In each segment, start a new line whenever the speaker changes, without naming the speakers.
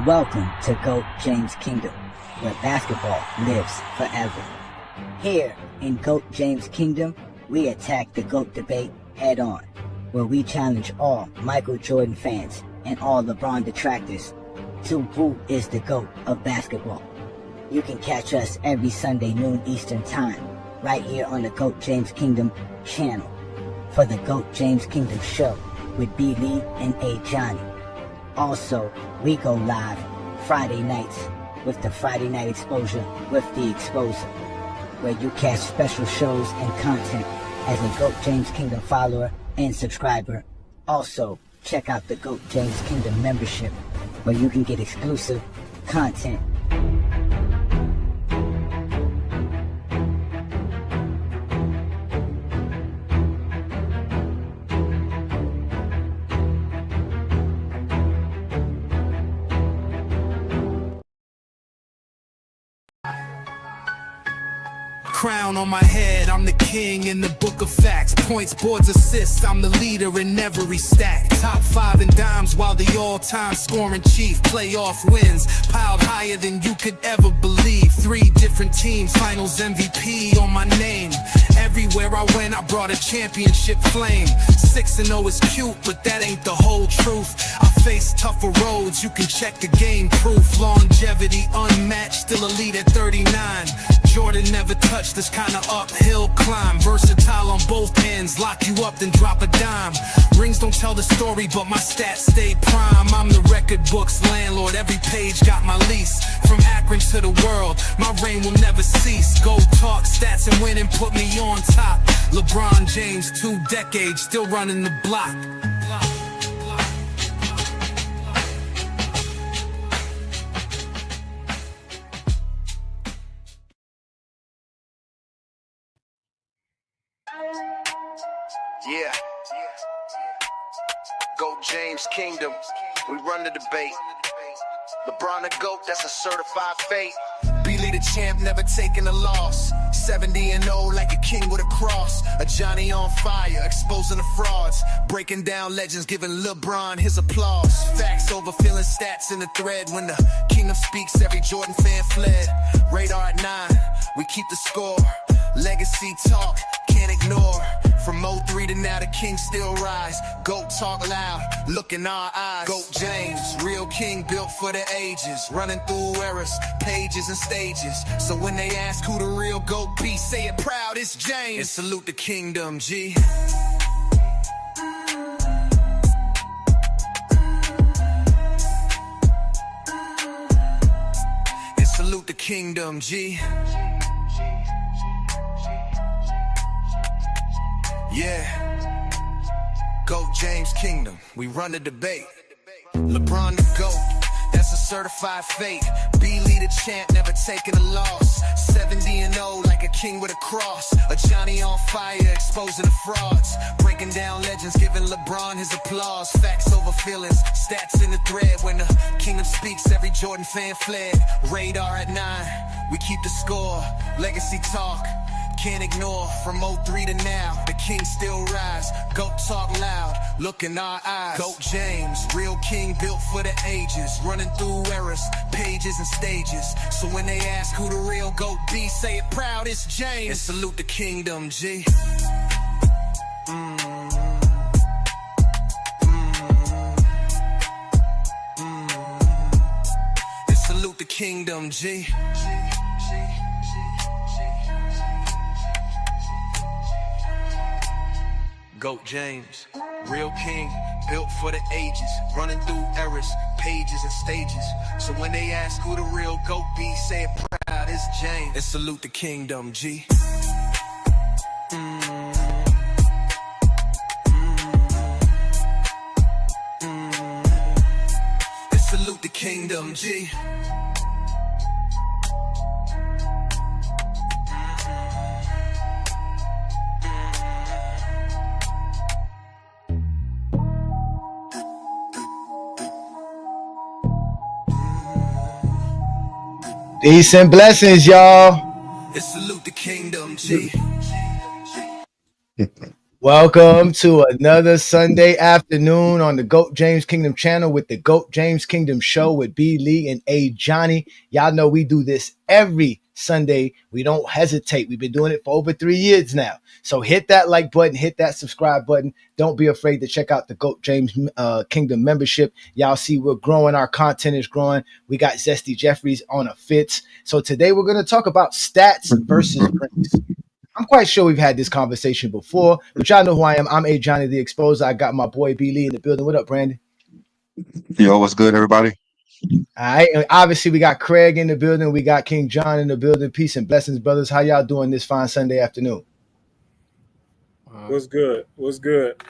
Welcome to GOAT James Kingdom, where basketball lives forever. Here in GOAT James Kingdom, we attack the GOAT debate head on, where we challenge all Michael Jordan fans and all LeBron detractors to who is the GOAT of basketball. You can catch us every Sunday noon Eastern Time, right here on the GOAT James Kingdom channel, for the GOAT James Kingdom show with B. Lee and A. Johnny. Also, we go live Friday nights with the Friday Night Exposure with the Exposer, where you catch special shows and content as a GOAT James Kingdom follower and subscriber. Also, check out the GOAT James Kingdom membership, where you can get exclusive content.
Crown on my head, I'm the king in the book of facts. Points, boards, assists, I'm the leader in every stack. Top 5 in dimes while the all-time scoring chief. Playoff wins, piled higher than you could ever believe. 3 different teams, finals MVP on my name. Everywhere I went, I brought a championship flame. 6-0 is cute, but that ain't the whole truth. I face tougher roads, you can check the game proof. Longevity unmatched, still elite at 39. Jordan never touched this kind of uphill climb. Versatile on both ends, lock you up then drop a dime. Rings don't tell the story, but my stats stay prime. I'm the record book's landlord, every page got my lease. From Akron to the world, my reign will never cease. Go talk stats and win and put me on top. LeBron James, 2 decades, still running the block.
Yeah. GOAT James Kingdom, we run the debate. LeBron the GOAT, that's a certified fate.
Be the champ, never taking a loss. 70-0 like a king with a cross. A Johnny on fire, exposing the frauds. Breaking down legends, giving LeBron his applause. Facts over filling stats in the thread. When the kingdom speaks, every Jordan fan fled. Radar at 9, we keep the score. Legacy talk, can't ignore. From 03 to now, the king still rise. GOAT talk loud, look in our eyes. GOAT James, real king built for the ages. Running through eras, pages and stages. So when they ask who the real GOAT be, say it proud, it's James. And salute the kingdom, G. And salute the kingdom, G. Yeah, GOAT James Kingdom, we run the debate. LeBron the GOAT, that's a certified fate. B. Lee the champ, never taking a loss. 70-0 like a king with a cross. A Johnny on fire, exposing the frauds. Breaking down legends, giving LeBron his applause. Facts over feelings, stats in the thread. When the kingdom speaks, every Jordan fan fled. Radar at 9, we keep the score. Legacy talk, can't ignore. From 03 to now, the king still rise. GOAT talk loud, look in our eyes. GOAT James, real king built for the ages. Running through eras, pages and stages. So when they ask who the real GOAT be, say it proud, it's James. And salute the kingdom, G. And salute the kingdom, G. GOAT James, real king, built for the ages. Running through eras, pages and stages. So when they ask who the real GOAT be, say it proud, it's James. And salute the kingdom, G. And salute the kingdom, G.
Peace and blessings, y'all.
And salute the kingdom, G.
Welcome to another Sunday afternoon on the GOAT James Kingdom channel with the GOAT James Kingdom show with B. Lee and A. Johnny. Y'all know we do this every Sunday. We don't hesitate. We've been doing it for over 3 years now. So hit that like button, hit that subscribe button. Don't be afraid to check out the GOAT James Kingdom membership. Y'all see we're growing. Our content is growing. We got Zesty Jeffries on a fits. So today we're going to talk about stats versus rings. I'm quite sure we've had this conversation before, but y'all know who I am. I'm A. Johnny the Exposer. I got my boy B. Lee in the building. What up, Brandon?
Yo, what's good, everybody?
All right. And obviously, we got Craig in the building. We got King John in the building. Peace and blessings, brothers. How y'all doing this fine Sunday afternoon?
What's good? What's good?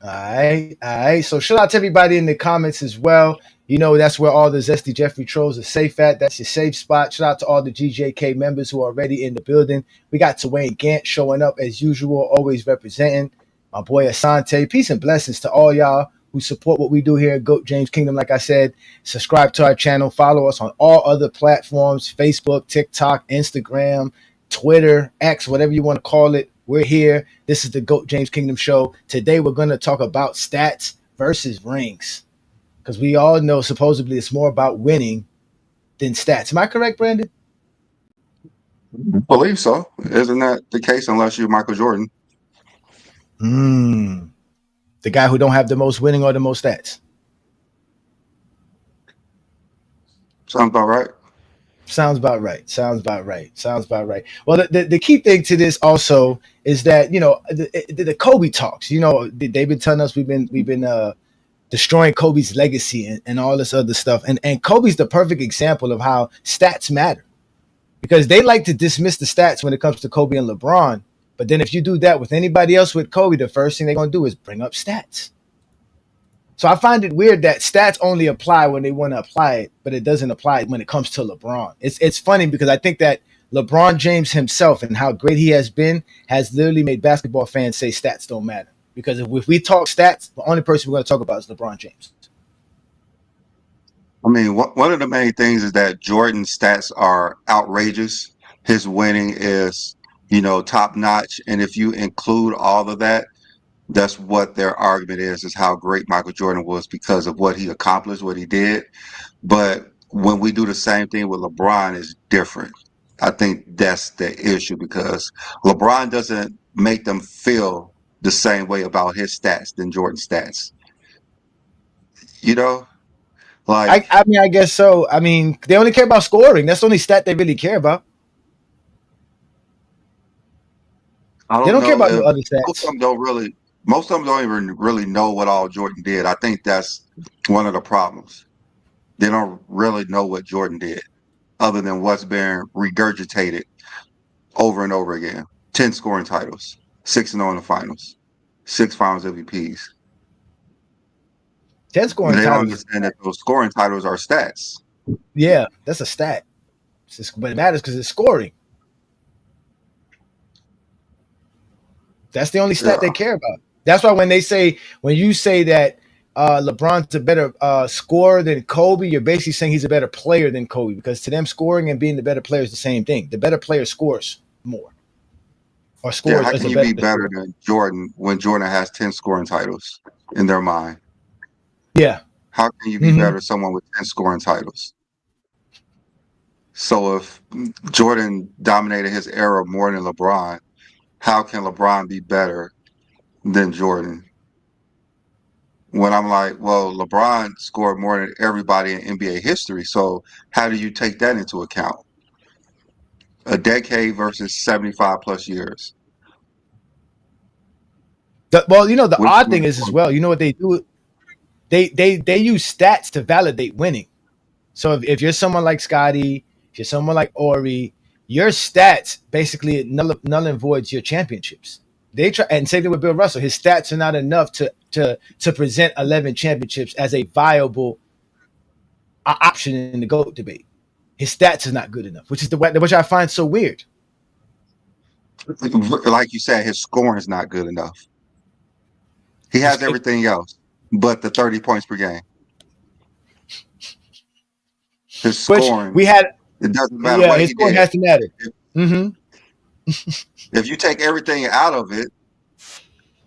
All right. All right. So shout out to everybody in the comments as well. You know, that's where all the Zesty Jeffrey trolls are safe at. That's your safe spot. Shout out to all the GJK members who are already in the building. We got Dwyane Gant showing up as usual, always representing. My boy Asante. Peace and blessings to all y'all who support what we do here at GOAT James Kingdom. Like I said, subscribe to our channel. Follow us on all other platforms, Facebook, TikTok, Instagram, Twitter, X, whatever you want to call it. We're here. This is the GOAT James Kingdom show. Today, we're going to talk about stats versus rings. Because we all know supposedly it's more about winning than stats. Am I correct, Brandon?
I believe so. Isn't that the case unless you're Michael Jordan?
The guy who don't have the most winning or the most stats.
Sounds about right.
Sounds about right. Sounds about right. Sounds about right. Well, the key thing to this also is that, you know, the Kobe talks, you know, they've been telling us we've been destroying Kobe's legacy and all this other stuff. And Kobe's the perfect example of how stats matter, because they like to dismiss the stats when it comes to Kobe and LeBron. But then if you do that with anybody else with Kobe, the first thing they're going to do is bring up stats. So I find it weird that stats only apply when they want to apply it, but it doesn't apply when it comes to LeBron. It's funny because I think that LeBron James himself and how great he has been has literally made basketball fans say stats don't matter. Because if we talk stats, the only person we're going to talk about is LeBron James.
I mean, one of the main things is that Jordan's stats are outrageous. His winning is, you know, top notch. And if you include all of that, that's what their argument is how great Michael Jordan was because of what he accomplished, what he did. But when we do the same thing with LeBron, it's different. I think that's the issue because LeBron doesn't make them feel the same way about his stats than Jordan's stats. You know? Like
I mean, I guess so. I mean, they only care about scoring. That's the only stat they really care about.
I
They
don't
don't care
know
about no
if
other
most of
stats.
them don't even really know what all Jordan did. I think that's one of the problems. They don't really know what Jordan did, other than what's been regurgitated over and over again. 10 scoring titles, 6-0 in the finals, 6 finals MVPs.
10 scoring
They don't
titles.
understand that those scoring titles are stats.
Yeah, that's a stat. But it matters because it's scoring. That's the only stat
Yeah.
they care about. That's why when you say that LeBron's a better scorer than Kobe, you're basically saying he's a better player than Kobe, because to them, scoring and being the better player is the same thing. The better player scores more, or
Yeah,
scores
how
as
can
a
you
better
be better
scorer.
than Jordan when Jordan has 10 scoring titles in their mind?
Yeah.
How can you be better than someone with 10 scoring titles? So if Jordan dominated his era more than LeBron, how can LeBron be better than Jordan? When I'm like, well, LeBron scored more than everybody in NBA history. So how do you take that into account? A decade versus 75 plus years.
Well, you know, the
Which
odd
one
thing
is
is as
more
well, you know what they do? They use stats to validate winning. So if you're someone like Scotty, if you're someone like Ori, your stats basically null and voids your championships. They try, and same thing with Bill Russell. His stats are not enough to present 11 championships as a viable option in the GOAT debate. His stats are not good enough, which I find so weird.
like you said, his scoring is not good enough. He
His,
has everything else but the 30 points per game. His
which
scoring,
we had,
it doesn't matter
yeah,
what
his
he
scoring
did.
has to matter. Mm-hmm.
If you take everything out of it,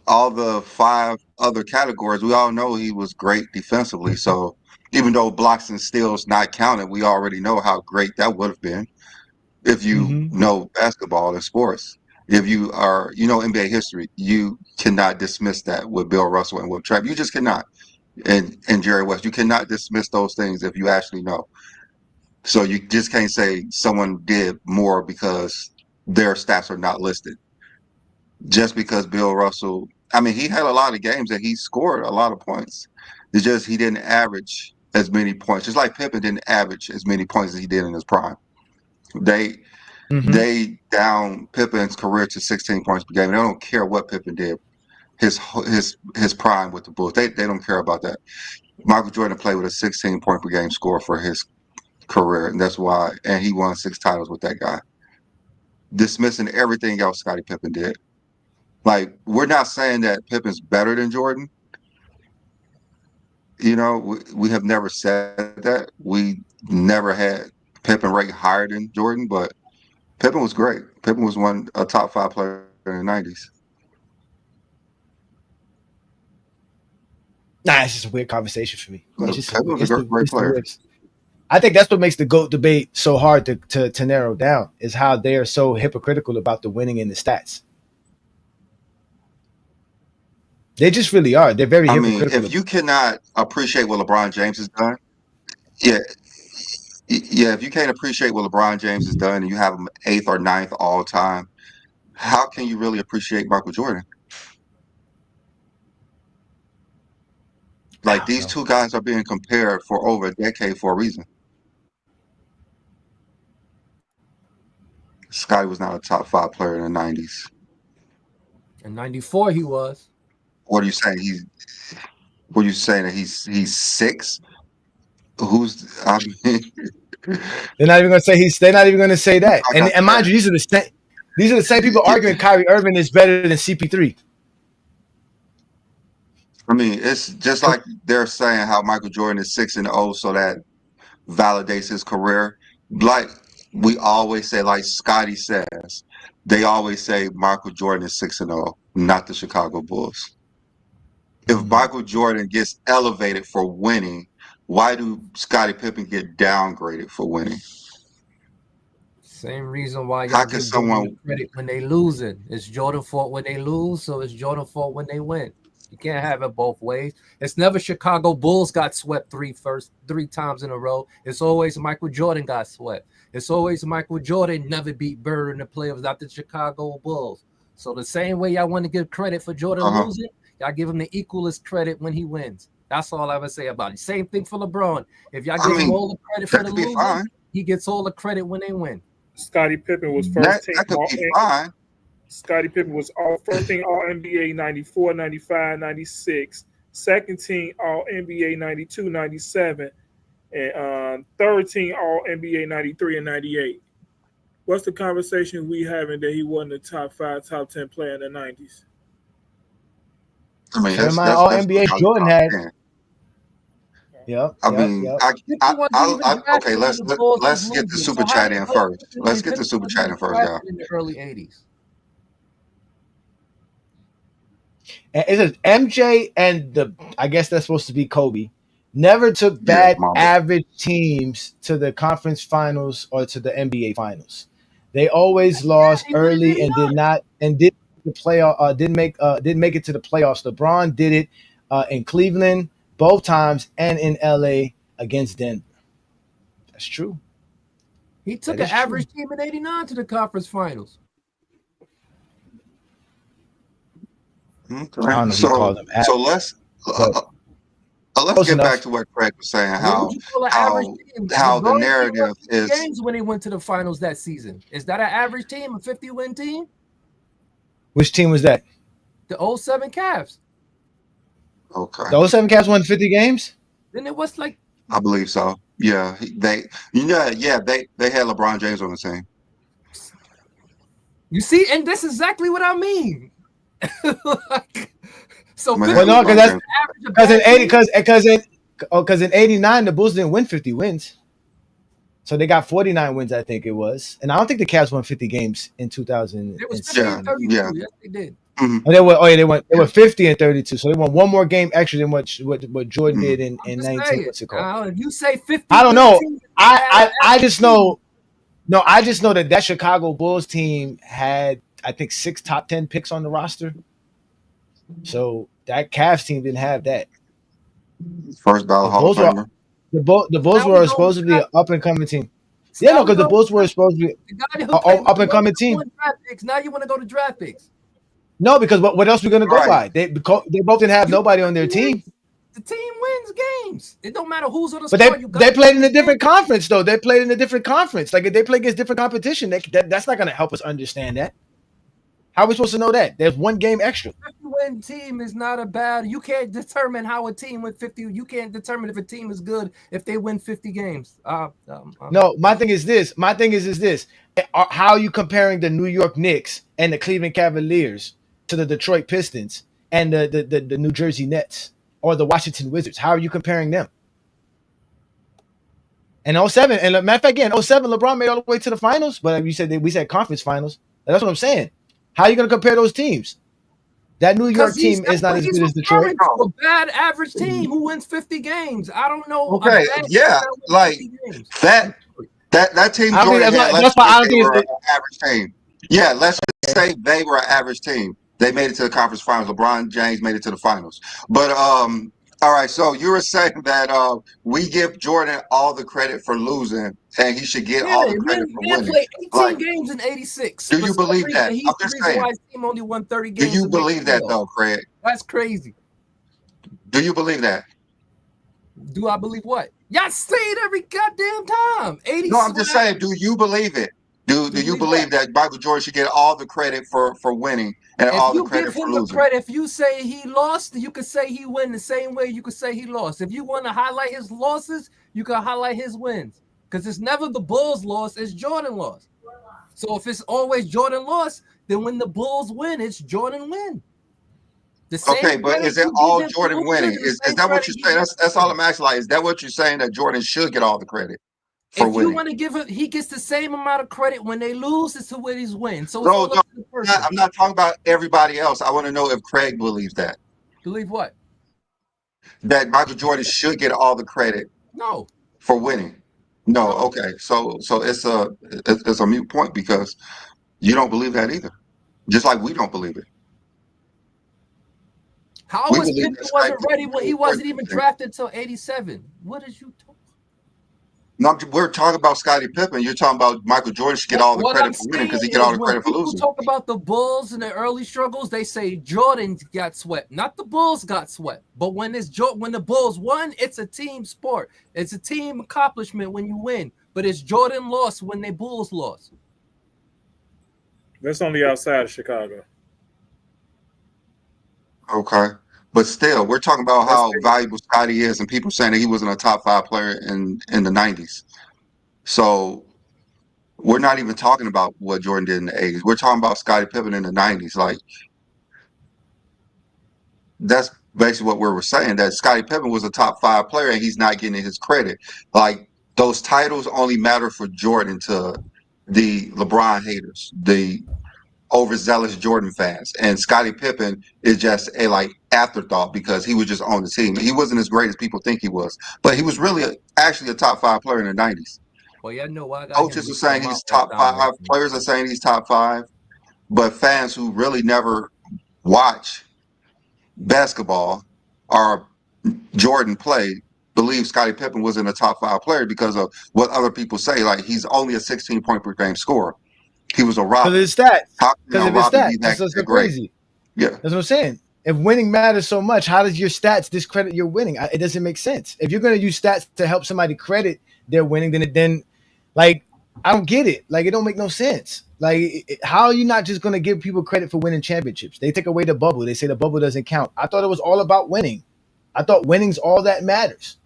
all the 5 other categories, we all know he was great defensively. So even though blocks and steals not counted, we already know how great that would have been if you
Mm-hmm.
know basketball and sports. If you are, NBA history, you cannot dismiss that with Bill Russell and with Trap. You just cannot. And Jerry West, you cannot dismiss those things if you actually know. So you just can't say someone did more because their stats are not listed. Just because Bill Russell, I mean, he had a lot of games that he scored a lot of points. It's just he didn't average as many points. Just like Pippen didn't average as many points as he did in his prime. They
Mm-hmm.
they down Pippen's career to 16 points per game. They don't care what Pippen did. His prime with the Bulls. They don't care about that. Michael Jordan played with a 16-point per game score for his career, and that's why. And he won 6 titles with that guy, dismissing everything else Scottie Pippen did. Like, we're not saying that Pippen's better than Jordan. We have never said that. We never had Pippen ranked higher than Jordan, but Pippen was great. Pippen was a top 5 player in the 90s.
Nah, it's just a weird conversation for me. It's just
Pippen was a great player.
I think that's what makes the GOAT debate so hard to narrow down, is how they are so hypocritical about the winning and the stats. They just really are. They're very hypocritical.
If you cannot appreciate what LeBron James has done, yeah, if you can't appreciate what LeBron James has done and you have him 8th or 9th all time, how can you really appreciate Michael Jordan? Like, these two guys are being compared for over a decade for a reason. Scottie was not a top 5 player in the 90s.
In 94, he was.
What are you saying? What are you saying, that he's 6? I mean,
they're not even gonna say they're not even gonna say that. And mind you, these are the same people arguing Kyrie Irving is better than CP3.
I mean, it's just like they're saying how Michael Jordan is 6-0, so that validates his career. Like we always say, like Scotty says, they always say Michael Jordan is 6-0, not the Chicago Bulls. If Michael Jordan gets elevated for winning, why do Scottie Pippen get downgraded for winning?
Same reason why y'all give Jordan credit when they losing. It's Jordan fault when they lose, so it's Jordan fault when they win. You can't have it both ways. It's never Chicago Bulls got swept 3 times in a row. It's always Michael Jordan got swept. It's always Michael Jordan never beat Bird in the playoffs, not the Chicago Bulls. So the same way y'all want to give credit for Jordan losing, y'all give him the equalest credit when he wins. That's all I ever say about it. Same thing for LeBron. If y'all give him all the credit for the losing, he gets all the credit when they win.
Scottie Pippen was first team.
That could be fine.
Scottie Pippen was first team All NBA 94, 95, 96, second team All NBA 92, 97, and third team All NBA 93 and 98. What's the conversation we having that he wasn't a top 5, top 10 player in the 90s?
I mean,
that's All NBA Jordan had. Yep.
Okay. Let's get the super chat in first. Let's get the super chat in first, y'all.
In the early 80s.
It says MJ and I guess that's supposed to be Kobe, never took bad average teams to the conference finals or to the NBA finals. They always lost early and didn't make it to the playoffs. LeBron did it in Cleveland both times and in LA against Denver. That's true.
He took an average team in 89 to the conference finals.
Okay. So let's get back to what Craig was saying. How the narrative is
games when they went to the finals that season. Is that an average team, a 50-win team?
Which team was that?
The 07 Cavs.
Okay.
The 07 Cavs won 50 games?
Then it was like,
I believe so. Yeah, they had LeBron James on the team.
You see, and that's exactly what I mean. So
no, because in 89 the Bulls didn't win 50 wins, so they got 49 wins, I think it was, and I don't think the Cavs won 50 games in 2000.
It was 50 32. Yes, they did.
Mhm.
And they went 50 and 32. So they won one more game extra than what Jordan did in 19. What's it called?
If you say 50,
I don't know.
team,
I just know. No, I just know that Chicago Bulls team had, I think, 6 top 10 picks on the roster. So that Cavs team didn't have that.
First ballot Hall of Famer.
The Bulls were supposed to be an up and coming team. Yeah, no, because the Bulls were supposed to be an up and coming team.
Now you want to go to draft picks.
No, because what else are we going to go by? They both didn't have nobody on their team.
The team wins games. It don't matter who's on the
squad. But they played in a different conference, though. They played in a different conference. Like, if they play against different competition, that's not going to help us understand that. How are we supposed to know that? There's one game extra.
50-win team is not a bad. You can't determine how a team win 50. You can't determine if a team is good if they win 50 games.
No, my thing is this. How are you comparing the New York Knicks and the Cleveland Cavaliers to the Detroit Pistons and the New Jersey Nets or the Washington Wizards? How are you comparing them? And 07, and matter of fact, again, 07, LeBron made all the way to the finals, but we said conference finals. That's what I'm saying. How are you going to compare those teams? That New York team is not as good as Detroit.
A bad average team who wins 50 games. I don't know.
Okay, yeah, like that team. That's why I don't think it's an average team. Yeah, let's just say they were an average team. They made it to the conference finals. LeBron James made it to the finals. But all right, so you were saying that we give Jordan all the credit for losing, and he should get all the credit for winning.
Played 18 games in '86.
Do you believe that? I'm just saying.
Why his team only won 30 games.
Do you believe that, though, Craig?
That's crazy.
Do you believe that?
Do I believe what? Y'all say it every goddamn time. 80.
No, I'm just saying. Do you believe it? Do you believe that Michael Jordan should get all the credit for winning and all the credit for losing?
If you say he lost, you could say he win the same way you could say he lost. If you want to highlight his losses, you can highlight his wins. Because it's never the Bulls loss, it's Jordan loss. So if it's always Jordan loss, then when the Bulls win, it's Jordan win.
Okay, but is it all Jordan winning? Is that what you're saying? That's all I'm asking. Like, is that what you're saying, that Jordan should get all the credit?
If you want to give him, he gets the same amount of credit when they lose as to when he's win. So
I'm not talking about everybody else. I want to know if Craig believes that.
Believe what?
That Michael Jordan should get all the credit.
No.
For winning. No. Okay. So it's a moot point because you don't believe that either. Just like we don't believe it.
How was Pippen wasn't ready when he wasn't even drafted until '87? What is you talking?
No, we're talking about Scottie Pippen. You're talking about Michael Jordan should get all the credit for winning because he get all the credit for losing.
People talk about the Bulls and their early struggles. They say Jordan got swept, not the Bulls got swept. But when the Bulls won, it's a team sport. It's a team accomplishment when you win. But it's Jordan lost when the Bulls lost.
That's on the outside of Chicago.
Okay. But still, we're talking about how valuable Scottie is, and people saying that he wasn't a top 5 player in the 90s. So we're not even talking about what Jordan did in the 80s. We're talking about Scottie Pippen in the 90s. Like, that's basically what we were saying, that Scottie Pippen was a top 5 player, and he's not getting his credit. Like, those titles only matter for Jordan to the LeBron haters, the overzealous Jordan fans, and Scottie Pippen is just a afterthought because he was just on the team. He wasn't as great as people think he was, but he was really actually a top 5 player in the 90s.
Well, yeah, no,
coaches are saying he's top 5. Players are saying he's top 5, but fans who really never watch basketball or Jordan play believe Scottie Pippen wasn't a top 5 player because of what other people say. Like, he's only a 16-point per game scorer. He was a rock.
Because of his stats. That's crazy.
Yeah.
That's what I'm saying. If winning matters so much, how does your stats discredit your winning? It doesn't make sense. If you're going to use stats to help somebody credit their winning, then I don't get it. Like, it don't make no sense. Like, how are you not just going to give people credit for winning championships? They take away the bubble. They say the bubble doesn't count. I thought it was all about winning. I thought winning's all that matters.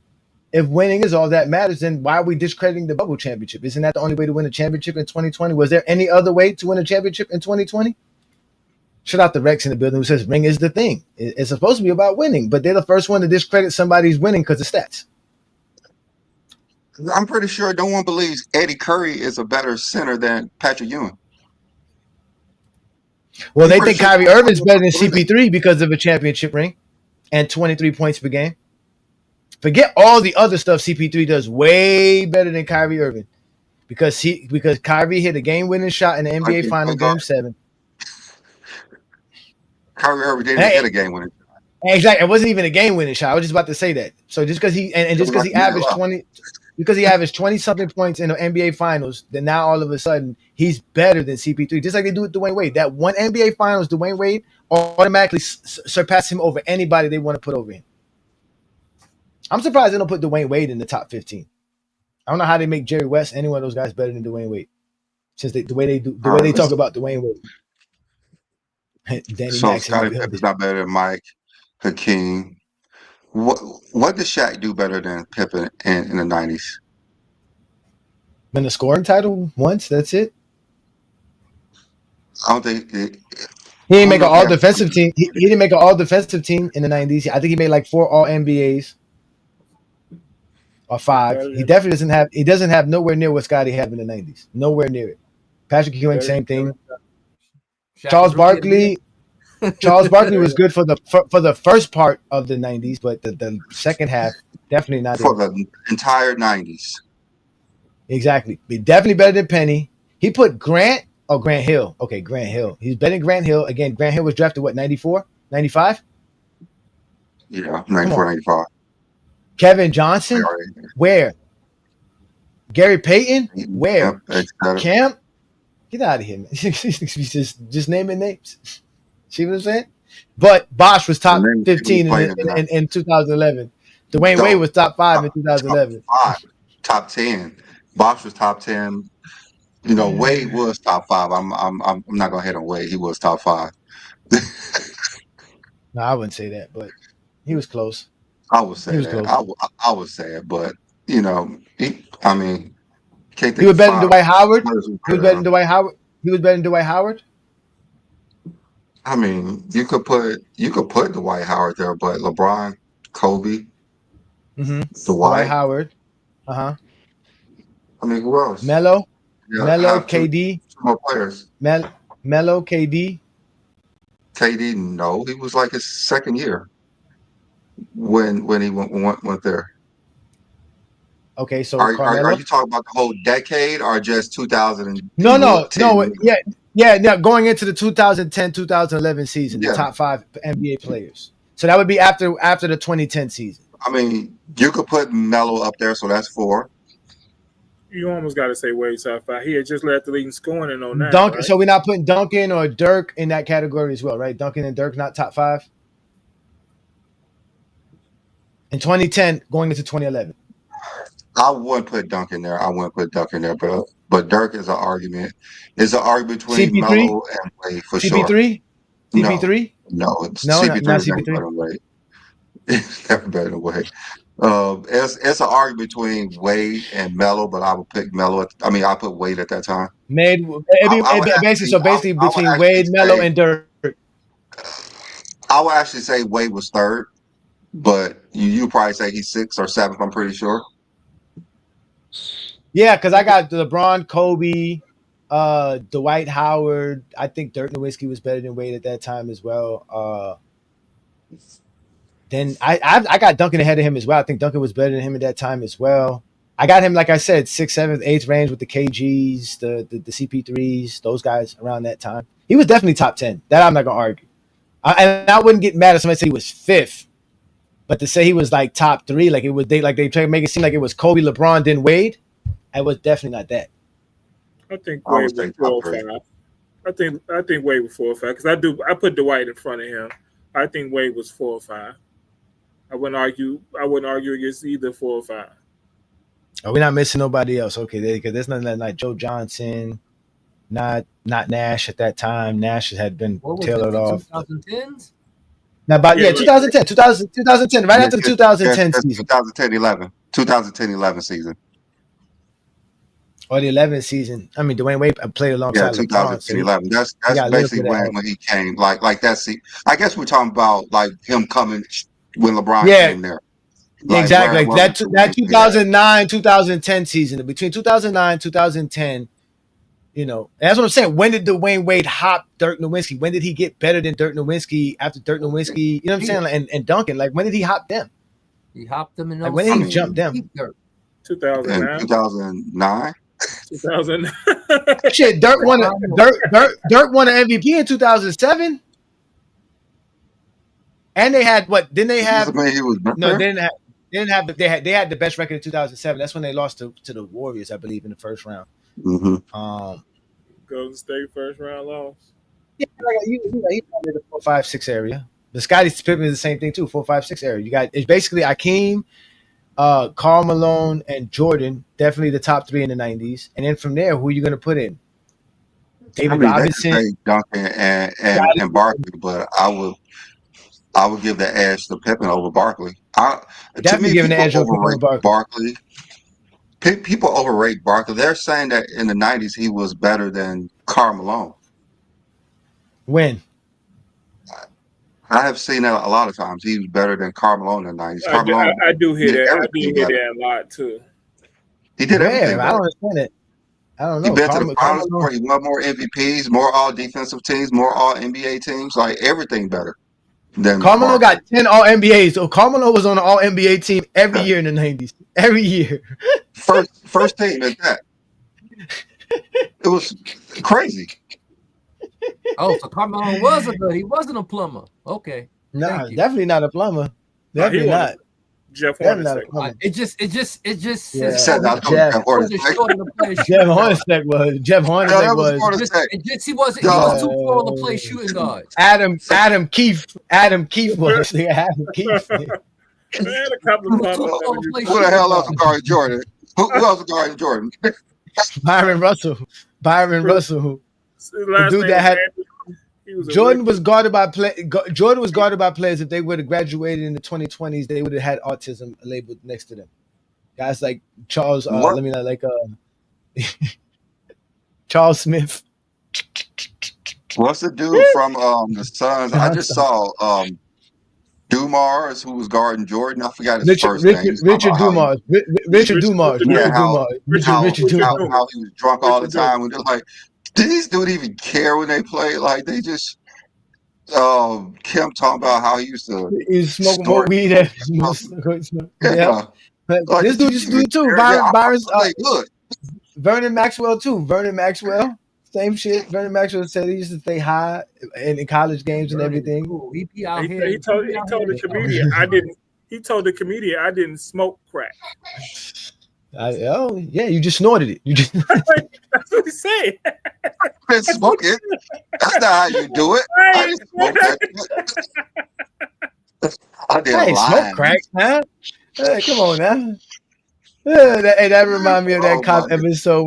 If winning is all that matters, then why are we discrediting the bubble championship? Isn't that the only way to win a championship in 2020? Was there any other way to win a championship in 2020? Shout out to Rex in the building who says ring is the thing. It's supposed to be about winning, but they're the first one to discredit somebody's winning because of stats.
I'm pretty sure no one believes Eddie Curry is a better center than Patrick Ewing.
Well,
I'm
they
pretty
think
sure
Kyrie
Kyrie
Irving's
Irving
better than
believe that.
CP3 because of a championship ring and 23 points per game. Forget all the other stuff CP3 does way better than Kyrie Irving because Kyrie hit a game-winning shot in the NBA
Okay,
Final Game 7.
Kyrie Irving didn't even
Hey,
hit a game winning.
exactly. It wasn't even a game-winning shot. I was just about to say that. So just because he and
It
just
was
because
like
he
a minute
averaged
left.
20, because he averaged 20 something points in the NBA Finals, then now all of a sudden he's better than CP3. Just like they do with Dwyane Wade. That one NBA Finals, Dwyane Wade automatically surpassed him over anybody they want to put over him. I'm surprised they don't put Dwyane Wade in the top 15. I don't know how they make Jerry West, any one of those guys, better than Dwyane Wade. Since the way they talk about Dwyane Wade. Danny
So
Max in the
Scottie Pippen's
building.
not better than Mike, Hakeem. What did Shaq do better than Pippen in the 90s?
Win the scoring title once. That's it.
I don't think
He
I
didn't
don't
make
know
an
if he
all
ever
defensive team. He didn't make an all defensive team in the 90s. I think he made like 4 all NBAs or 5. He definitely doesn't have. He doesn't have nowhere near what Scottie had in the 90s. Nowhere near it. Patrick Ewing, same thing.
Shaq
Charles
was rookie of the year.
Barkley. Charles Barkley was good for the first part of the 90s, but the second half definitely not
for
it.
the entire 90s.
Exactly. Be definitely better than Penny. He put Grant Hill. Okay, Grant Hill. He's better than Grant Hill. Again, Grant Hill was drafted what, 94? 95?
Yeah,
Come
94,
on.
95.
Kevin Johnson? Where? Gary Payton? Where?
Yep,
Camp? Get out of here, man. just naming names. See what I'm saying? But Bosch was top 15 in 2011. Dwyane Wade was top 5 in 2011.
Top 10. Bosch was top 10. You know, Wade was top 5. I'm not gonna hit on Wade. He was top 5.
No, I wouldn't say that, but he was close.
I would say
He was
that.
close.
I would say it, but you know, I mean, can't think
He was
of
better than
5
Dwight Howard.
players who
He was
better
better
than
than
him.
Dwight Howard. He was better than Dwight Howard.
I mean, you could put Dwight Howard there, but LeBron, Kobe,
Dwight
Dwight.
Howard. Uh-huh.
I mean, who else?
Melo,
Yeah, have two
KD,
more players.
Melo, KD.
KD, no, he was like his second year when he went there.
Okay, so
Are
Carmelo.
you talking about the whole decade or just 2010?
No. Yeah. Going into the 2010-2011 season, the
Yeah.
top 5 NBA players. So that would be after the 2010 season.
I mean, you could put Melo up there, so that's 4.
You almost got to say Wade top 5. He had just led the league in scoring in 09,
Duncan.
right?
So we're not putting Duncan or Dirk in that category as well, right? Duncan and Dirk not top 5 in 2010, going into 2011.
I wouldn't put Duncan there. But Dirk is an argument. It's an argument between
CP3?
Melo and Wade for sure.
CP3? CP3?
No,
No,
CP3
not
is never
CP3.
better than Wade. It's never better than Wade. It's an argument between Wade and Melo, but I would pick Melo. I put Wade at that time.
Basically between Wade, Melo, and Dirk.
I would actually say Wade was 3rd, but you probably say he's 6th or 7th. I'm pretty sure.
Yeah, because I got LeBron, Kobe, Dwight Howard. I think Dirk Nowitzki was better than Wade at that time as well. Then I got Duncan ahead of him as well. I think Duncan was better than him at that time as well. I got him, like I said, 6th, 7th, 8th range with the KGs, the CP3s, those guys around that time. He was definitely top 10. That I'm not gonna argue. And I wouldn't get mad if somebody said he was 5th, but to say he was like top 3, like they try to make it seem like it was Kobe, LeBron, then Wade. It was definitely not that.
I think Wade was 4 or 5. I think Wade was 4 or 5 because I put Dwight in front of him. I think Wade was 4 or 5. I wouldn't argue against either 4 or 5.
Oh, we're not missing nobody else. Okay, because there's nothing like Joe Johnson, not Nash at that time. Nash had been tailored off.
2010s?
Now, 2010, right after the 2010 season.
2010-11 season.
Or the 11th season. I mean, Dwyane Wade played alongside LeBron.
2010-11. That's basically when he came. Like that's. I guess we're talking about like him coming when LeBron came there. Like,
exactly. That 2009-2010 season. Between 2009 2010, You know, that's what I'm saying. When did Dwyane Wade hop Dirk Nowitzki? When did he get better than Dirk Nowitzki after Dirk Nowitzki? You know what I'm saying? Like, and Duncan, like when did he hop them?
He hopped them in
Like when did he jump them?
In
2009.
2009.
2000.
Shit, Dirk won an MVP in 2007. And they had what? Didn't they have?
He was
No, they didn't have. They had the best record in 2007. That's when they lost to the Warriors, I believe, in the first round.
Mm-hmm.
Golden State first round loss.
Yeah, he played the 4, 5, 6 area. The Scottie Pippen is the same thing too. 4, 5, 6 area. You got it's basically Akeem, Karl Malone, and Jordan. Definitely the top 3 in the 90s. And then from there, who are you going to put in? David Robinson,
they Duncan and Barkley, but I would give the edge to Pippen over Barkley.
Definitely giving the edge over
Barkley. People overrate Barkley. They're saying that in the 90s he was better than Karl Malone.
When?
I have seen that a lot of times. He was better than Karl Malone in the 90s.
I do hear that. I do hear that a lot too.
He did everything.
I don't understand it. I don't know.
He been to the finals before. He won more MVPs, more all defensive teams, more all NBA teams. Like everything better.
Karl Malone got 10 all NBAs. So Karl Malone was on the all NBA team every year in the 90s. Every year.
First team at that. It was crazy.
Oh, so Karl Malone he wasn't a plumber. Okay.
No, definitely not a plumber. Definitely not.
Jeff Hornacek.
It just
yeah. Jeff Hornacek was.
He was too tall to play shooting guard.
Adam Keefe was. Adam Keefe.
Who
the hell else was guarding Jordan? Who else was guarding Jordan?
Byron Russell. The dude that had Jordan was guarded by players. If they would have graduated in the 2020s, they would have had autism labeled next to them. Guys like Charles. Charles Smith.
What's the dude from the Suns? I just saw Dumars, who was guarding Jordan. I forgot his first name.
Richard Dumars. Richard Dumars.
How he was drunk all the time. When they're like, did these dudes even care when they play? Like they just Kim talking about how he used to
smoke more weed. Yeah. Like, this dude used to do it too. Vernon Maxwell too. Same shit. Vernon Maxwell said he used to stay high in college games and everything.
He told the comedian I didn't smoke crack.
You just snorted it.
That's what he said.
I didn't smoke it. That's not how you do it. I didn't smoke that. I didn't
smoke crack, huh? Come on now. That remind me of that cop episode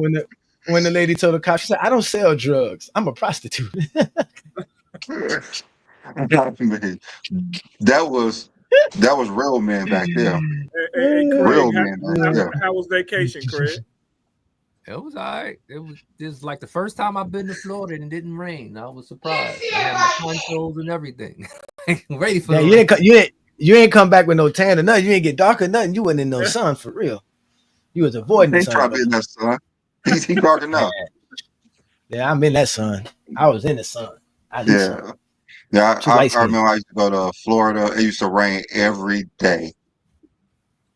when the lady told the cop, she said, "I don't sell drugs. I'm a prostitute."
That was real men back there.
Real men back there. How was vacation, Craig?
It was all right. This is like the first time I've been to Florida and it didn't rain. I was surprised. I had my ponchos and everything. Ready for
you ain't come back with no tan or nothing. You ain't get dark or nothing. You wasn't in no sun for real. You was avoiding the sun.
Trying to be in that sun. He's dark enough.
Yeah, I'm in that sun. I was in the sun.
I remember I used to go to Florida. It used to rain every day.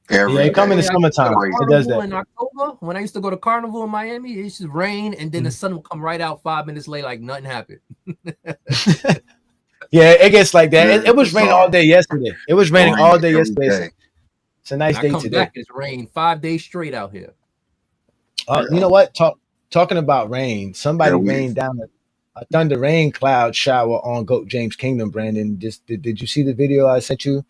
It come in the summertime. It does that.
In October, when I used to go to Carnival in Miami, it used to rain and then the sun would come right out 5 minutes later like nothing happened.
Yeah, it gets like that. It was raining all day yesterday. It was raining all day yesterday. It's a nice day today.
Back, it's rained 5 days straight out here.
You know what? Talking about rain, somebody rained down a thunder rain cloud shower on Goat James Kingdom, Brandon. Did you see the video I sent you?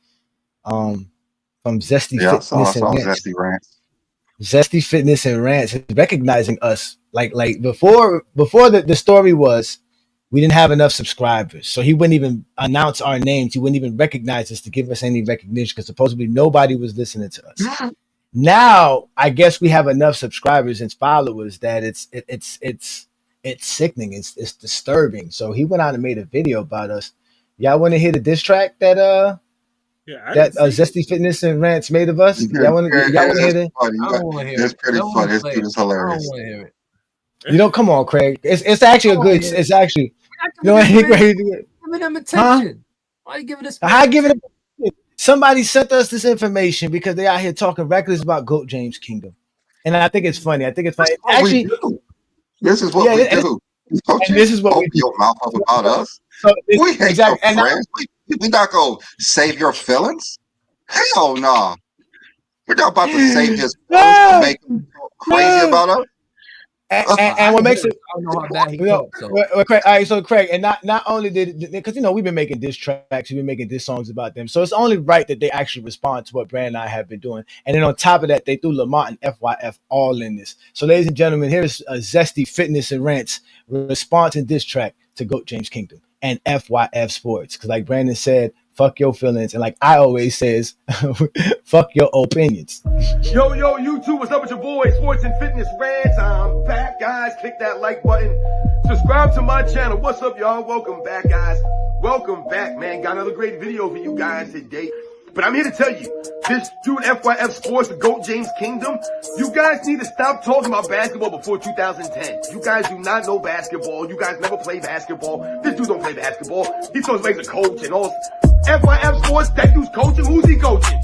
From Zesty Fitness
and Rants.
Zesty Fitness and Rants is recognizing us. Like before the story was we didn't have enough subscribers. So he wouldn't even announce our names. He wouldn't even recognize us to give us any recognition because supposedly nobody was listening to us. Now I guess we have enough subscribers and followers that it's sickening. It's disturbing. So he went out and made a video about us. Y'all want to hear the diss track that Zesty Fitness and Rants made of us? Y'all want to hear that?
It's pretty funny. It's hilarious.
I don't want to hear it.
You know, come on, Craig. It's actually a good. It's actually. You know,
giving them attention. Why are you giving this?
How giving it? Somebody sent us this information because they out here talking reckless about GOAT James Kingdom, and I think it's funny. Actually,
this is what we do.
And this is what we do.
Your mouth up about us.
So
we hate your friends. We're not gonna save your feelings. Hell no. We're not about to save his feelings to make him crazy about us.
And what makes it,
I don't know how bad he
all
right,
so Craig, and not only did, because we've been making diss tracks, we've been making diss songs about them, so it's only right that they actually respond to what Brand and I have been doing. And then on top of that, they threw Lamont and FYF all in this. So ladies and gentlemen, here's a zesty fitness and rants response and diss track to GOAT James Kingdom and FYF Sports, because like Brandon said, fuck your feelings, and like I always says, fuck your opinions.
Yo, YouTube, what's up with your boy? Sports and Fitness Rants. I'm back, guys. Click that like button. Subscribe to my channel. What's up, y'all? Welcome back, guys. Welcome back, man. Got another great video for you guys today. But I'm here to tell you, this dude, FYF Sports, the GOAT James Kingdom, you guys need to stop talking about basketball before 2010. You guys do not know basketball. You guys never play basketball. This dude don't play basketball. He talks like he's a coach and all. FYF Sports, that dude's coaching. Who's he coaching?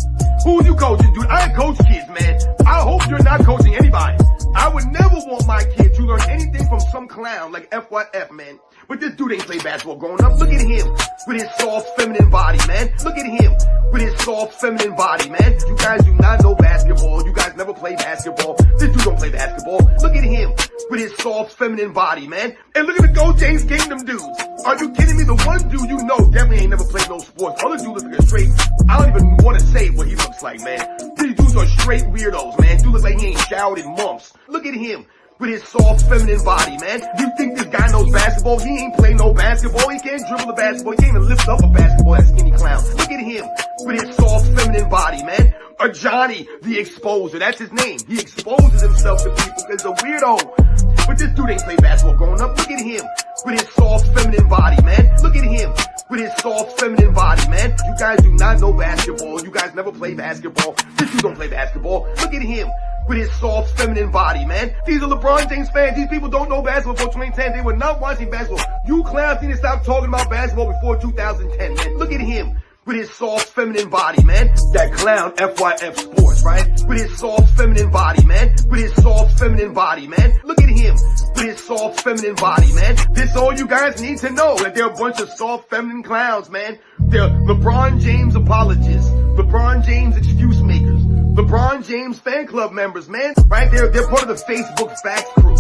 Who's you coaching, dude? I coach kids, man. I hope you're not coaching anybody. I would never want my kid to learn anything from some clown like FYF, man. But this dude ain't played basketball growing up. Look at him with his soft, feminine body, man. Look at him with his soft, feminine body, man. You guys do not know basketball. You guys never play basketball. This dude don't play basketball. Look at him with his soft, feminine body, man. And look at the GOAT James Kingdom dudes. Are you kidding me? The one dude you know definitely ain't never played no sports. Other dude looks like a straight, I don't even want to say what he looks like, man. These dudes are straight weirdos, man. Dude looks like he ain't showered in months. Look at him with his soft, feminine body, man. You think this guy knows basketball? He ain't played no basketball. He can't dribble the basketball. He can't even lift up a basketball, that skinny clown. Look at him with his soft, feminine body, man. Or Johnny the Exposer. That's his name. He exposes himself to people because he's a weirdo. But this dude ain't played basketball growing up. Look at him with his soft, feminine body, man. Look at him with his soft, feminine body, man. You guys do not know basketball. You guys never play basketball. This dude don't play basketball. Look at him with his soft, feminine body, man. These are LeBron James fans. These people don't know basketball before 2010. They were not watching basketball. You clowns need to stop talking about basketball before 2010, man. Look at him with his soft, feminine body, man. That clown, FYF Sports, right? With his soft, feminine body, man. With his soft, feminine body, man. Look at him with his soft, feminine body, man. This all you guys need to know, that they're a bunch of soft, feminine clowns, man. They're LeBron James apologists, LeBron James excuse makers, LeBron James fan club members, man. Right? They're part of the Facebook facts crew.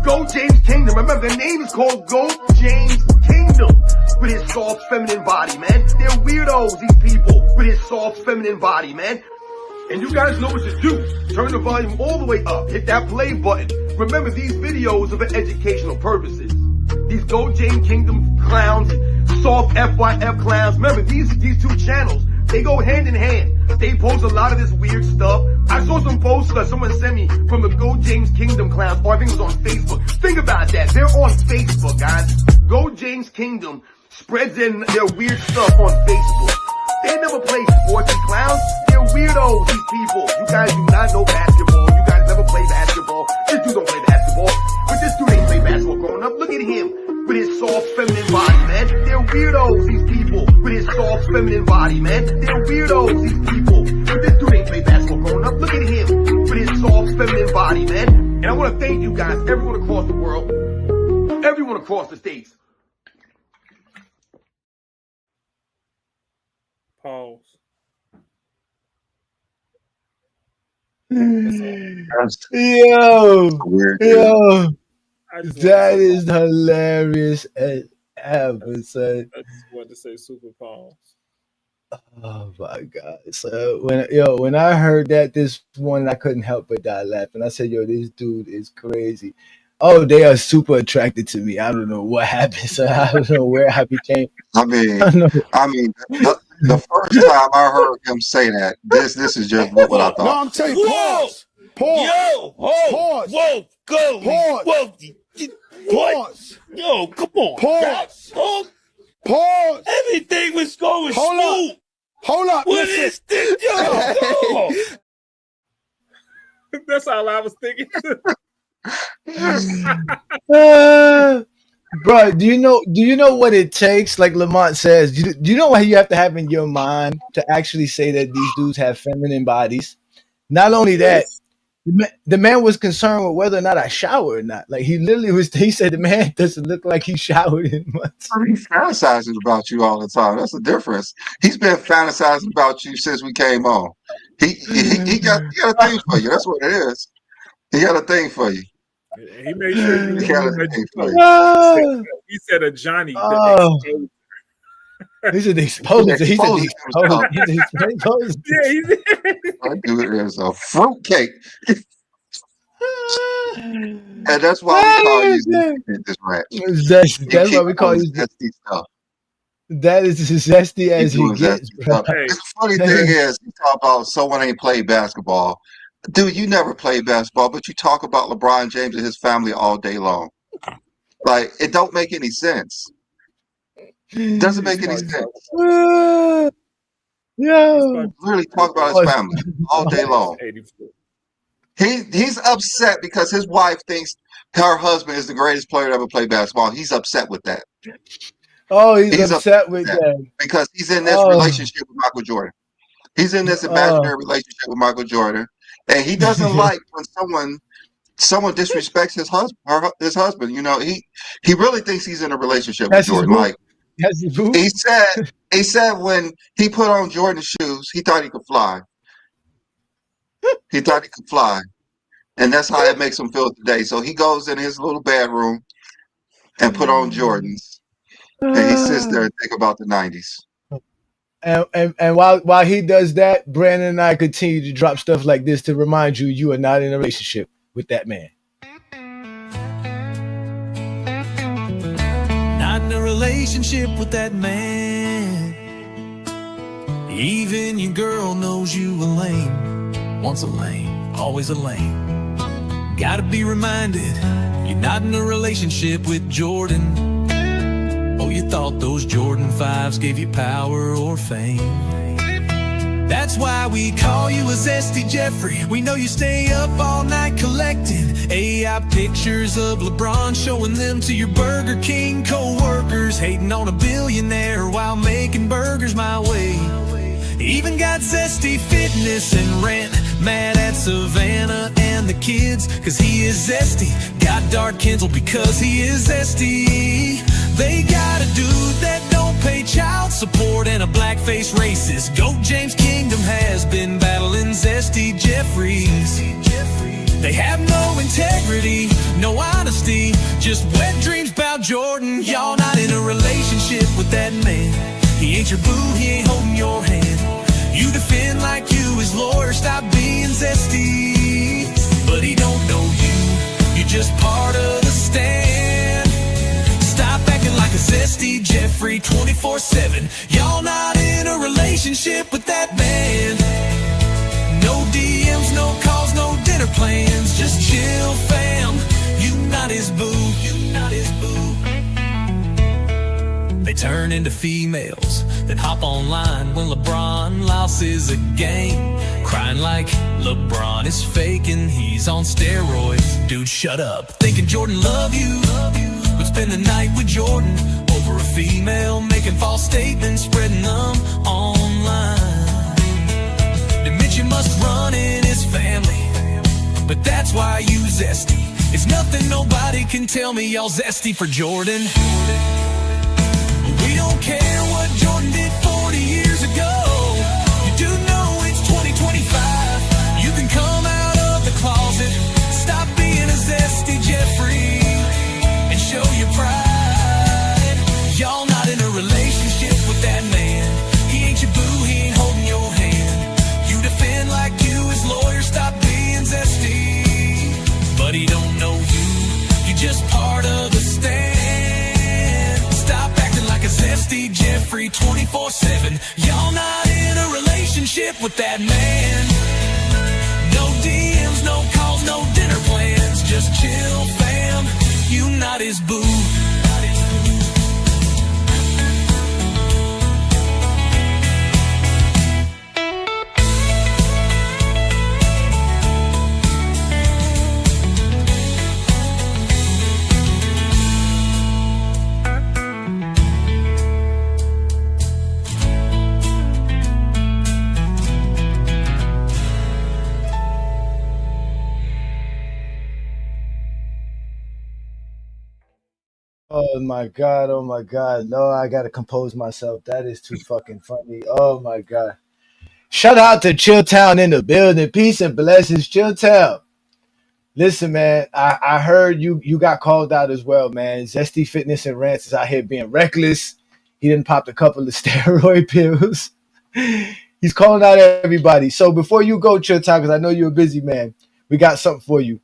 GOAT James Kingdom. Remember, their name is called GOAT James Kingdom. With his soft, feminine body, man. They're weirdos, these people. With his soft, feminine body, man. And you guys know what to do. Turn the volume all the way up. Hit that play button. Remember, these videos are for educational purposes. These GOAT James Kingdom clowns, soft FYF clowns. Remember, these two channels, they go hand in hand. They post a lot of this weird stuff. I saw some posts that someone sent me from the GOAT James Kingdom clowns, or I think it was on Facebook. Think about that. They're on Facebook, guys. GOAT James Kingdom spreads in their weird stuff on Facebook. They never play sports, these clowns. They're weirdos, these people. You guys do not know basketball. You guys never play basketball. This dude don't play basketball. But this dude ain't play basketball growing up. Look at him with his soft, feminine body, man. They're weirdos, these people. With his soft, feminine body, man. They're weirdos, these people. But this dude ain't play basketball growing up. Look at him with his soft, feminine body, man. And I want to thank you guys, everyone across the world, everyone across the states.
Pause.
Yo, that is
say,
hilarious as ever, son.
I just wanted to say super pause.
Oh my God. So when I heard that this morning, I couldn't help but die laughing. I said, yo, this dude is crazy. Oh, they are super attracted to me. I don't know what happened. So I don't know where I became.
I mean, the first time I heard him say that, this is just what I thought.
No, I'm telling you, pause. Pause.
Yo,
pause.
Whoa, go.
Pause.
Pause. Yo, come on.
Pause. Pause.
Everything was going smooth.
Hold up.
What is this? Yo,
That's all I was thinking.
Bro, do you know what it takes? Like Lamont says, do you know what you have to have in your mind to actually say that these dudes have feminine bodies? Not only that, the man was concerned with whether or not I shower or not. Like he literally was. He said the man doesn't look like he showered in months.
He's fantasizing about you all the time. That's the difference. He's been fantasizing about you since we came on. He got a thing for you. That's what it is. He got a thing for you.
He made sure you
He got a thing for you.
he said a Johnny.
He said exposed. He said
Exposing himself.
exposed.
Yeah, he did.
That dude is a fruitcake. And that's why we call you this rat.
That's why we call you
zesty stuff.
That is as zesty as he gets, bro.
Hey, the funny thing is, you talk about someone ain't played basketball. Dude, you never played basketball, but you talk about LeBron James and his family all day long. Like, it don't make any sense. It doesn't make any sense.
Yeah.
Really talk about his family all day long. He's upset because his wife thinks her husband is the greatest player to ever play basketball. He's upset with that.
Oh, he's upset with that.
Because he's in this relationship with Michael Jordan. He's in this imaginary relationship with Michael Jordan. And he doesn't like when someone disrespects his husband. You know, he really thinks he's in a relationship with Jordan. Like he said when he put on Jordan's shoes, he thought he could fly. He thought he could fly. And that's how it makes him feel today. So he goes in his little bedroom and put on Jordans. And he sits there and think about the 90s.
And while he does that, Brandon and I continue to drop stuff like this to remind you you are not in a relationship with that man.
Not in a relationship with that man. Even your girl knows you a lame. Once a lame, always a lame. Gotta be reminded, you're not in a relationship with Jordan. Oh, you thought those Jordan 5s gave you power or fame. That's why we call you a zesty Jeffrey. We know you stay up all night collecting AI pictures of LeBron, showing them to your Burger King co-workers, hating on a billionaire while making burgers my way. Even got zesty fitness and rent, mad at Savannah and the kids, cause he is zesty. Got Dark Kenzel because he is zesty. They got a dude that don't pay child support and a blackface racist. GOAT James Kingdom has been battling zesty Jeffries. They have no integrity, no honesty, just wet dreams about Jordan. Y'all not in a relationship with that man. He ain't your boo, he ain't holding your hand. You defend like you his lawyer, stop being zesty. But he don't know you, you're just part of the stand. Stop acting like a zesty Jeffrey 24/7. Y'all not in a relationship with that man. No DMs, no calls, no dinner plans, just chill fam. You not his boo, you not his boo. They turn into females, then hop online when LeBron loses a game, crying like LeBron is faking, he's on steroids. Dude, shut up. Thinking Jordan love you, but spend the night with Jordan over a female, making false statements, spreading them online. Admit you must run in his family, but that's why you zesty. It's nothing nobody can tell me, y'all zesty for Jordan. We don't care what Jordan did 40 years ago. You do know it's 2025. You can come out of the closet, stop being a zesty Jeffrey, and show your pride. Y'all not in a relationship with that man. He ain't your boo, he ain't holding your hand. You defend like you his lawyer, stop being zesty. But he don't know you, you're just part of the stand. Stop acting like a zesty Jeffrey 24/7. Y'all not in a relationship with that man. No DMs, no calls, no dinner plans, just chill fam. You not his boo.
Oh my God. Oh my God. No, I gotta compose myself. That is too fucking funny. Oh my God. Shout out to Chilltown in the building. Peace and blessings, Chilltown. Listen, man, I heard you got called out as well, man. Zesty Fitness and Rants is out here being reckless. He didn't pop a couple of steroid pills. He's calling out everybody. So before you go, Chilltown, because I know you're a busy man, we got something for you.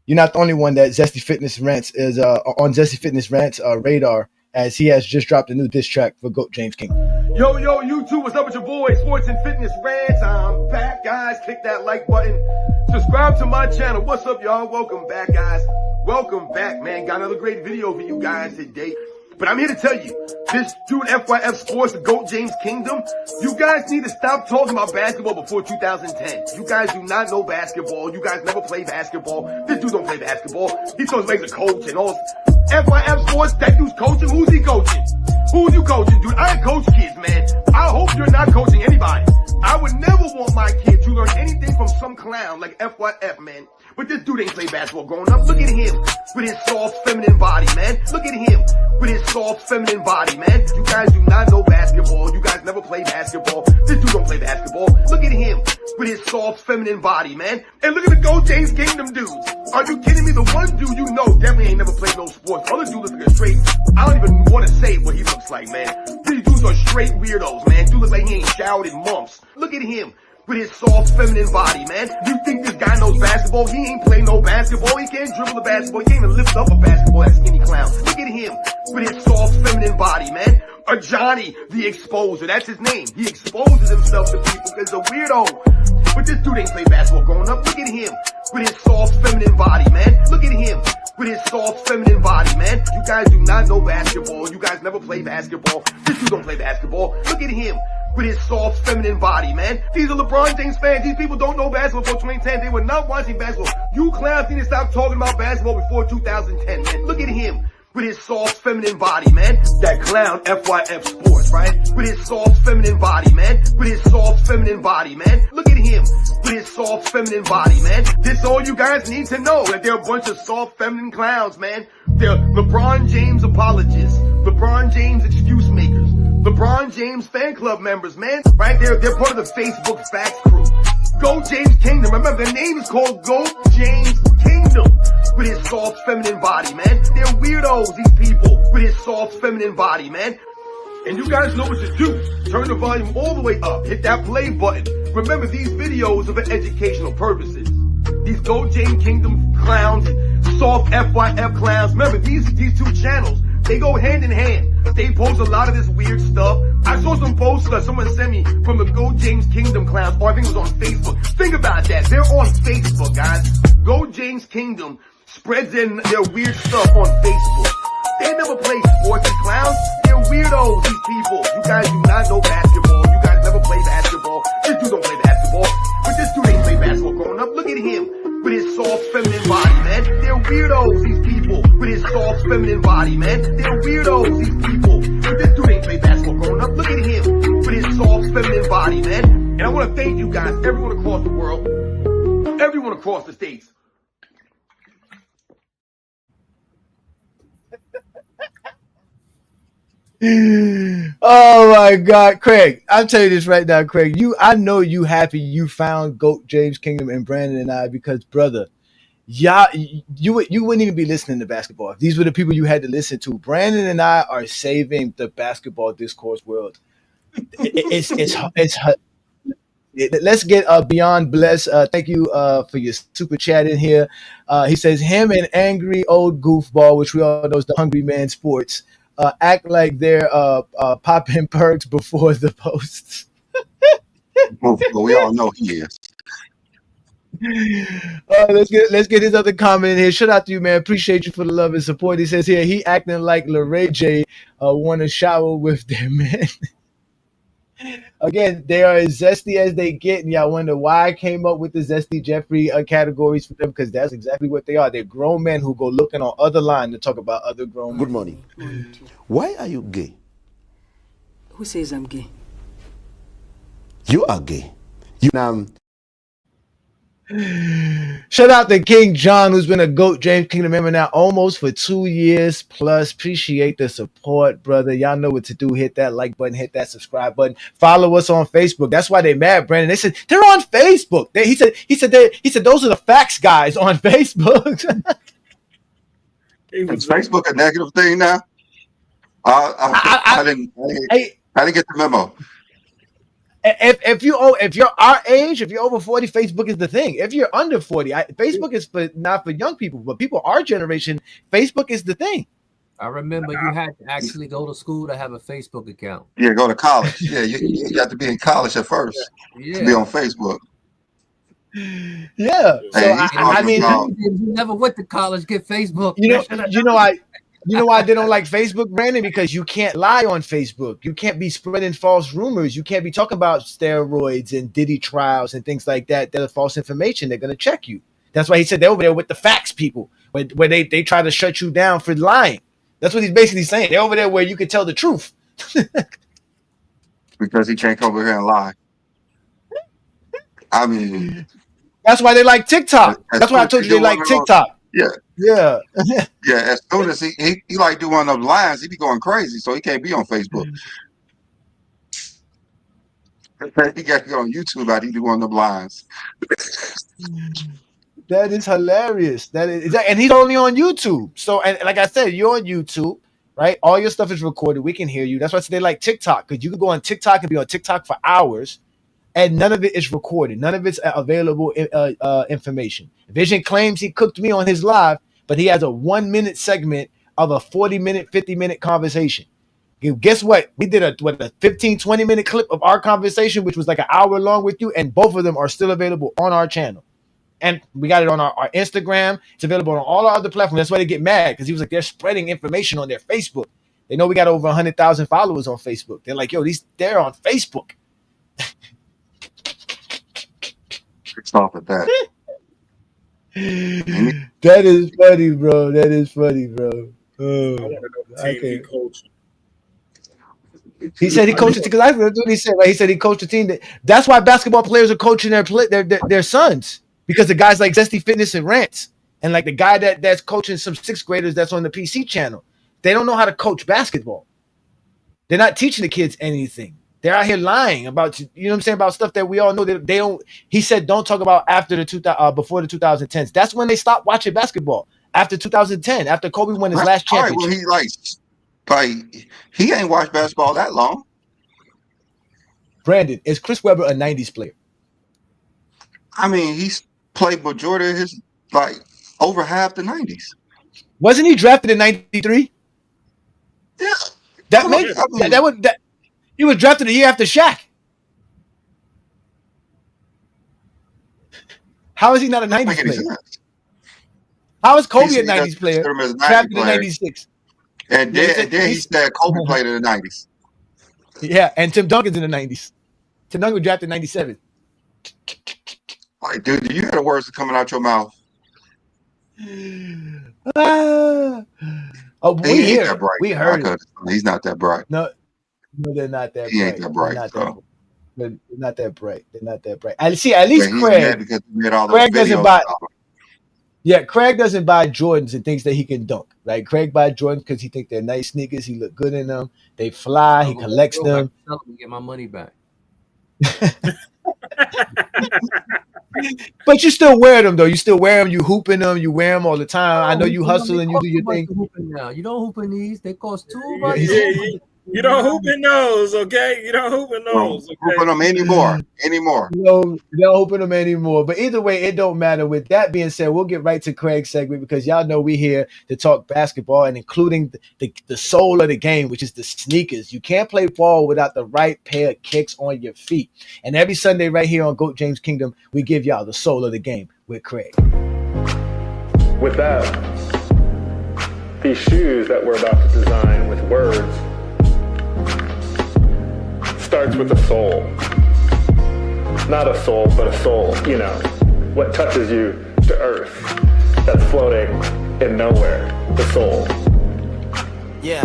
You're not the only one that Zesty Fitness Rants is on Zesty Fitness Rants radar, as he has just dropped a new diss track for GOAT James King.
Yo, YouTube, what's up with your boy? Sports and Fitness Rants. I'm back, guys. Click that like button. Subscribe to my channel. What's up, y'all? Welcome back, guys. Welcome back, man. Got another great video for you guys today. But I'm here to tell you, this dude, FYF Sports, the GOAT James Kingdom, you guys need to stop talking about basketball before 2010. You guys do not know basketball. You guys never play basketball. This dude don't play basketball. He thought he was a coach and all. FYF Sports, that dude's coaching. Who's he coaching? Who's you coaching, dude? I coach kids, man. I hope you're not coaching anybody. I would never want my kid to learn anything from some clown like FYF, man. But this dude ain't played basketball growing up. Look at him with his soft, feminine body, man. Look at him with his soft, feminine body, man. You guys do not know basketball. You guys never play basketball. This dude don't play basketball. Look at him with his soft, feminine body, man. And look at the GOAT James Kingdom dudes. Are you kidding me? The one dude you know definitely ain't never played no sports. The other dude looks like a straight, I don't even want to say what he looks like, man. These dudes are straight weirdos, man. Dude looks like he ain't showered in months. Look at him with his soft, feminine body, man. You think this guy knows basketball? He ain't played no basketball. He can't dribble the basketball. He can't even lift up a basketball, that skinny clown. Look at him with his soft, feminine body, man. Or Johnny, the exposer. That's his name. He exposes himself to people because he's a weirdo. But this dude ain't played basketball growing up. Look at him with his soft, feminine body, man. Look at him with his soft, feminine body, man. You guys do not know basketball. You guys never play basketball. This dude don't play basketball. Look at him with his soft, feminine body, man. These are LeBron James fans. These people don't know basketball before 2010. They were not watching basketball. You clowns need to stop talking about basketball before 2010, man. Look at him with his soft, feminine body, man. That clown, FYF Sports, right? With his soft, feminine body, man. With his soft, feminine body, man. Look at him with his soft, feminine body, man. This is all you guys need to know, that they're a bunch of soft, feminine clowns, man. They're LeBron James apologists, LeBron James excuse makers, LeBron James fan club members, man. Right there, they're part of the Facebook Facts crew. GOAT James Kingdom. Remember, their name is called GOAT James Kingdom. With his soft, feminine body, man. They're weirdos, these people. With his soft, feminine body, man. And you guys know what to do. Turn the volume all the way up. Hit that play button. Remember, these videos are for educational purposes. These GOAT James Kingdom clowns, soft FYF clowns. Remember, these two channels, they go hand in hand. They post a lot of this weird stuff. I saw some posts that someone sent me from the GOAT James Kingdom clowns, or I think it was on Facebook. Think about that. They're on Facebook, guys. GOAT James Kingdom spreads in their weird stuff on Facebook. They never play sports, these clowns. They're weirdos, these people. You guys do not know basketball. You guys never play basketball. This dude don't play basketball. But this dude ain't play basketball growing up. Look at him with his soft, feminine body, man. They're weirdos, these people. With his soft, feminine body, man. They're weirdos, these people. But this dude ain't play basketball growing up. Look at him with his soft, feminine body, man. And I want to thank you guys, everyone across the world, everyone across the states.
Oh my God, Craig! I'll tell you this right now, Craig. I know you happy you found GOAT James Kingdom and Brandon and I, because brother, you wouldn't even be listening to basketball if these were the people you had to listen to. Brandon and I are saving the basketball discourse world. It's let's get Beyond Bless. Thank you for your super chat in here. He says him and angry old goofball, which we all know is the Hungry Man Sports. Act like they're popping perks before the posts.
Well, we all know he is.
Let's get his other comment in here. Shout out to you, man. Appreciate you for the love and support. He says here he acting like LeRae J want to shower with their men. Again, they are as zesty as they get, and y'all wonder why I came up with the Zesty Jeffrey categories for them, because that's exactly what they are. They're grown men who go looking on other line to talk about other grown men.
Good morning. Why are you gay?
Who says I'm gay?
You are gay.
Shout out to King John, who's been a GOAT James Kingdom member now almost for 2 years plus. Appreciate the support, brother. Y'all know what to do. Hit that like button, hit that subscribe button. Follow us on Facebook. That's why they mad, Brandon. They said they're on Facebook. He said those are the facts guys on Facebook.
Is Facebook a negative thing now? I didn't get the memo.
If you're our age, if you're over 40, Facebook is the thing. If you're under 40, Facebook is not for young people, but people our generation, Facebook is the thing.
I remember you had to actually go to school to have a Facebook account.
Yeah, go to college. Yeah, you got to be in college at first to be on Facebook.
Yeah. So I mean,
you never went to college, get Facebook.
You know why they don't like Facebook, Brandon? Because you can't lie on Facebook. You can't be spreading false rumors. You can't be talking about steroids and Diddy trials and things like that. That are false information. They're going to check you. That's why he said they're over there with the facts people, where they try to shut you down for lying. That's what he's basically saying. They're over there where you can tell the truth.
Because he can't come over here and lie. I mean,
that's why they like TikTok. That's why I told you they like TikTok.
Yeah. As soon as he like do one of those lines, he be going crazy, so he can't be on Facebook. He got to go on YouTube out. He do one of them lines.
That is hilarious. And he's only on YouTube. So, and like I said, you're on YouTube, right? All your stuff is recorded. We can hear you. That's why I say they like TikTok, because you can go on TikTok and be on TikTok for hours, and none of it is recorded. None of it's available information. Vision claims he cooked me on his live, but he has a 1-minute segment of a 40-minute, 50-minute conversation. Guess what? We did a 15, 20-minute clip of our conversation, which was like an hour long with you, and both of them are still available on our channel. And we got it on our Instagram. It's available on all our other platforms. That's why they get mad, because he was like, they're spreading information on their Facebook. They know we got over 100,000 followers on Facebook. They're like, yo, they're on Facebook.
Stop at that.
That is funny, bro. That is funny, bro. Oh,
I want to know the team he coached.
He said he coached it because that's what he said. Right? He said he coached a team. That's why basketball players are coaching their sons, because the guys like Zesty Fitness and Rants, and like the guy that's coaching some 6th graders that's on the PC channel. They don't know how to coach basketball. They're not teaching the kids anything. They're out here lying about, you know what I'm saying, about stuff that we all know. They don't. He said don't talk about before the 2010s. That's when they stopped watching basketball. After 2010, after Kobe won his last championship.
Well, he ain't watched basketball that long.
Brandon, is Chris Webber a 90s player?
I mean, he's played majority of his, like, over half the 90s.
Wasn't he drafted in 93?
Yeah.
He was drafted a year after Shaq. How is he not a 90s player? How is Kobe a 90s player? Drafted in 96.
And then he said Kobe played in the 90s.
Yeah, and Tim Duncan's in the 90s. Tim Duncan was drafted in 97.
Like, dude, do you hear the words coming out your mouth?
We hear. We heard it.
He's not that bright.
No, they're not that bright.
He ain't that bright.
They're not that bright. They're not that bright. I see. At least Craig doesn't buy. Yeah, Craig doesn't buy Jordans and thinks that he can dunk. Right? Craig buys Jordans because he thinks they're nice sneakers. He look good in them. They fly. He collects them.
Get my money back.
But you still wear them though. You still wear them. You hooping them. You wear them all the time. I know you hustle and you do your thing.
Now you don't hoop in these. They cost too much.
You don't hoop in those, okay? You don't hoop in those. Okay?
Hoop in them anymore.
No, you don't hoop in them anymore. But either way, it don't matter. With that being said, we'll get right to Craig's segment, because y'all know we here to talk basketball, and including the soul of the game, which is the sneakers. You can't play ball without the right pair of kicks on your feet. And every Sunday right here on GOAT James Kingdom, we give y'all the soul of the game with Craig.
With that, these shoes that we're about to design with words starts with a soul. Not a soul, but a soul, you know, what touches you to earth, that's floating in nowhere, the soul.
Yeah,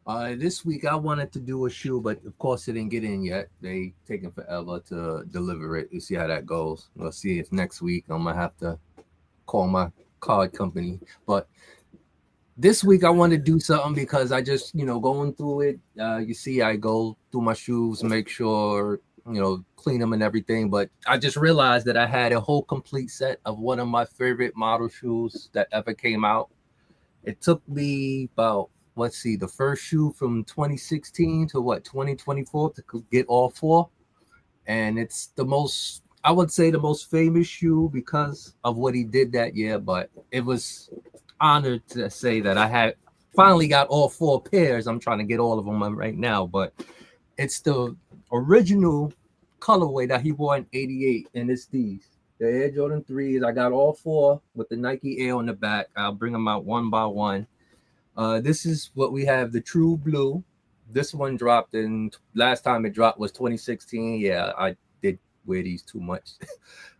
This week I wanted to do a shoe, but of course it didn't get in yet. They taking forever to deliver it. You see how that goes. We'll see if next week I'm gonna have to call my card company. But this week I wanted to do something because I just, going through it. You see, I go through my shoes, make sure, clean them and everything. But I just realized that I had a whole complete set of one of my favorite model shoes that ever came out. It took me about, let's see, the first shoe from 2016 to 2024 to get all four. And it's I would say the most famous shoe because of what he did that year. But it was honored to say that I had finally got all four pairs. I'm trying to get all of them right now, but it's the original colorway that he wore in 88, and it's these. The Air Jordan 3s. I got all four with the Nike Air on the back. I'll bring them out one by one. This is what we have, the True Blue. This one dropped last time it dropped was 2016. Yeah, I did wear these too much.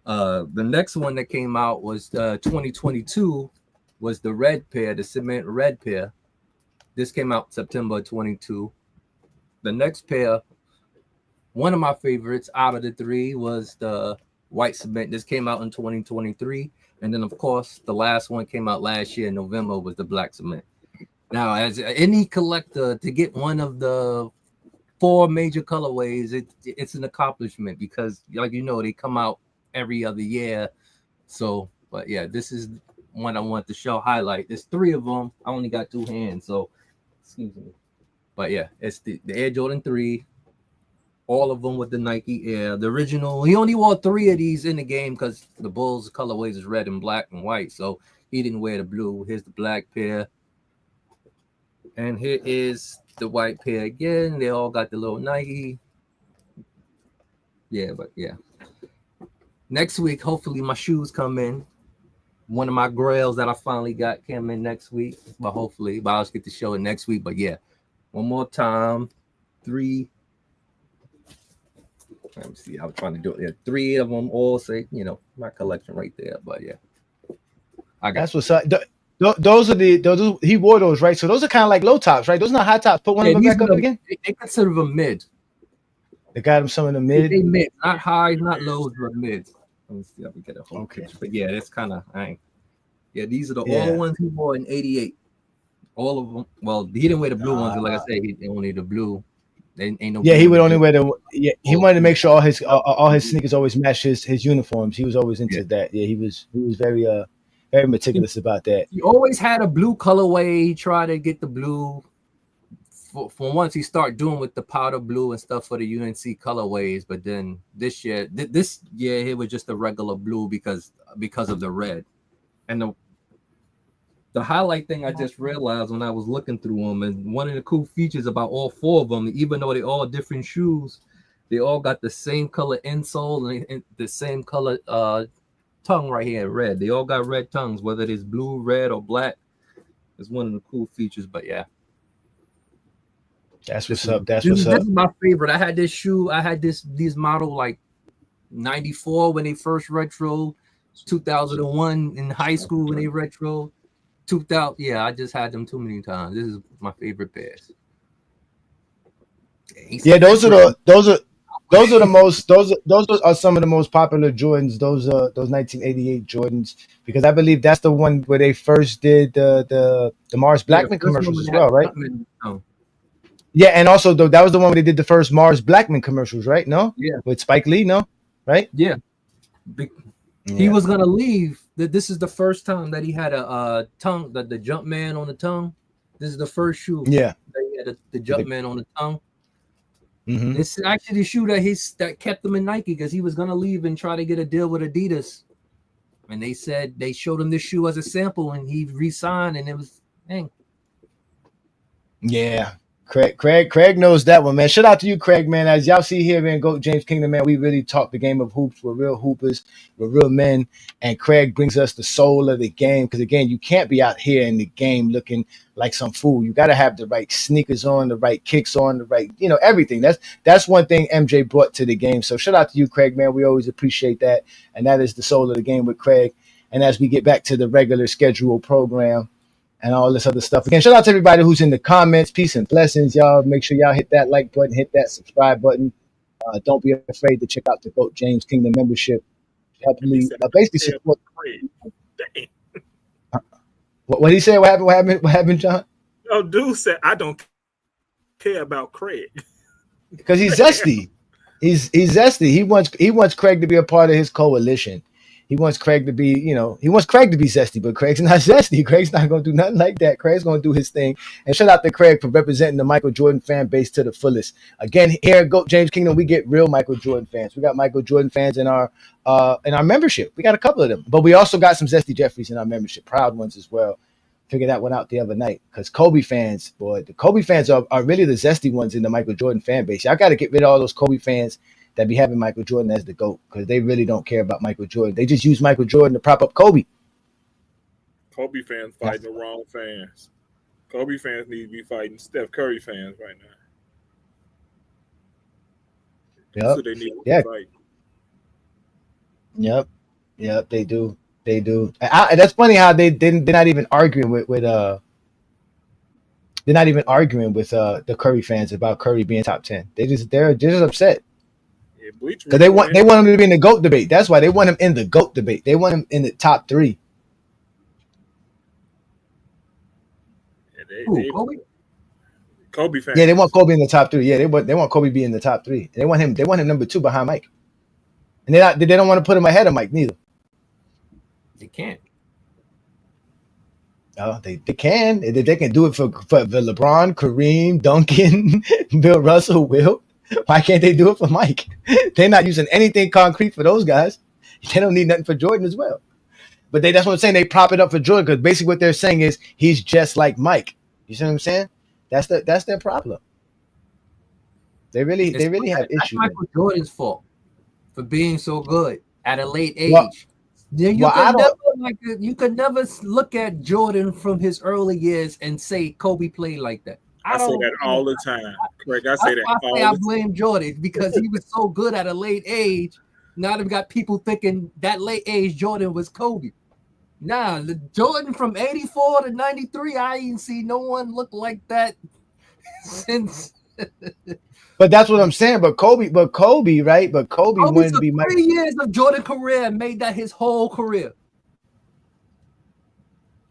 The next one that came out was 2022, was the red pair, the cement red pair. This came out September 22. The next pair, one of my favorites out of the three, was the white cement. This came out in 2023. And then, of course, the last one came out last year in November, was the black cement. Now, as any collector, to get one of the four major colorways, it's an accomplishment because, they come out every other year. So, but yeah, this is one I want to show highlight. There's three of them. I only got two hands, so excuse me. But yeah, it's the Air Jordan 3, all of them with the Nike Air. The original, he only wore three of these in the game because the Bulls colorways is red and black and white, so he didn't wear the blue. Here's the black pair. And here is the white pair again. They all got the little Nike. Yeah, but yeah. Next week, hopefully my shoes come in. One of my grails that I finally got came in next week. But hopefully, I'll just get to show it next week. But yeah, one more time. 3. Let me see. I was trying to do it. Yeah, 3 of them all say, my collection right there. But yeah.
That's what's up. Those he wore those, right? So those are kind of like low tops, right? Those are not high tops. Put one of them back up again.
They consider them mid.
They got them some in the mid.
They mid, not high, not lows, but mid. Let me see if we get a whole picture. But yeah, that's kind of yeah. These are all the ones he wore in 88. All of them. Well, he didn't wear the blue ones. Like I said, he only the blue. Ain't no.
Yeah, he would only wear the. Yeah, he wanted to make sure all his sneakers always match his uniforms. He was always into that. Yeah, he was very very meticulous about that.
He always had a blue colorway. He tried to get the blue. For once, he started doing with the powder blue and stuff for the UNC colorways, but then this year it was just a regular blue because of the red. And the highlight thing I just realized when I was looking through them, and one of the cool features about all four of them, even though they're all different shoes, they all got the same color insole and the same color tongue right here, red. They all got red tongues, whether it is blue, red, or black. It's one of the cool features, but yeah.
That's what's up. That's what's up.
This is my favorite. I had this shoe. I had these model like 94 when they first retro, 2001 in high school when they retro, 2000. Yeah, I just had them too many times. This is my favorite pairs.
Yeah, those are the most. Those are some of the most popular Jordans. Those 1988 Jordans, because I believe that's the one where they first did the Mars Blackman commercials as well, right? Yeah, and also that was the one where they did the first Mars Blackman commercials, right? No,
yeah,
with Spike Lee, no, right?
Yeah, he was gonna leave. This is the first time that he had a tongue, the jump man on the tongue. This is the first shoe.
Yeah,
that he had the jump man on the tongue.
Mm-hmm.
This is actually the shoe that kept him in Nike because he was gonna leave and try to get a deal with Adidas, and they said they showed him this shoe as a sample, and he re-signed, and it was dang.
Yeah. Craig knows that one, man. Shout out to you, Craig, man. As y'all see here in GOAT James Kingdom, man, we really talk the game of hoops. We're real hoopers. We're real men. And Craig brings us the soul of the game. Because, again, you can't be out here in the game looking like some fool. You got to have the right sneakers on, the right kicks on, the right, everything. That's one thing MJ brought to the game. So shout out to you, Craig, man. We always appreciate that. And that is the soul of the game with Craig. And as we get back to the regular scheduled program, and all this other stuff. Again, shout out to everybody who's in the comments. Peace and blessings, y'all. Make sure y'all hit that like button, hit that subscribe button. Don't be afraid to check out the GOAT James Kingdom membership. Helping me basically support. What he said? What happened? What happened, John?
No, dude said I don't care about Craig
because he's zesty. He's zesty. He wants Craig to be a part of his coalition. He wants Craig to be, he wants Craig to be zesty, but Craig's not zesty. Craig's not going to do nothing like that. Craig's going to do his thing. And shout out to Craig for representing the Michael Jordan fan base to the fullest. Again, here at GOAT James Kingdom, we get real Michael Jordan fans. We got Michael Jordan fans in our membership. We got a couple of them, but we also got some Zesty Jeffries in our membership, proud ones as well. Figured that one out the other night because Kobe fans, boy, the Kobe fans are really the zesty ones in the Michael Jordan fan base. Y'all got to get rid of all those Kobe fans that be having Michael Jordan as the GOAT because they really don't care about Michael Jordan. They just use Michael Jordan to prop up Kobe.
Kobe fans fighting the wrong fans. Kobe fans need to be fighting Steph Curry fans right now.
Yep.
So they need to fight.
Yep, they do. They do. And that's funny how they're not even arguing with they're not even arguing with the Curry fans about Curry being top 10. They're just upset. Because they want him to be in the GOAT debate. That's why they want him in the GOAT debate. They want him in the top 3.
Yeah, Kobe fans.
Yeah, they want Kobe in the top 3. Yeah, they want Kobe be in the top 3. They want him number 2 behind Mike. And they don't want to put him ahead of Mike neither.
They can't.
Oh, they can. They can do it for LeBron, Kareem, Duncan, Bill Russell, Will. Why can't they do it for Mike? They're not using anything concrete for those guys. They don't need nothing for Jordan as well. But that's what I'm saying. They prop it up for Jordan because basically what they're saying is he's just like Mike. You see what I'm saying? That's their problem. They really have issues.
That's Michael Jordan's fault for being so good at a late age. You could never look at Jordan from his early years and say Kobe played like that.
I say that all the time. Craig, I say that all the time.
I blame Jordan because he was so good at a late age. Now they've got people thinking that late age Jordan was Kobe. Nah, the Jordan from 84 to 93, I ain't see no one look like that since.
But that's what I'm saying. But Kobe, right? But Kobe wouldn't be Mike.
3 years of Jordan career and made that his whole career.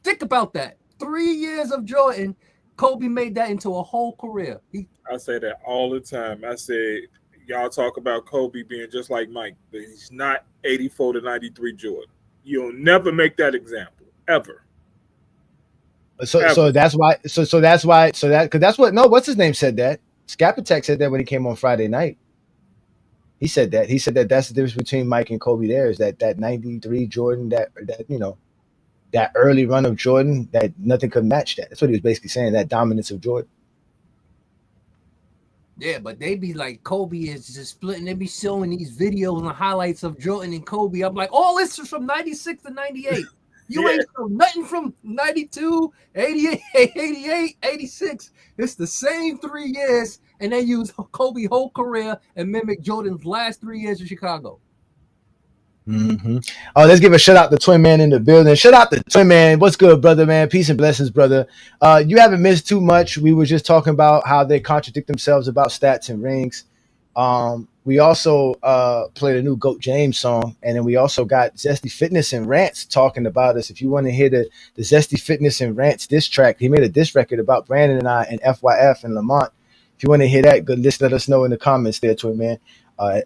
Think about that. 3 years of Jordan, Kobe made that into a whole career.
I say that all the time. I say y'all talk about Kobe being just like Mike, but he's not 84 to 93 Jordan. You'll never make that example ever.
So that's why. What's his name said that. Skapatek said that when he came on Friday night. He said that. He said that that's the difference between Mike and Kobe. There is that 93 Jordan, that early run of Jordan, that nothing could match that. That's what he was basically saying. That dominance of Jordan.
Yeah, but they be like Kobe is just splitting. They be showing these videos and highlights of Jordan and Kobe. I'm like, all this is from 96 to 98. You ain't show nothing from 92, 88, 88, 86. It's the same 3 years, and they use Kobe's whole career and mimic Jordan's last 3 years in Chicago.
Mm-hmm. Oh, let's give a shout out to Twin Man in the building. Shout out to Twin Man. What's good, brother, man? Peace and blessings, brother. You haven't missed too much. We were just talking about how they contradict themselves about stats and rings. We also played a new GOAT James song, and then we also got Zesty Fitness and Rants talking about us. If you want to hear the Zesty Fitness and Rants diss track, he made a diss record about Brandon and I and FYF and Lamont. If you want to hear that, good, let us know in the comments there, Twin Man,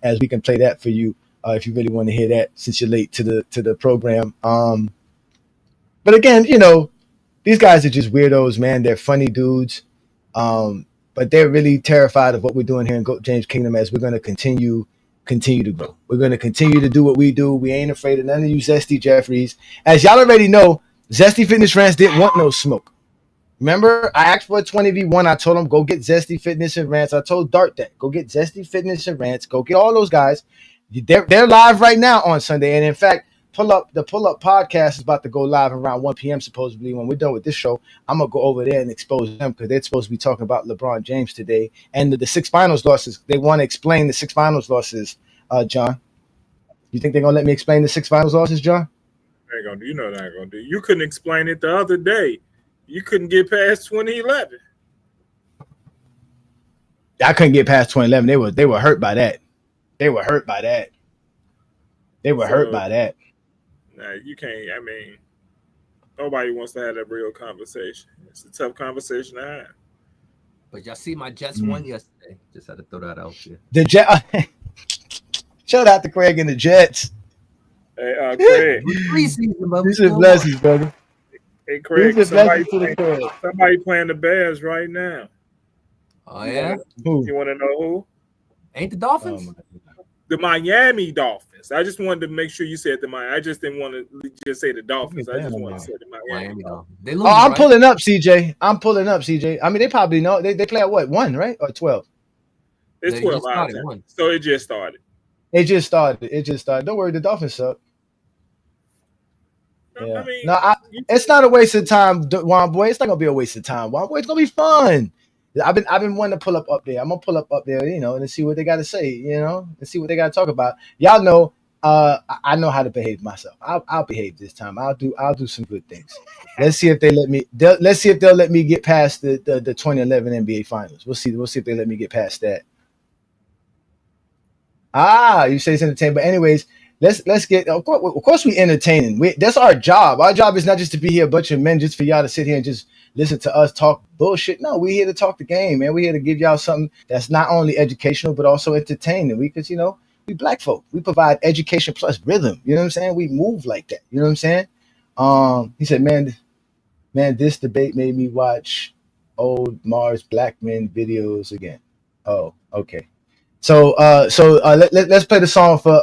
as we can play that for you. If you really want to hear that, since you're late to the program. But again, these guys are just weirdos, man. They're funny dudes, but they're really terrified of what we're doing here in GOAT James Kingdom as we're going to continue to grow. We're going to continue to do what we do. We ain't afraid of none of you Zesty Jeffries. As y'all already know, Zesty Fitness Rants didn't want no smoke. Remember, I asked for a 20v1. I told them, go get Zesty Fitness and Rants. I told Dart that. Go get Zesty Fitness and Rants. Go get all those guys. They're live right now on Sunday, and in fact, the Pull Up podcast is about to go live around 1 p.m. supposedly. When we're done with this show, I'm gonna go over there and expose them because they're supposed to be talking about LeBron James today and the 6 finals losses. They want to explain the 6 finals losses. John, you think they're gonna let me explain the 6 finals losses, John?
They ain't gonna do. They're not gonna do. You couldn't explain it the other day. You couldn't get past 2011.
I couldn't get past 2011. They were hurt by that. They were hurt by that.
Nah, you can't. I mean, nobody wants to have that real conversation. It's a tough conversation to have.
But y'all see my Jets won yesterday. Just had to throw that out there.
The Jet. Shout out to Craig and the Jets.
Hey, Craig.
Preseason, but
These are blessings, brother.
Hey, Craig.
These are blessings to the Craig.
Somebody playing the Bears right now.
Oh yeah.
You want to know who?
Ain't the Dolphins?
The Miami Dolphins. I just wanted to make sure you said the Miami. I just didn't want to just say the Dolphins. I just wanted to say the Miami Dolphins.
They lose,
I'm
right?
pulling up, CJ. I mean, they probably know. They play at what, 1, right? Or 12?
It's 12 hours. So it just started.
It just started. Don't worry, the Dolphins suck. Yeah. I mean, it's not a waste of time, Juan Boy. It's not gonna be a waste of time. Juan Boy, it's gonna be fun. I've been wanting to pull up there. I'm gonna pull up there, and see what they got to say, and see what they got to talk about. Y'all know, I know how to behave myself. I'll behave this time. I'll do some good things. Let's see if they let me. Let's see if they'll let me get past the 2011 NBA Finals. We'll see if they let me get past that. You say it's entertaining, but anyways. Let's get. Of course, we entertaining. That's our job. Our job is not just to be here a bunch of men just for y'all to sit here and just listen to us talk bullshit. No, we're here to talk the game, man. We're here to give y'all something that's not only educational but also entertaining. Because we black folk. We provide education plus rhythm. You know what I'm saying? We move like that. You know what I'm saying? He said, man, this debate made me watch old Mars Black Men videos again. Oh, okay. So let's play the song for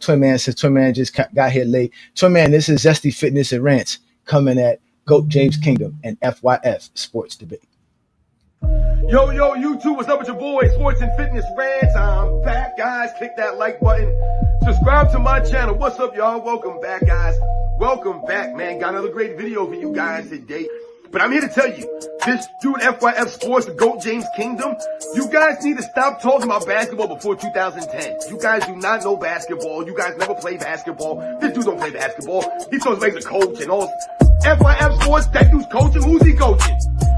Twin Man, since Twin Man just got here late. Twin Man, this is Zesty Fitness and Rants coming at GOAT James Kingdom and FYF Sports Debate.
Yo, YouTube, what's up with your boy? Sports and Fitness Rants. I'm back, guys. Click that like button. Subscribe to my channel. What's up, y'all? Welcome back, guys. Welcome back, man. Got another great video for you guys today. But I'm here to tell you, this dude FYF Sports, the GOAT James Kingdom, you guys need to stop talking about basketball before 2010. You guys do not know basketball. You guys never play basketball. This dude don't play basketball. He throws like a coach and all. FYF Sports, that dude's coaching. Who's he coaching?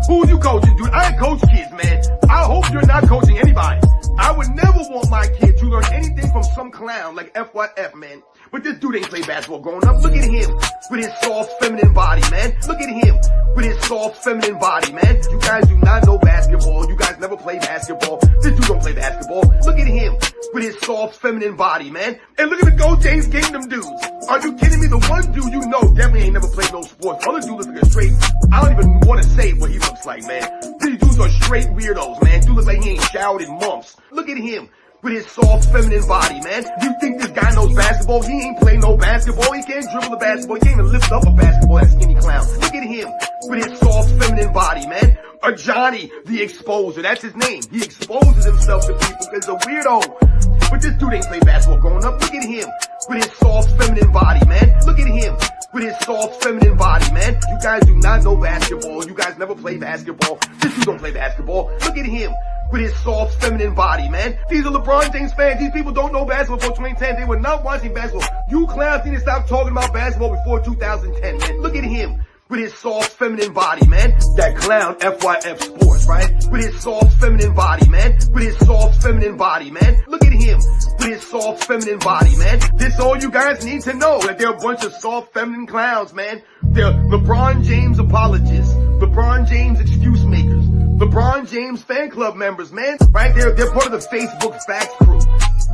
Who's you coaching, dude? I ain't coach kids, man. I hope you're not coaching anybody. I would never want my kid to learn anything from some clown like FYF, man. But this dude ain't played basketball growing up. Look at him with his soft feminine body, man. Look at him with his soft feminine body, man. You guys do not know basketball. You guys never play basketball. This dude don't play basketball. Look at him with his soft feminine body, man. And look at the GOAT James Kingdom dudes. Are you kidding me? The one dude you know definitely ain't never played no sports. Other dude looks like a straight, I don't even want to say what he looks like, man. These dudes are straight weirdos, man. Dude looks like he ain't showered in months. Look at him with his soft feminine body, man. You think this guy knows basketball? He ain't played no basketball. He can't dribble the basketball. He can't even lift up a basketball, that skinny clown. Look at him with his soft feminine body, man. Or Johnny the Exposer, that's his name. He exposes himself to people because he's a weirdo. But this dude ain't played basketball growing up. Look at him with his soft feminine body, man. Look at him with his soft feminine body, man. You guys do not know basketball. You guys never play basketball. This dude don't play basketball. Look at him with his soft feminine body, man. These are LeBron James fans. These people don't know basketball before 2010. They were not watching basketball. You clowns need to stop talking about basketball before 2010, man. Look at him with his soft feminine body, man. That clown FYF Sports, right? With his soft feminine body, man. With his soft feminine body, man. Look at him with his soft feminine body, man. This all you guys need to know, that they're a bunch of soft feminine clowns, man. They're LeBron James apologists, LeBron James excuse makers, LeBron James fan club members, man. Right there, they're part of the Facebook Facts crew.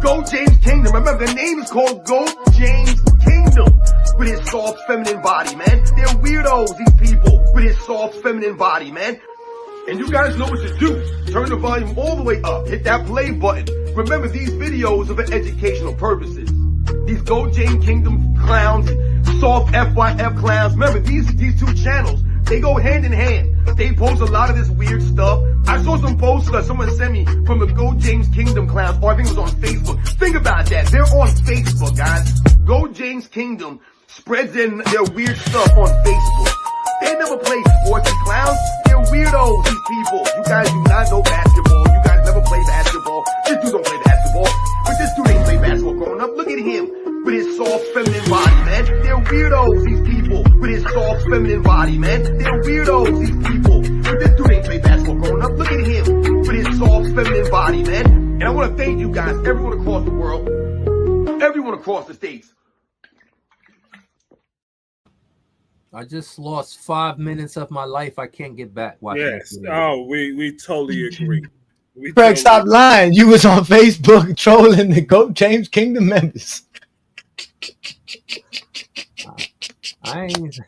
GOAT James Kingdom. Remember, the name is called GOAT James Kingdom. With his soft feminine body, man. They're weirdos, these people, with his soft feminine body, man. And you guys know what to do. Turn the volume all the way up. Hit that play button. Remember, these videos are for educational purposes. These GOAT James Kingdom clowns, soft FYF clowns. Remember, these two channels, they go hand in hand. They post a lot of this weird stuff. I saw some posts that someone sent me from the GOAT James Kingdom clowns, or I think it was on Facebook. Think about that. They're on Facebook, guys. GOAT James Kingdom spreads in their weird stuff on Facebook. They never play sports, these clowns. They're weirdos, these people. You guys do not know basketball. You guys never play basketball. This dude don't play basketball. But this dude ain't play basketball growing up. Look at him with his soft feminine body, man. They're weirdos, these people, with his soft feminine body, man. They're weirdos, these people. This dude ain't played basketball growing up. Look at him with his soft, feminine body, man. And I want to thank you guys, everyone across the world, everyone across the states.
I just lost 5 minutes of my life. I can't get back.
Yes. Oh, we totally agree.
Craig, stop lying. You was on Facebook trolling the GOAT James Kingdom members.
I ain't.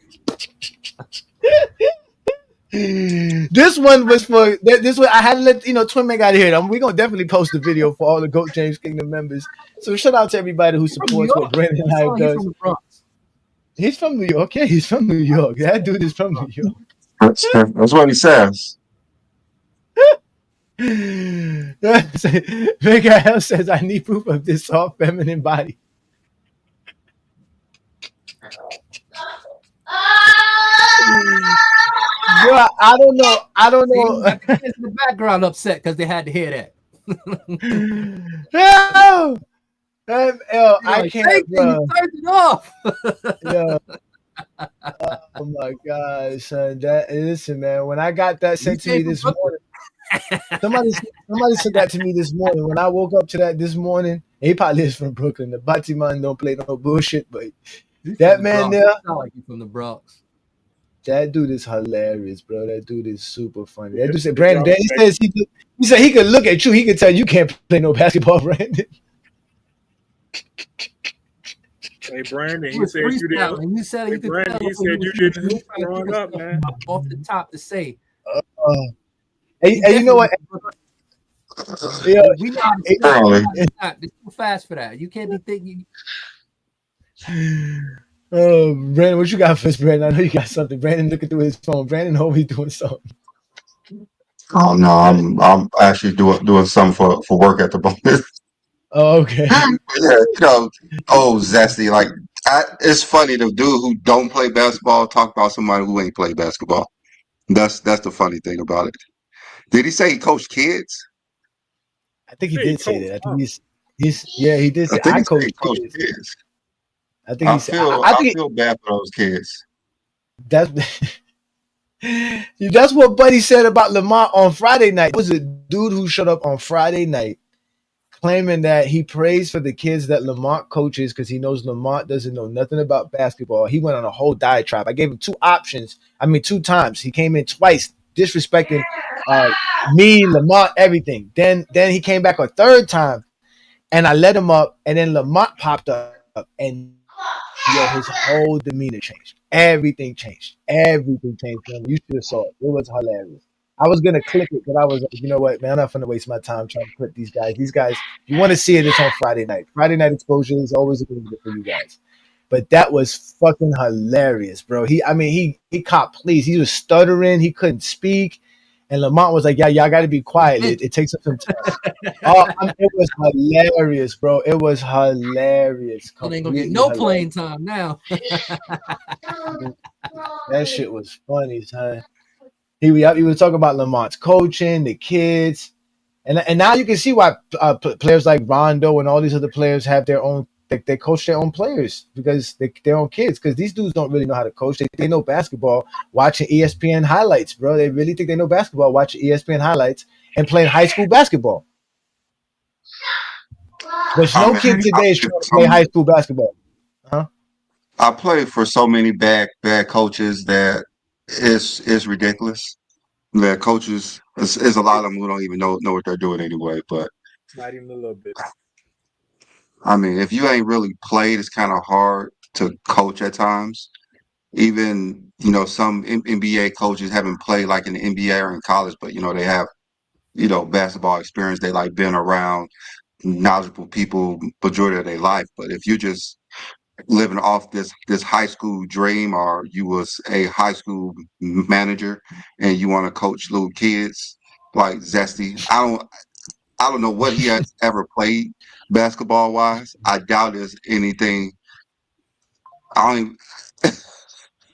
This one was for this one. I had to let Twin Meg out of here. We're gonna definitely post the video for all the GOAT James Kingdom members. So shout out to everybody who supports what Brandon Hype does. He's from New York. Yeah, he's from New York. That dude is from New York.
That's what he says.
Big Al says, I need proof of this soft feminine body. Bro, I don't know.
In the background upset because they had to hear that.
No! I can't, bro.
Turned it off.
Yeah. Oh my God, son. Listen, man. When I got that sent to me this morning, somebody sent that to me this morning. When I woke up to that this morning, he probably is from Brooklyn. The Batiman don't play no bullshit, but that man there,
sound like he's from the Bronx.
that dude is hilarious, bro. That dude is super funny. That dude said, Brandon, he says he said he could look at you. He could tell you can't play no basketball, Brandon.
Hey, Brandon, he said you didn't.
You said
hey, Brandon, he said you didn't hoop growing up, man.
Off the top to say.
Hey, you know what? Yeah,
we know how to stop. It's too fast for that. You can't be thinking.
Oh, Brandon, what you got for us, Brandon? I know you got something. Brandon looking through his phone. Brandon always doing something.
Oh no, I'm actually doing something for work at the moment.
Oh, okay.
Yeah, zesty. Like it's funny the dude who don't play basketball talk about somebody who ain't played basketball. That's the funny thing about it. Did he say he coached kids?
I think he did say that. I think he did say I coach kids. I think he said I
feel bad for those kids.
That's what Buddy said about Lamont on Friday night. It was a dude who showed up on Friday night claiming that he prays for the kids that Lamont coaches because he knows Lamont doesn't know nothing about basketball. He went on a whole diatribe. I gave him two times. He came in twice disrespecting me, Lamont, everything. Then he came back a third time and I let him up and then Lamont popped up and his whole demeanor changed. Everything changed. Everything changed. Man. You should have saw it. It was hilarious. I was gonna click it, but I was like, you know what, man, I'm not gonna waste my time trying to clip these guys. These guys, you want to see it, it's on Friday night. Friday night exposure is always a good for you guys. But that was fucking hilarious, bro. He copped please. He was stuttering, he couldn't speak. And Lamont was like, yeah, y'all got to be quiet. It takes up some time. It was hilarious, bro. It was hilarious.
You ain't gonna get no playing time now.
That shit was funny, son. He was talking about Lamont's coaching, the kids, and now you can see why players like Rondo and all these other players have their own. They coach their own players because their own kids. Because these dudes don't really know how to coach. They know basketball watching ESPN highlights, bro. They really think they know basketball watching ESPN highlights and playing high school basketball. There's no kid today is trying to play high school basketball. Huh?
I played for so many bad coaches that it's ridiculous. The coaches, there's a lot of them who don't even know what they're doing anyway. But
not even a little bit.
I mean, if you ain't really played, it's kind of hard to coach at times. Even, some NBA coaches haven't played like in the NBA or in college, but, they have, basketball experience. They like been around knowledgeable people majority of their life. But if you just living off this high school dream or you was a high school manager and you want to coach little kids like Zesty, I don't know what he has ever played basketball wise. I doubt there's anything. I don't even.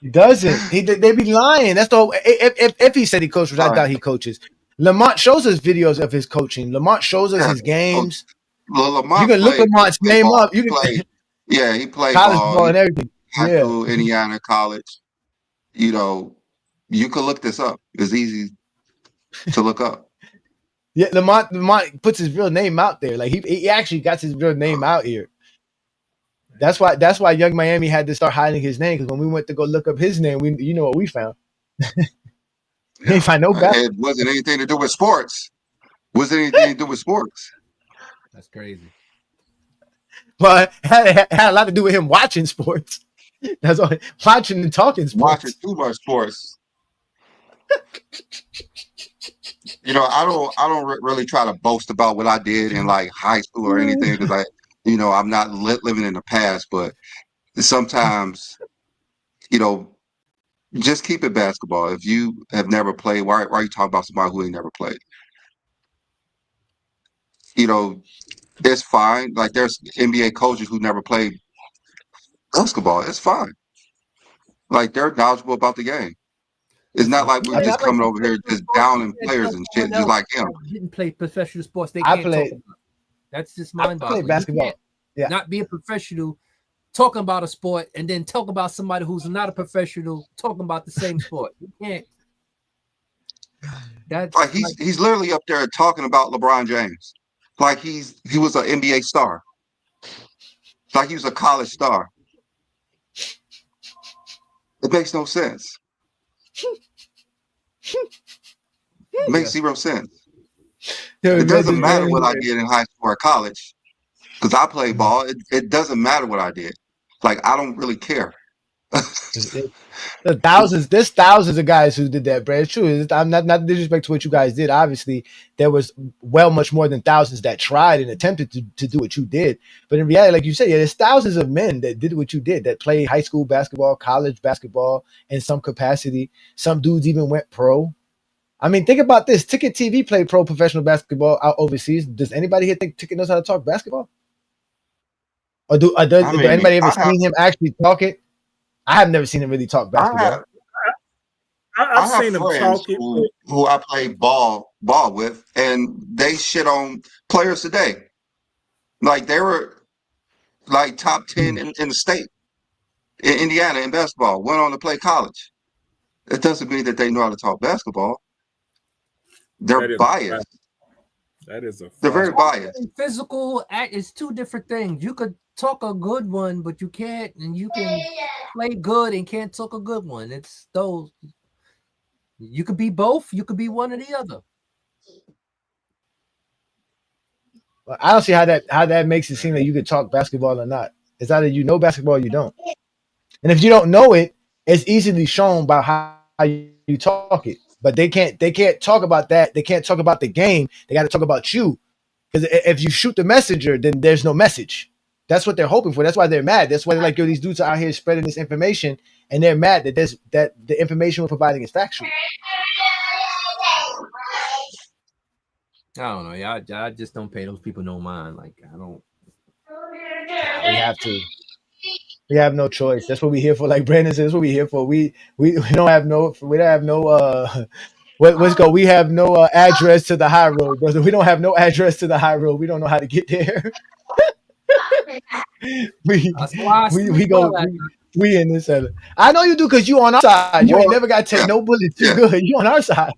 He doesn't. They be lying. That's the whole. If he said he coaches, I doubt he coaches. Lamont shows us videos of his coaching. Lamont shows us his games.
Well, Lamont
you can look Lamont's name
ball.
up. You can
play. Yeah, he played
college ball and everything.
High school, Indiana college. You could look this up. It's easy to look up.
Yeah, Lamont puts his real name out there. Like he actually got his real name out here. That's why Young Miami had to start hiding his name, because when we went to go look up his name, you know what we found. We didn't find no basketball.
It wasn't anything to do with sports. Wasn't anything to do with sports.
That's crazy.
But it had a lot to do with him watching sports. That's all. Watching and talking sports.
Watching too much sports. You know, I don't really try to boast about what I did in like high school or anything, because I'm not living in the past. But sometimes, just keep it basketball. If you have never played, why are you talking about somebody who ain't never played? It's fine. Like there's NBA coaches who never played basketball. It's fine. Like they're knowledgeable about the game. It's not like we're just coming over here just downing players and shit, just like him.
Didn't play professional sports. They can't talk about it. That's just mind-boggling.
I played basketball. Yeah.
Not be a professional, talking about a sport, and then talk about somebody who's not a professional talking about the same sport. You can't. That's
like he's literally up there talking about LeBron James, like he was an NBA star, like he was a college star. It makes no sense. It makes zero sense. It doesn't matter what I did in high school or college, because I played ball. It doesn't matter what I did. Like I don't really care.
There's thousands of guys who did that, bro. It's true. I'm not disrespect to what you guys did. Obviously, there was much more than thousands that tried and attempted to do what you did. But in reality, like you said, there's thousands of men that did what you did, that played high school basketball, college basketball in some capacity. Some dudes even went pro. I mean, think about this. Ticket TV played pro professional basketball out overseas. Does anybody here think Ticket knows how to talk basketball? Or does anybody ever seen him actually talk it? I have never seen him really talk basketball.
I've seen him talk it.
Who I played ball with, and they shit on players today. Like they were like top 10 in the state in Indiana in basketball. Went on to play college. It doesn't mean that they know how to talk basketball. They're biased. They're very biased.
Physical act is two different things. You could talk a good one, but you can't, and you can play good and can't talk a good one. It's those. You could be both. You could be one or the other.
I don't see how that makes it seem that you could talk basketball or not. It's either you know basketball or you don't. And if you don't know it, it's easily shown by how you talk it. But they can't talk about that. They can't talk about the game. They got to talk about you. Because if you shoot the messenger, then there's no message. That's what they're hoping for. That's why they're mad. That's why they're like, yo, these dudes are out here spreading this information, and they're mad that the information we're providing is factual.
I don't know. Yeah, I just don't pay those people no mind. Like I don't.
We have to. We have no choice. That's what we're here for. Like Brandon says, that's what we're here for. We don't have no. We don't have no. Let's go. We have no address to the high road, brother. We don't have no address to the high road. We don't know how to get there. we in this other. I know you do, because you on our side. You ain't never got to take no bullets. You're good. You on our side.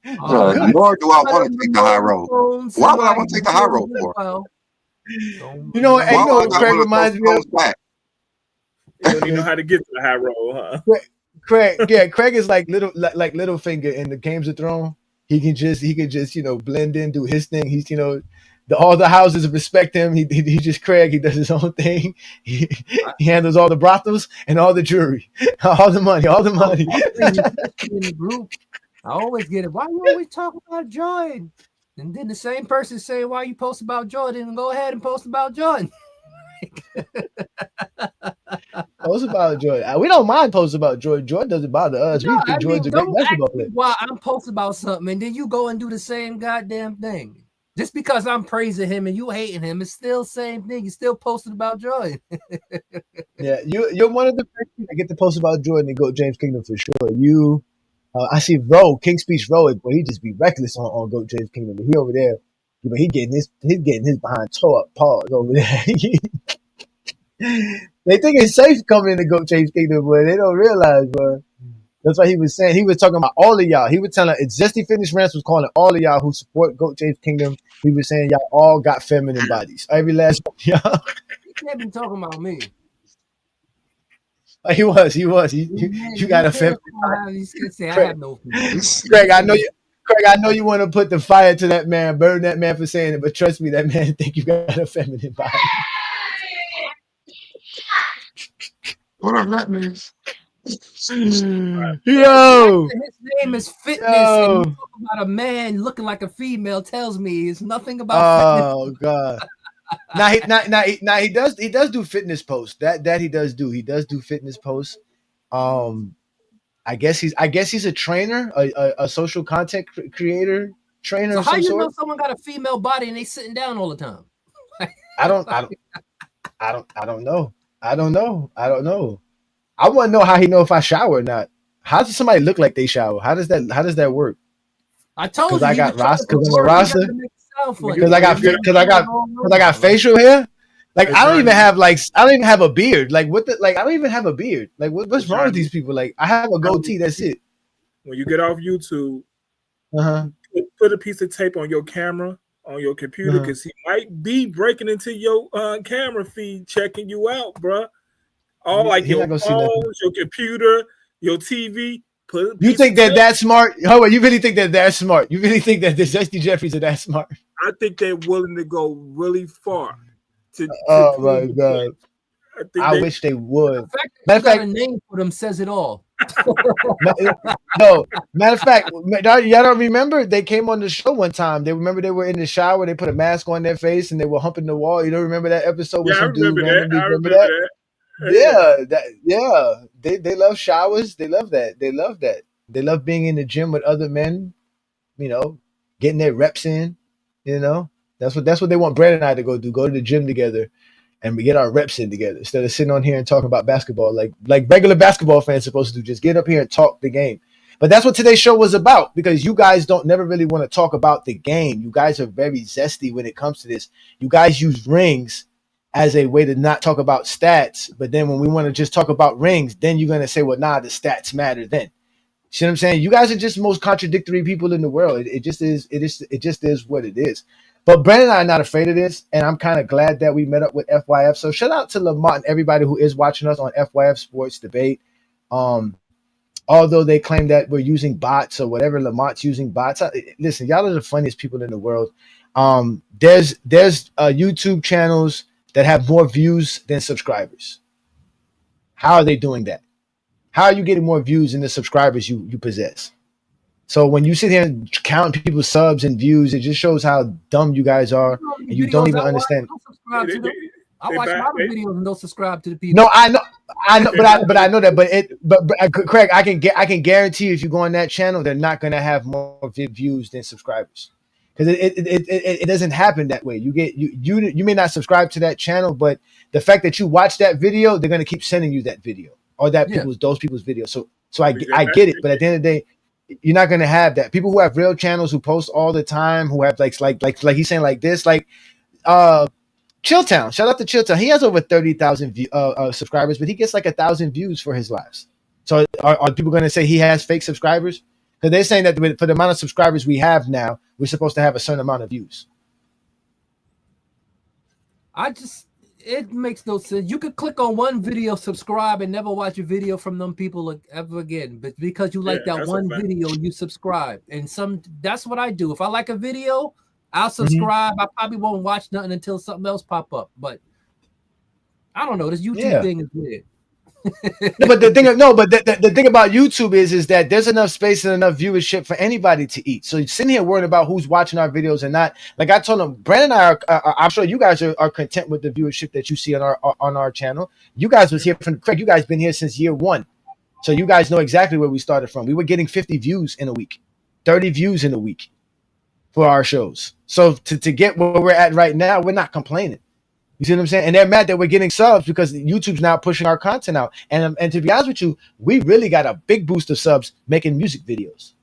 Nor do I want to take the high road. Why would I want to take the high road for?
You know what Craig reminds me of?
You don't even know how to get to the high road, huh?
Craig is like Littlefinger in the Games of Thrones. He can just blend in, do his thing. He's all the houses respect him. He just Craig. He does his own thing. He handles all the brothels and all the jewelry, all the money.
In the group, I always get it. Why you always talk about Jordan? And then the same person say, "Why you post about Jordan?" And go ahead and post about Jordan.
Post about Jordan. We don't mind posting about Jordan. Jordan doesn't bother us. We think Jordan's a great basketball player.
Why I'm posting about something and then you go and do the same goddamn thing. Just because I'm praising him and you hating him, it's still the same thing. You still posting about Jordan.
Yeah, you're one of the first people that get to post about Jordan and go James Kingdom for sure. I see King Speech Rowe, but he just be reckless on Go James Kingdom. He over there, he getting his behind toe up paws over there. They think it's safe coming in to Go James Kingdom, but they don't realize, bro. That's what he was saying. He was talking about all of y'all. He was telling Zesty Fitness Rants was calling all of y'all who support GOAT James Kingdom. He was saying y'all all got feminine bodies. Every last one of y'all.
He can't be talking about me.
He was. You got a feminine
body. I have no
Craig, I know you. Craig, I know you want to put the fire to that man, burn that man for saying it, but trust me, that man think you got a feminine body.
What up, that means?
Yo,
his name is Fitness, and you talk about a man looking like a female tells me it's nothing about fitness.
Oh God. Now he does do fitness posts. That he does do. He does do fitness posts. I guess he's a trainer, a social content creator trainer.
So
of
how
some
you
sort?
know someone got a female body and they sitting down all the time?
I don't know. I want to know how he know if I shower or not. How does somebody look like they shower? How does that work?
I told you.
Because I got roster. Because I got facial hair. Like I don't even have a beard. Like what the I don't even have a beard. Like what's wrong with these people? Like I have a goatee. That's it.
When you get off YouTube, put a piece of tape on your camera on your computer because he might be breaking into your camera feed, checking you out, bro. All like your phones, your computer, your TV.
You think that smart? Hold on, you really think that smart? You really think that the Zesty Jeffries are that smart?
I think they're willing to go really far.
Oh my God! I wish they would.
Matter of fact, a name for them says it all.
No, matter of fact, y'all don't remember? They came on the show one time. They were in the shower. They put a mask on their face and they were humping the wall. You don't remember that episode?
Yeah, I remember that.
They love showers. They love that. They love being in the gym with other men. You know, getting their reps in. You know, that's what they want Brad and I to go do. Go to the gym together, and we get our reps in together instead of sitting on here and talking about basketball like regular basketball fans supposed to do. Just get up here and talk the game. But that's what today's show was about, because you guys don't never really want to talk about the game. You guys are very zesty when it comes to this. You guys use rings as a way to not talk about stats, but then when we want to just talk about rings, then you're going to say, well, nah, the stats matter then. See what I'm saying? You guys are just the most contradictory people in the world. It just is what it is. But Brandon and I are not afraid of this, and I'm kind of glad that we met up with FYF. So shout out to Lamont and everybody who is watching us on FYF Sports Debate. Although they claim that we're using bots or whatever, Lamont's using bots. Listen, y'all are the funniest people in the world. There's YouTube channels that have more views than subscribers. How are they doing that? How are you getting more views than the subscribers you possess? So when you sit here and count people's subs and views, it just shows how dumb you guys are, and you don't even understand.
I watch my videos and don't subscribe to the people.
No, I know, but I know that. But Craig, I can guarantee if you go on that channel, they're not going to have more views than subscribers, because it doesn't happen that way. You may not subscribe to that channel, but the fact that you watch that video, they're going to keep sending you that video or those people's videos. So I get it, but at the end of the day, you're not going to have that. People who have real channels who post all the time, who have like he's saying like this, Chilltown. Shout out to Chilltown. He has over 30,000 subscribers, but he gets like 1,000 views for his lives. So are people going to say he has fake subscribers? Because they're saying that for the amount of subscribers we have now, we're supposed to have a certain amount of views.
It makes no sense. You could click on one video, subscribe, and never watch a video from them people ever again. But because you like that one video, you subscribe. And that's what I do. If I like a video, I'll subscribe. I probably won't watch nothing until something else pop up. But I don't know. This YouTube thing is weird.
But the thing about YouTube is that there's enough space and enough viewership for anybody to eat. So you're sitting here worrying about who's watching our videos and not. Like I told them, Brandon and I are I'm sure you guys are content with the viewership that you see on our channel. You guys was here from Craig. You guys been here since year one, so you guys know exactly where we started from. We were getting 50 views in a week, 30 views in a week for our shows. So to get where we're at right now, we're not complaining. You see what I'm saying? And they're mad that we're getting subs because YouTube's now pushing our content out. And to be honest with you, we really got a big boost of subs making music videos.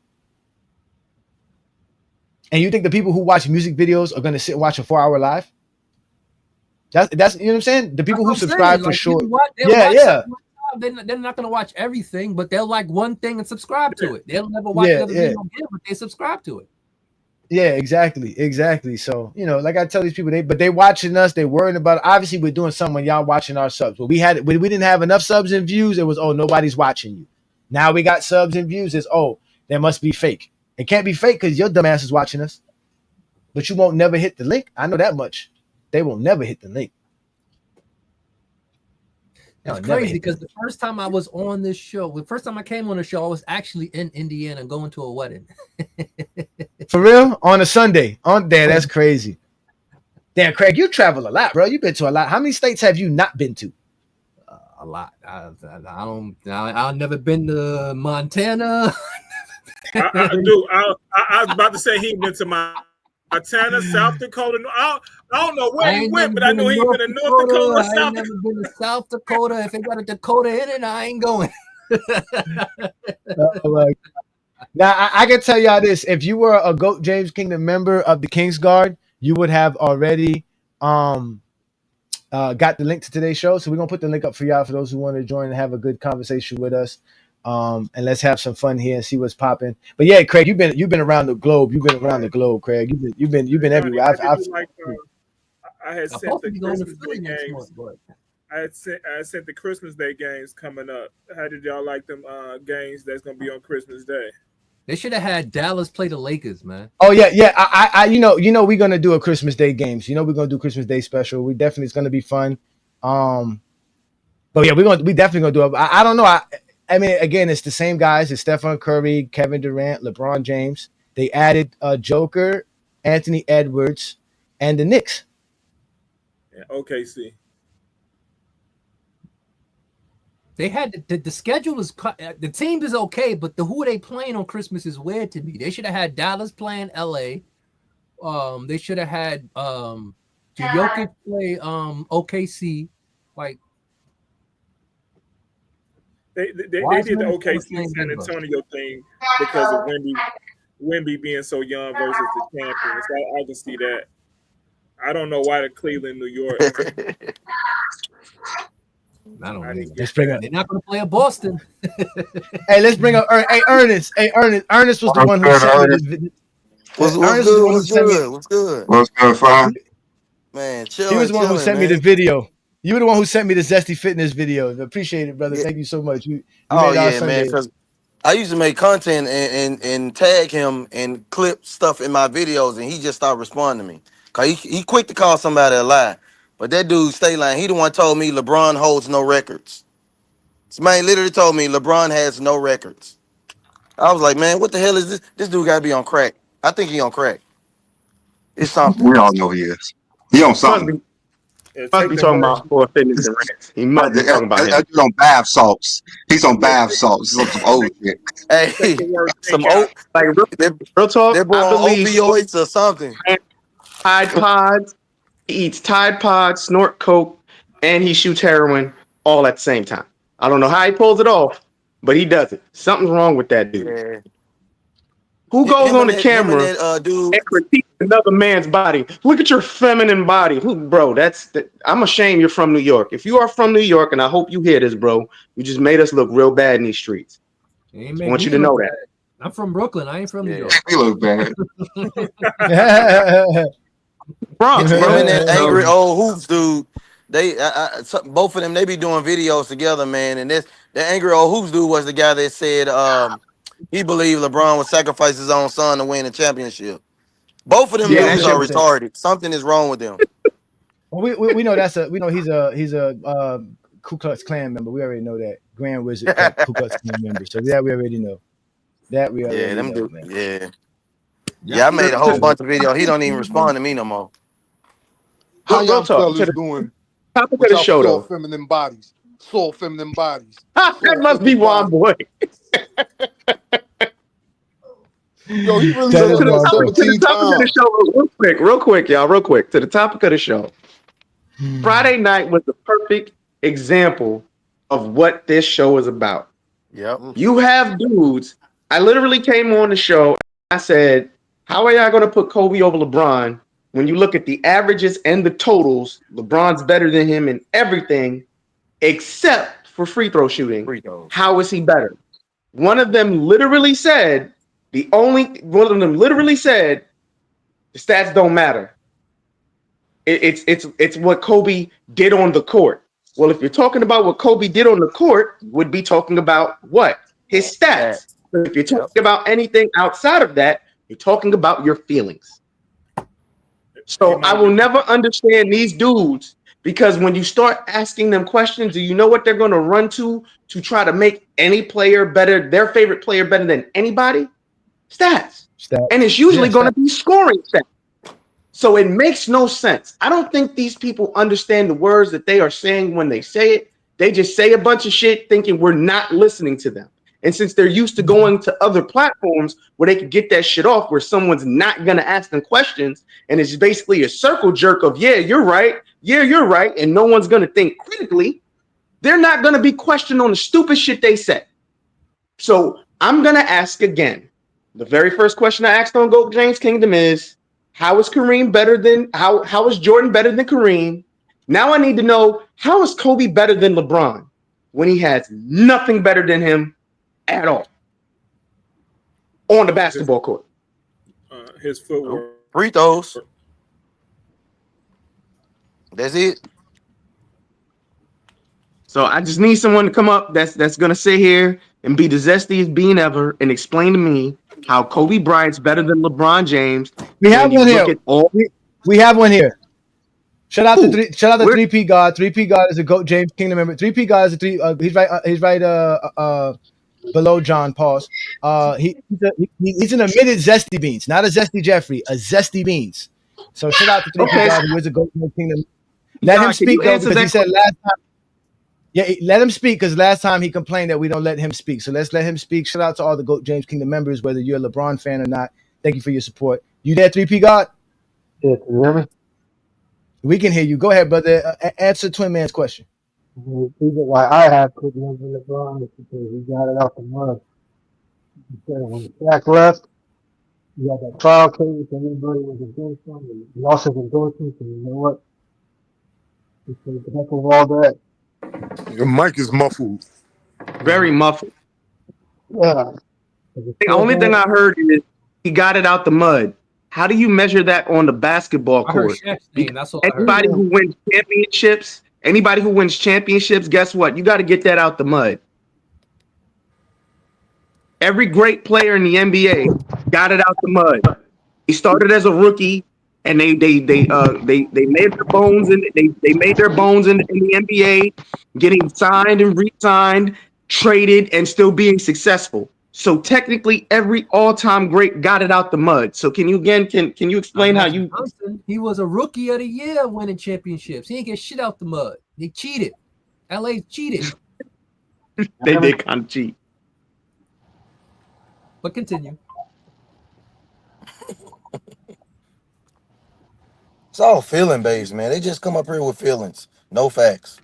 And you think the people who watch music videos are going to sit and watch a 4-hour live? That's you know what I'm saying? The people who subscribe for sure.
they're not going to watch everything, but they'll like one thing and subscribe to it. They'll never watch another video again, but they subscribe to it.
Yeah, exactly. So, like I tell these people, they watching us, they worrying about it. Obviously, we're doing something when y'all watching our subs. But we didn't have enough subs and views. It was, nobody's watching you. Now we got subs and views. It's, that must be fake. It can't be fake because your dumb ass is watching us. But you won't never hit the link. I know that much. They will never hit the link.
It's crazy because the first time I was on this show, the first time I came on the show, I was actually in Indiana going to a wedding.
For real? On a Sunday? On there, that's crazy. Damn, Craig, you travel a lot, bro. You've been to a lot. How many states have you not been to?
A lot. I've never been to Montana.
I do. I was about to say he been to Montana, South Dakota. I don't know where he went, but I know he's been to North Dakota.
I ain't never been to South Dakota. If it got a Dakota in it, I ain't going.
Now, I can tell y'all this. If you were a GOAT James Kingdom member of the King's Guard, you would have already got the link to today's show. So we're going to put the link up for y'all for those who want to join and have a good conversation with us. And let's have some fun here and see what's popping. But yeah, Craig, you've been around the globe. You've been around the globe, Craig. You've been everywhere.
I had sent the Christmas Day games. I sent the Christmas Day games coming up. How did y'all like them games that's gonna be on Christmas Day?
They should have had Dallas play the Lakers, man.
Oh yeah. I we're gonna do a Christmas Day games. We're gonna do Christmas Day special. It's gonna be fun. But yeah, we definitely gonna do it. I don't know. I mean, again, it's the same guys. It's Stephen Curry, Kevin Durant, LeBron James. They added Joker, Anthony Edwards, and the Knicks.
Yeah, OKC.
They had the schedule is the team is okay, but who are they playing on Christmas is weird to me. They should have had Dallas playing LA. They should have had Jokic play OKC. Like
they did the OKC San Antonio thing because of Wemby being so young versus the champions. I can see that. I don't know why the Cleveland, New York.
I don't know. They're not going to play at Boston.
Hey, let's bring up Ernest. Hey, Ernest was the one who sent me the video.
What's good, fine?
Man, chill.
He was the one who sent me the video. You were the one who sent me the Zesty Fitness video. Appreciate it, brother. Thank you so much. You made our Sunday.
Man. Because I used to make content and tag him and clip stuff in my videos, and he just started responding to me. Cause he quick to call somebody a lie. But that dude stay lying. He the one told me LeBron holds no records. This man literally told me LeBron has no records. I was like, man, what the hell is this? This dude gotta be on crack. I think he on crack. It's something.
We all know he is. He on something.
Must be talking about for fitness and rants. He must be talking about him.
He's on bath salts. He's on bath salts. Some old shit.
Hey, some old
like real talk.
They're on opioids or something.
Tide Pods. He eats Tide Pods, snort coke, and he shoots heroin all at the same time. I don't know how he pulls it off, but he does it. Something's wrong with that dude.
Yeah.
Who goes on the camera and critiques another man's body? Look at your feminine body. Bro, I'm ashamed you're from New York. If you are from New York, and I hope you hear this, bro, you just made us look real bad in these streets. I want you to know that.
I'm from Brooklyn. I ain't from New York.
You look bad.
Bronx, him and that angry old hoops dude. They both of them, they be doing videos together, man. And the angry old hoops dude was the guy that said he believed LeBron would sacrifice his own son to win the championship. Both of them dudes are retarded. Something is wrong with them.
Well, we know he's a Ku Klux Klan member. We already know that. Grand Wizard Ku Klux Klan member. So that we already know.
Yeah, I made a whole bunch of videos. He don't even respond to me no more.
How y'all fellas doing?
Topic of the show, though.
Feminine bodies. Soul feminine bodies.
That must be one boy.
Yo, he really said it 17 times.
Real quick, y'all. Real quick. To the topic of the show. Friday night was the perfect example of what this show is about.
Yep.
You have dudes. I literally came on the show. I said, how are y'all going to put Kobe over LeBron when you look at the averages and the totals? LeBron's better than him in everything except for free throw shooting.
Free throws.
How is he better? One of them literally said the stats don't matter. It's what Kobe did on the court. Well, if you're talking about what Kobe did on the court, you would be talking about what? His stats. But if you're talking about anything outside of that, you're talking about your feelings. So I will never understand these dudes, because when you start asking them questions, do you know what they're going to run to try to make any player better, their favorite player better than anybody? Stats. And it's usually going to be scoring stats. So it makes no sense. I don't think these people understand the words that they are saying when they say it. They just say a bunch of shit thinking we're not listening to them. And since they're used to going to other platforms where they can get that shit off, where someone's not going to ask them questions, and it's basically a circle jerk of, yeah, you're right. Yeah, you're right. And no one's going to think critically. They're not going to be questioned on the stupid shit they said. So I'm going to ask again. The very first question I asked on GOAT James Kingdom is, how is Jordan better than Kareem? Now I need to know, how is Kobe better than LeBron when he has nothing better than him at all on the basketball court?
His footwork.
Free throws. That's it.
So I just need someone to come up that's gonna sit here and be the zestiest being ever and explain to me how Kobe Bryant's better than LeBron James.
We have one here. We have one here. Shout out to 3P God. 3P God is a GOAT James Kingdom member. 3P God is he's right below John. Pause. He's an admitted zesty beans, not a zesty Jeffrey, a zesty beans. So shout out to 3P God, who is a GOAT James Kingdom. Let him speak though, because he said last time. Yeah, let him speak, because last time he complained that we don't let him speak. So let's let him speak. Shout out to all the GOAT James Kingdom members, whether you're a LeBron fan or not. Thank you for your support. You there, 3P God?
Yeah, can you hear me?
We can hear you. Go ahead, brother. Answer Twin Man's question.
The reason why I have Kobe over LeBron is because he got it out the mud. He said when Shaq left, he had that trial case, everybody was against him, and he lost his endorsement, and you know what? He said, the heck of all that.
Your mic is muffled.
Very muffled.
Yeah.
The only thing I heard is he got it out the mud. How do you measure that on the basketball court? Anybody who wins championships, guess what? You got to get that out the mud. Every great player in the NBA got it out the mud. He started as a rookie, and they made their bones in the NBA, getting signed and re-signed, traded, and still being successful. So technically, every all-time great got it out the mud. So can you explain how you?
He was a rookie of the year winning championships. He didn't get shit out the mud. They cheated. LA cheated.
They did kind of cheat.
But continue.
It's all feeling based, man. They just come up here with feelings, no facts.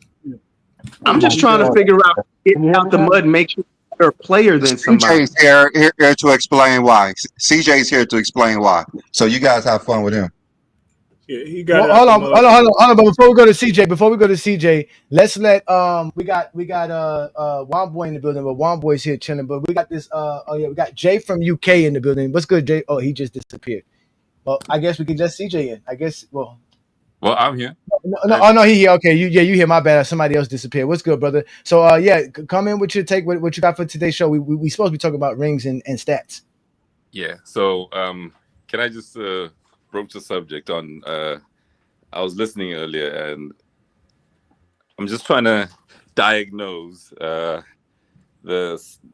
I'm just trying to figure out, getting out the mud makes you a better player than somebody.
CJ's here to explain why. CJ's here to explain why. So you guys have fun with him.
Yeah, he got.
Hold on. But before we go to CJ, let's let we got Womboy in the building, but Womboy's here chilling. But we got this. We got Jay from UK in the building. What's good, Jay? Oh, he just disappeared. Well, I guess we can let CJ in. I guess. Well,
I'm here.
No, he here. Okay, you here. My bad. Somebody else disappeared. What's good, brother? So, come in with your take. What you got for today's show? We supposed to be talking about rings and stats.
Yeah. So, can I just broach the subject on? I was listening earlier, and I'm just trying to diagnose the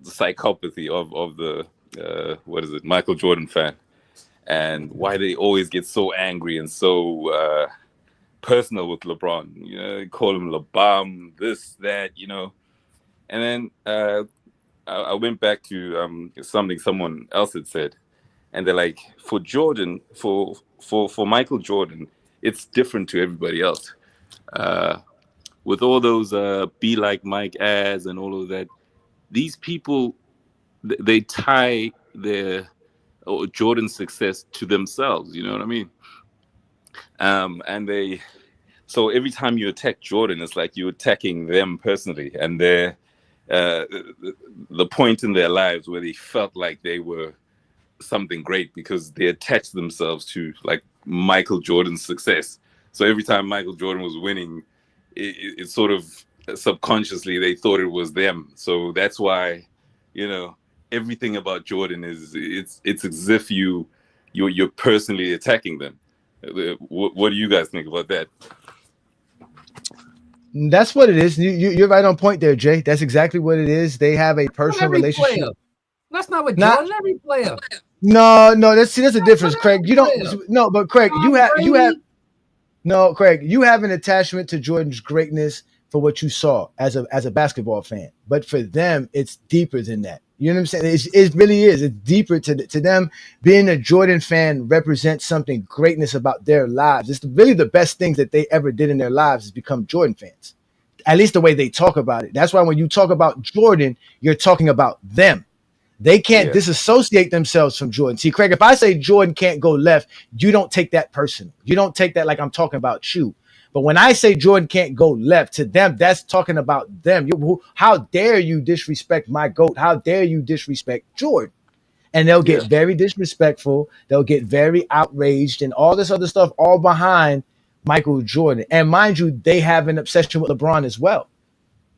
psychopathy of the Michael Jordan fan, and why they always get so angry and so personal with LeBron. You know, they call him LeBum, this, that, you know. And then I went back to something someone else had said, and they're like, for Jordan, for Michael Jordan, it's different to everybody else. With all those be like Mike ads and all of that, these people, they tie their Jordan's success to themselves. You know what I mean? And So every time you attack Jordan, it's like you're attacking them personally, and they're the point in their lives where they felt like they were something great because they attached themselves to like Michael Jordan's success. So every time Michael Jordan was winning, it sort of subconsciously they thought it was them. So that's why, everything about Jordan is it's as if you're personally attacking them. What do you guys think about that?
That's what it is. You're right on point there, Jay. That's exactly what it is. They have a personal relationship.
Player. That's not what
Not
Jordan. Every player.
no. That's a difference, Craig. You don't no, but Craig, you have no, Craig. You have an attachment to Jordan's greatness for what you saw as a basketball fan. But for them, it's deeper than that. You know what I'm saying? It really is. It's deeper to them. Being a Jordan fan represents something greatness about their lives. It's really the best things that they ever did in their lives is become Jordan fans. At least the way they talk about it. That's why when you talk about Jordan, you're talking about them. They can't disassociate themselves from Jordan. See, Craig, if I say Jordan can't go left, you don't take that personal. You don't take that like I'm talking about you. But when I say Jordan can't go left, to them, that's talking about them. How dare you disrespect my GOAT? How dare you disrespect Jordan? And they'll get very disrespectful. They'll get very outraged and all this other stuff all behind Michael Jordan. And mind you, they have an obsession with LeBron as well.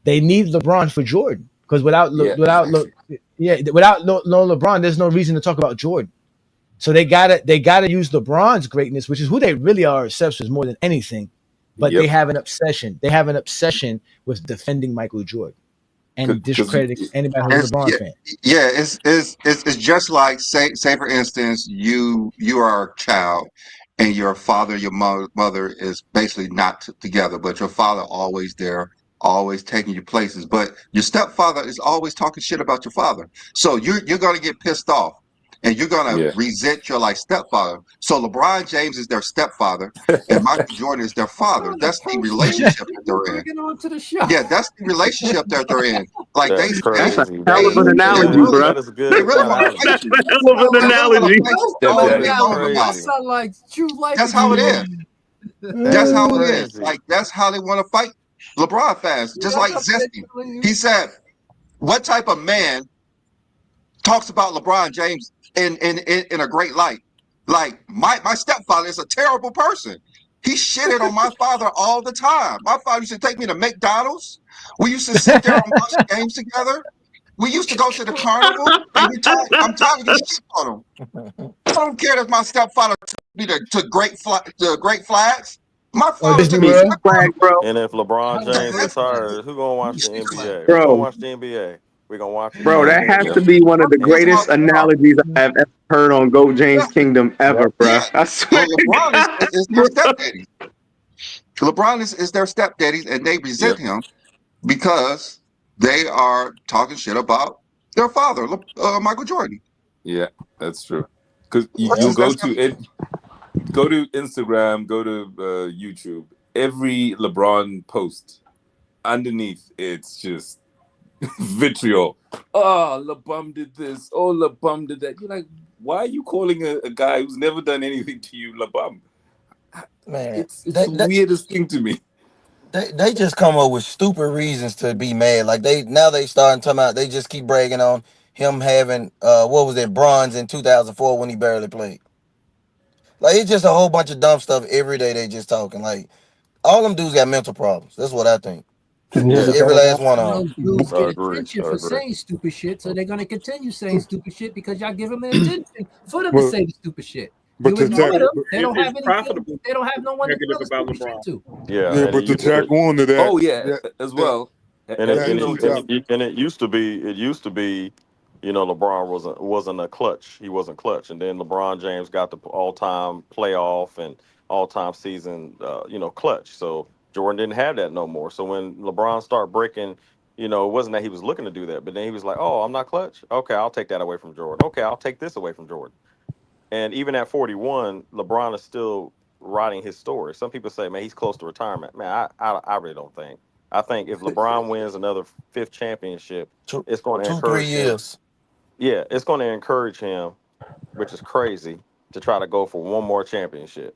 They need LeBron for Jordan because without no LeBron, there's no reason to talk about Jordan. So they gotta use LeBron's greatness, which is who they really are as Sixers more than anything. But they have an obsession. They have an obsession with defending Michael Jordan and discrediting anybody who's a LeBron fan.
Yeah, it's just like say for instance, you are a child and your father, your mother is basically not together, but your father always there, always taking you places. But your stepfather is always talking shit about your father. So you're gonna get pissed off. And you're gonna resent your like stepfather. So LeBron James is their stepfather, and Michael Jordan is their father. That's the relationship that they're in. Yeah, that's the relationship that they're in. Like
that's a hell of an analogy, bro.
That is a good
they really want to fight you.
Hell of an analogy.
That's how it is. That's how it is. Like that's how they want to fight LeBron fans. Just like Zesty. He said, "What type of man talks about LeBron James in a great light? Like my stepfather is a terrible person. He shitted on my father all the time. My father used to take me to McDonald's. We used to sit there and watch games together. We used to go to the carnival. And I'm tired of getting shit on him. I don't care if my stepfather took me to Great Flags. My father took me to the
flag, bro.
And if LeBron James retires, who gonna watch the NBA?
Bro.
Who gonna watch the NBA? We're gonna watch it.
Bro, that has to be one of the greatest analogies I have ever heard on GOAT James Kingdom ever, bro. I swear.
LeBron is their stepdaddy. LeBron is their stepdaddy, and they resent him because they are talking shit about their father, Michael Jordan.
Yeah, that's true. Because you go to Instagram, go to YouTube. Every LeBron post underneath, it's just vitriol. Oh, LeBron did this. Oh, LeBron did that. You're like, why are you calling a guy who's never done anything to you LeBron?
Man,
it's the weirdest thing to me.
They just come up with stupid reasons to be mad. Like they starting talking about, they just keep bragging on him having bronze in 2004 when he barely played. Like it's just a whole bunch of dumb stuff every day. They just talking like all them dudes got mental problems. That's what I think. Every last one of them.
Dudes get attention for saying stupid shit, so they're gonna continue saying stupid shit because y'all give them the attention for them to say the stupid shit. But you ignore them, they don't have any. They don't have no one to tell stupid shit to.
Yeah, but to tack on to that.
Oh yeah, as well.
And it used to be, LeBron wasn't a clutch. He wasn't clutch, and then LeBron James got the all-time playoff and all-time season, clutch. So Jordan didn't have that no more. So when LeBron started breaking, it wasn't that he was looking to do that, but then he was like, "Oh, I'm not clutch. Okay, I'll take that away from Jordan. Okay, I'll take this away from Jordan." And even at 41, LeBron is still writing his story. Some people say, "Man, he's close to retirement." Man, I really don't think. I think if LeBron wins another 5th championship, it's going to encourage 2-3 years. Yeah, it's going to encourage him, which is crazy, to try to go for one more championship.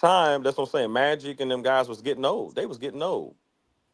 time, that's what I'm saying. Magic and them guys was getting old. They was getting old.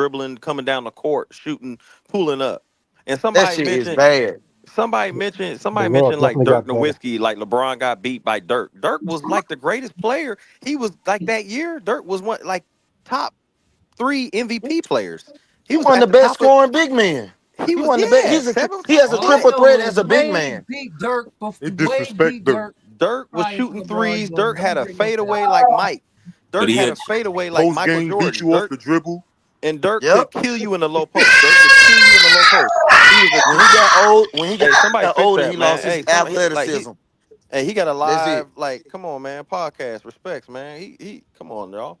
dribbling, coming down the court, shooting, pulling up. And
That shit is bad.
somebody mentioned
The Lord
like
definitely
Dirk
got better.
Nowitzki, like LeBron got beat by Dirk. Dirk was like the greatest player. He was like that year. Dirk was one like top 3 MVP players. He
He
was
won
at
the
the
best
top of.
scoring big man.
He
He
was
won the best.
yeah, seven.
He has a
All I
triple
Like
know
threat
is
as a big
Wade
man.
beat Dirk.
He
Wade
disrespect
beat
Dirk.
Dirk
Dirk was
prior to
shooting
LeBron
threes. Dirk
James.
had
Don't
a
bring up
fadeaway
that.
like Mike.
But
Dirk
he
had
had
a fadeaway like
Post
Michael
game beat
Jordan.
you off the dribble.
Dirk could
Yep.
kill you in the low post. Dirk could kill you in the low post. He was a
When he got old, when he
hey, somebody
got
fix
older,
that,
he
man.
lost his
Hey, somebody
athleticism.
hey, he got a
That's it.
live, like, come on, man, podcast. Respects, man. He come on, y'all.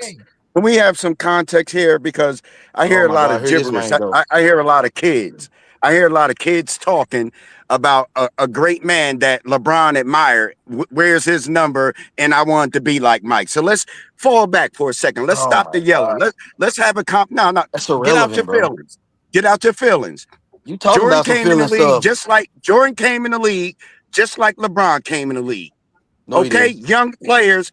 context? Can we have some context here? Because I hear
Oh
a
my
lot
God,
of
here this
gibberish.
man go.
I hear a lot of kids. I hear a lot of kids talking about a great man that LeBron admired. Where's his number? And I want to be like Mike. So let's fall back for a second. Let's
Oh
stop
my
the yelling.
God,
Let's have a no.
that's
Get out your
irrelevant, bro.
feelings. Get out your feelings.
You talking
Jordan
about some
came in the
feeling
league
stuff?
just like Jordan came in the league, just like LeBron came in the league.
No, he
Okay,
didn't.
young players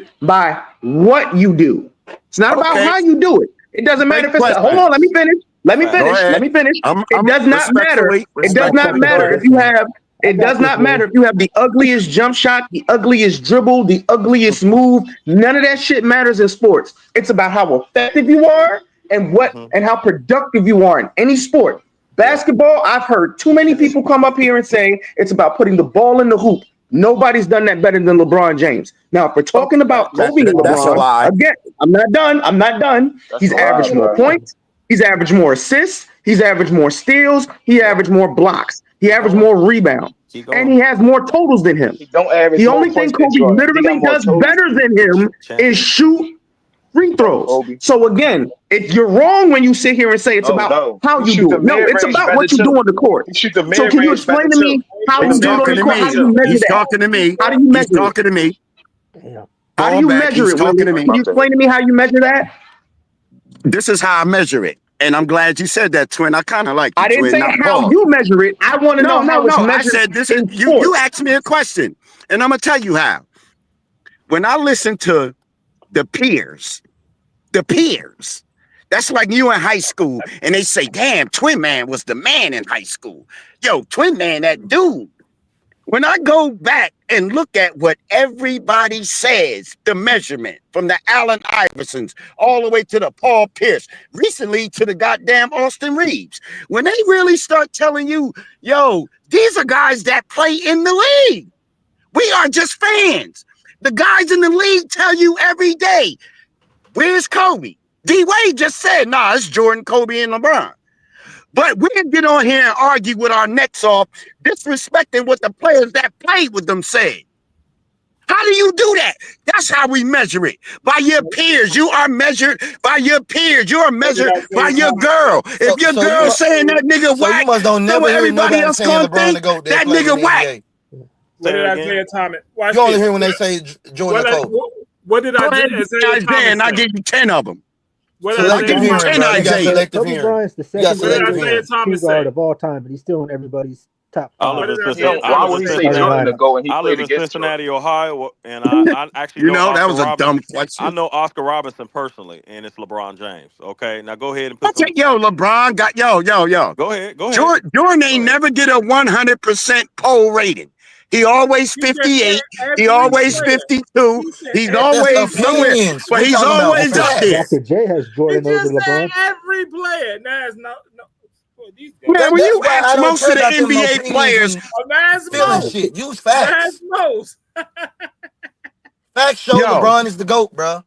measured by what you do. It's not about how you do it. It doesn't matter if it's hold on, let me finish. Let me finish. It does not matter. It does not matter if you have it does not matter if you have the ugliest jump shot, the ugliest dribble, the ugliest move. None of that shit matters in sports. It's about how effective you are and what and how productive you are in any sport. Basketball, I've heard too many people come up here and say it's about putting the ball in the hoop. Nobody's done that better than LeBron James. Now, if we're talking about Kobe and LeBron, again, I'm not done. He's averaged more points. He's averaged more assists. He's averaged more steals. He averaged more blocks. He averaged more rebounds. And he has more totals than him. The only thing Kobe literally does better than him is shoot free throws. So again, if you're wrong when you sit here and say it's about how you do it. No, it's about what you do on the court. So can you explain to me how you do it on the court? How do you measure that?
He's talking to me.
How do you measure it?
He's talking to me.
How do you measure it? Can you explain to me how you measure that?
This is how I measure it. And I'm glad you said that, Twin. I kind of like you,
I didn't
Twin,
say how you measure it. I want to know how it's measured.
I said this is you asked me a question. And I'm going to tell you how. When I listen to the peers, that's like you in high school and they say, damn, Twin Man was the man in high school. Yo, Twin Man, that dude. When I go back and look at what everybody says, the measurement from the Allen Iversons all the way to the Paul Pierce, recently to the goddamn Austin Reeves, when they really start telling you, yo, these are guys that play in the league. We are just fans. The guys in the league tell you every day, where's Kobe? D-Wade just said, nah, it's Jordan, Kobe, and LeBron. But we can get on here and argue with our necks off, disrespecting what the players that played with them said. How do you do that? That's how we measure it. By your peers. You are measured by your peers. You are measured by your girl. If your girl saying that nigga whack,
you must don't never hear
everybody
nobody
else
saying
gonna
LeBron
think
to go
that nigga whack.
What did Isaiah Thomas?
You only hear when they say Jordan or Kobe.
What did Isaiah Thomas
I give you 10 of them.
Selective hearing, bro. You got selective
Kobe
hearing.
Bryant's the
You got
second
selective
greatest
hearing.
two guard of all time, but he's still in everybody's top five.
Why would he say Jordan to go and he played against Cincinnati, Ohio, and I actually know Oscar
that was a
Robinson.
dumb question.
I know Oscar Robinson personally, and it's LeBron James. Okay, now go ahead and put
LeBron got yo.
Go ahead.
Jordan ain't never get a 100% poll rating. He always 58. He always 52. He's always somewhere, but he's always up there.
Dr. J has Jordan over LeBron.
Every player. Now it's no.
Man, when you ask most of the NBA players,
feeling shit, use facts.
Most.
Facts show LeBron is the GOAT, bro.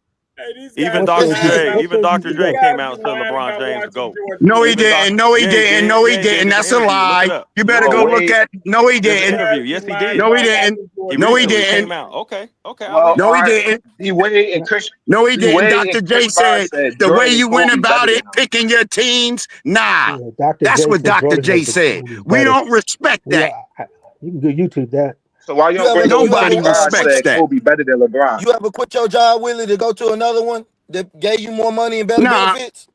Even Dr. J came out and said LeBron James is GOAT.
No, he didn't. No, he didn't. That's a lie. You better go look at. No, he didn't.
Yes, he did.
No, he didn't. No, he didn't.
Okay.
No, he didn't.
D-Wade and Christian.
No, he didn't.
D-Wade
Dr.
and
J
Chris Bosh
said the way you went about it, picking your teams. Nah, that's what Dr. J said. We don't respect that.
You can go YouTube that.
So why you don't bring
nobody respects that?
Kobe better than LeBron?
You ever quit your job, Willie, to go to another one that gave you more money and better benefits?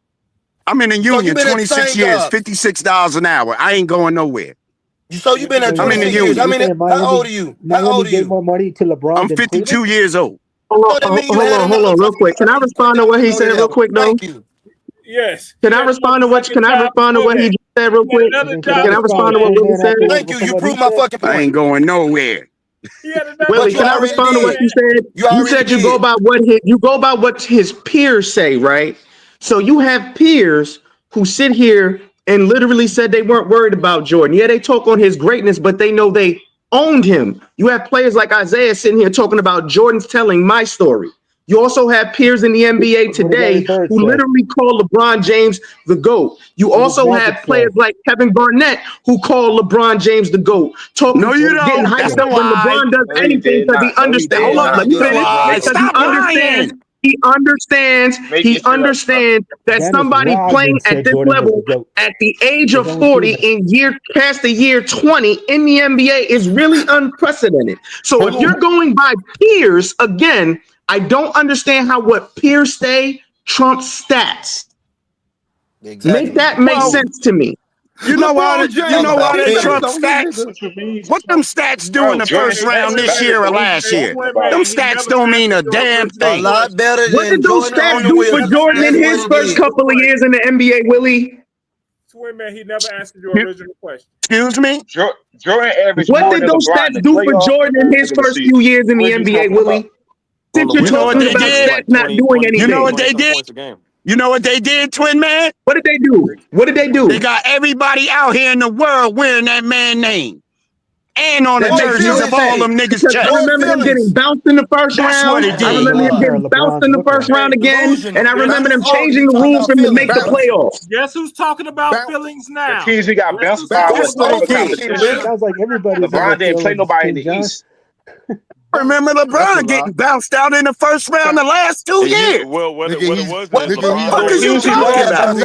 I'm in the union 26 years,
job.
$56 an hour. I ain't going nowhere.
So you've been at 26 years. How old are you? How old are you?
More money to LeBron.
I'm 52 years old.
Hold on, real quick. Can I respond to what he said real quick, though?
Thank you.
Yes.
Can I respond to what he just said real quick? Can I respond to what Willie said?
Thank you. You proved my fucking point.
I ain't going nowhere.
Willie, can I respond to what you said? You said you go by what his peers say, right? So you have peers who sit here and literally said they weren't worried about Jordan. Yeah, they talk on his greatness, but they know they owned him. You have players like Isaiah sitting here talking about Jordan's telling my story. You also have peers in the NBA today who literally call LeBron James the GOAT. You also have players like Kevin Garnett who call LeBron James the GOAT.
No, you don't.
Getting hyped up when LeBron does anything because he understands. Hold up, let me finish. Because he understands that somebody playing at this level at the age of 40 in past the year 20 in the NBA is really unprecedented. So if you're going by peers, again, I don't understand how what peers say trumps stats.
Exactly.
Make that make sense to me.
You know why they Trump stats? What them stats do in the first round this year or last year? Them stats don't mean a damn thing.
A lot better than
What did those stats do for Jordan in his first couple of years in the NBA, Willie?
Twin Man, he never answered your original question.
Excuse me?
Jordan averaged
What
more
did
than
those
LeBron
stats do for Jordan in his first few years in the NBA, Willie? Since you're talking about stats not doing anything.
You know what they did? You know what they did, Twin Man?
What did they do? What did they do?
They got everybody out here in the world wearing that man name. And on the jerseys of all them niggas' chests.
I remember them getting bounced in the first round. I remember them getting bounced in the first round again. And I remember them changing the rules for them to make the playoffs.
Guess who's talking about feelings now?
The teams we got bounced by was all competition.
Sounds like everybody.
LeBron didn't play nobody in the East.
Remember LeBron getting bounced out in the first round the last 2 years.
Well, what it was
What is you talking about?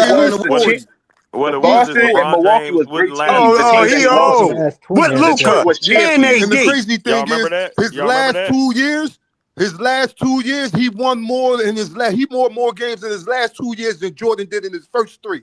What it was is LeBron James wouldn't last.
Oh, he old. What Luka?
And the crazy thing
is,
his last 2 years, he won more in his last. He won more games in his last 2 years than Jordan did in his first 3.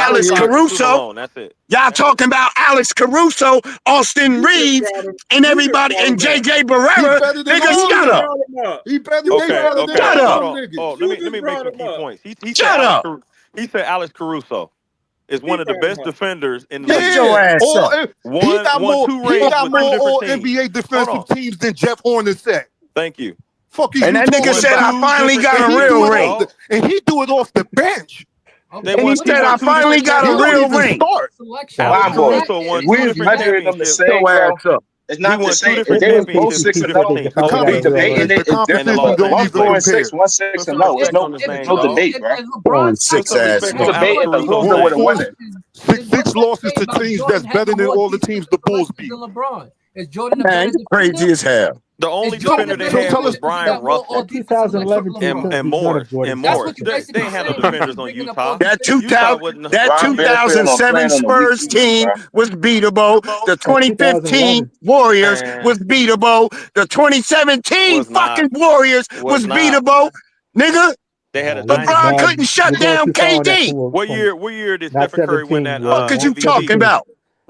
Alex Caruso.
Alone. That's it.
Y'all talking about Alex Caruso, Austin Reeves, and everybody, and JJ Barrera. Nigga, shut up.
He better than
Okay.
Shut up.
Oh, let me make some key points. He
Shut up.
He said Alex Caruso is one of the best defenders in the
Shut
league.
your ass up.
He got more all
teams.
NBA defensive teams than Jeff Horner said.
Thank you.
Fuck is
and
you
that nigga said I finally got a real ring.
And he do it off the bench.
And he said I finally got a real ring.
Wow, boy. We measure them the same, bro. It's not the same. They were both 6-0. We debating it. It's different. 1-4-6, 1-6-0. There's no debate, bro.
6 ass.
Debating the loser would have won it.
6 losses to teams that's better than all the teams the Bulls beat.
LeBron. Is Jordan
Man, you crazy as hell.
The only defender they had was Brian Russell
2011
and Morris. They had no defenders on Utah.
That 2007 Spurs team was beatable. The 2015 Warriors was beatable. The 2017 fucking Warriors was beatable. Nigga,
they had a
LeBron couldn't shut down KD.
What year did Stephen Curry win that?
What could you talking about?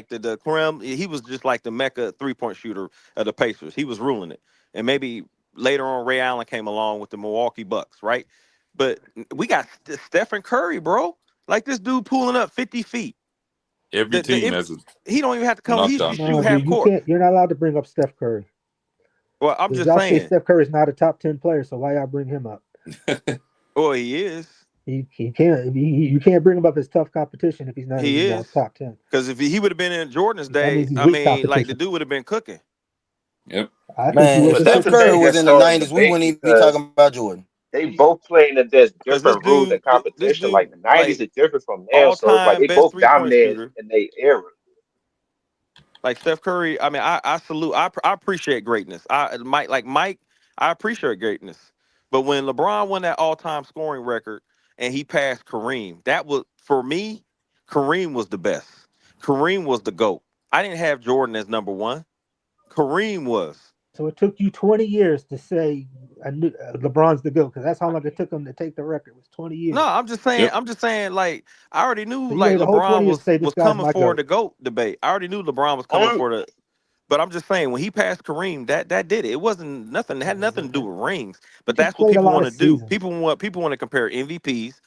like the Kareem, he was just like the Mecca 3-point shooter of the Pacers. He was ruling it. And maybe later on, Ray Allen came along with the Milwaukee Bucks, right? But we got Stephen Curry, bro. Like this dude pulling up 50 feet.
Every team has a
he don't even have to come. He should shoot
No,
half
dude,
court.
you're not allowed to bring up Steph Curry.
Well, I'm just
y'all say
saying.
Steph Curry is not a top 10 player, so why y'all bring him up?
Well, he is.
He can't. You can't bring him up as tough competition if he's not
He
in
is
top 10.
Because if he would have been in Jordan's day,
means he's
I
weak
mean, like the
competition.
dude would have been cooking.
Yep.
I think he
Man, if
was
Steph Curry was in the 90s, we wouldn't even be talking about Jordan.
they both playing in this
Because this
different rules and
this
competition. Like
dude,
the '90s
like
is different from now,
all
so it's like
time
they
best
both
3-point
dominated
shooter.
in their era.
Like Steph Curry, I mean, I salute. I appreciate greatness. Mike, I appreciate greatness. But when LeBron won that all time scoring record and he passed Kareem, that was for me. Kareem was the best. Kareem was the GOAT. I didn't have Jordan as number one. Kareem was.
So it took you 20 years to say I knew LeBron's the GOAT, because that's how long it took him to take the record. It was 20 years.
No, I'm just saying. I'm just saying. Like I already knew,
So you
like
waited the whole 20
LeBron
years to say this
was
guy's
coming
my
for
GOAT.
the GOAT debate. I already knew LeBron was coming for the. But I'm just saying, when he passed Kareem, that did it. It wasn't nothing. It had nothing to do with rings. But
Just
that's what
played a
people
lot
want
of
to do.
seasons.
People want to compare MVPs,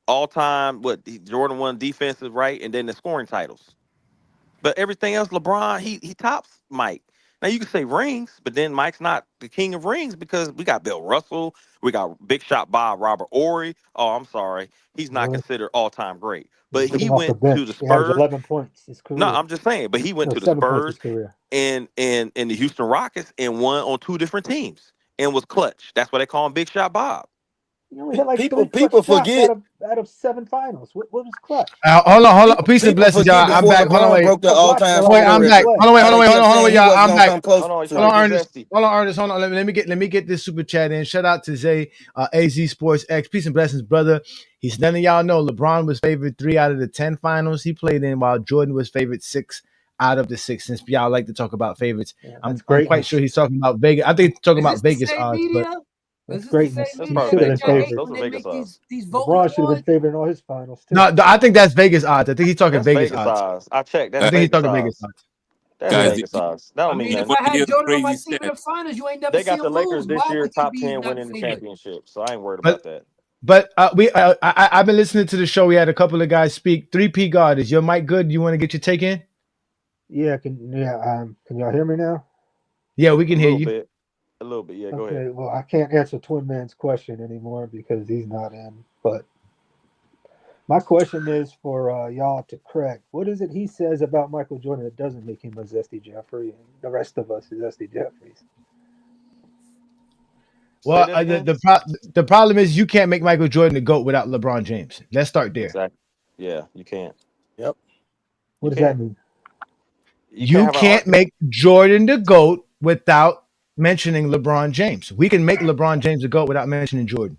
all time. Jordan won defensive, right, and then the scoring titles. But everything else, LeBron, he tops Mike. Now you can say rings, but then Mike's not the king of rings because we got Bill Russell, we got Big Shot Bob, Robert Ory. Oh, I'm sorry, he's not
Really?
considered all time great.
He
But
took
he
him off the
went to the
bench. He averaged
Spurs.
11 points his
No,
career.
I'm just saying. But he went
No,
to the
7 points his
Spurs
career.
and the Houston Rockets and won on two different teams and was clutch. That's why they call him Big Shot Bob.
He only hit like 3
People
clutch shots
forget.
out of 7 finals. What was clutch?
Hold on. Peace and
People
blessings,
forget
y'all. I'm
before
back. Hold on,
LeBron
wait.
broke the
I watched a
all-time
lot
Wait,
of
scoring
I'm
games
back.
record.
play.
Hold on, wait,
How
hold on,
they
wait, hold
kept
on, hold on,
saying
wait,
he
y'all.
wasn't
I'm
gonna
back.
come close
Hold on,
to
Hold on,
it.
Ernest. Hold on, Ernest. Hold on. Let me get this super chat in. Shout out to Zay, AZ Sports X. Peace and blessings, brother. He's letting y'all know LeBron was favored 3 out of the 10 finals he played in, while Jordan was favored 6 out of the 6. Since y'all like to talk about favorites,
Yeah,
I'm
that's
quite
greatness.
sure he's talking about Vegas. I think he's talking
Is
about
this the
Vegas
same
odds, but
media?
That's
Is this the
greatness.
same
That's
He
media
probably
should have
that
been
Vegas
y'all
odds.
hate
favored.
Those
when
are
they
Vegas
make
odds.
these voting
LeBron should have been
awards?
favored in all his finals too.
no, I think that's Vegas odds. I think he's talking
That's
Vegas
Vegas
odds.
odds. I checked.
I
That's
think he's
Vegas
talking Vegas
odds.
odds.
That's
Yeah.
Vegas odds. That don't
I
mean
mean, if
nothing.
I had
hear the
Jordan on my
crazy
team in
stat?
the finals, you ain't never
They
see
got the
him lose.
Lakers this
Why
year,
would he
top
be
10
not
winning the
favored?
championship. So I ain't worried
But
about that.
I've been listening to the show. We had a couple of guys speak. 3P God, is your mic good? You want to get your take in?
Yeah, can y'all hear me now?
Yeah, we
A
can hear
little
you.
bit. A little bit. Yeah, go ahead.
Okay, well, I can't answer Twin Man's question anymore because he's not in. But my question is for y'all to correct. What is it he says about Michael Jordan that doesn't make him a Zesty Jeffrey and the rest of us Zesty Jeffries?
Say
Well,
that again.
the problem is you can't make Michael Jordan the GOAT without LeBron James. Let's start there.
Exactly. Yeah, you can't.
Yep.
What
You
does that
can't.
mean?
You can't
You
have an
can't
argument.
make Jordan the GOAT without mentioning LeBron James. We can make LeBron James the GOAT without mentioning Jordan.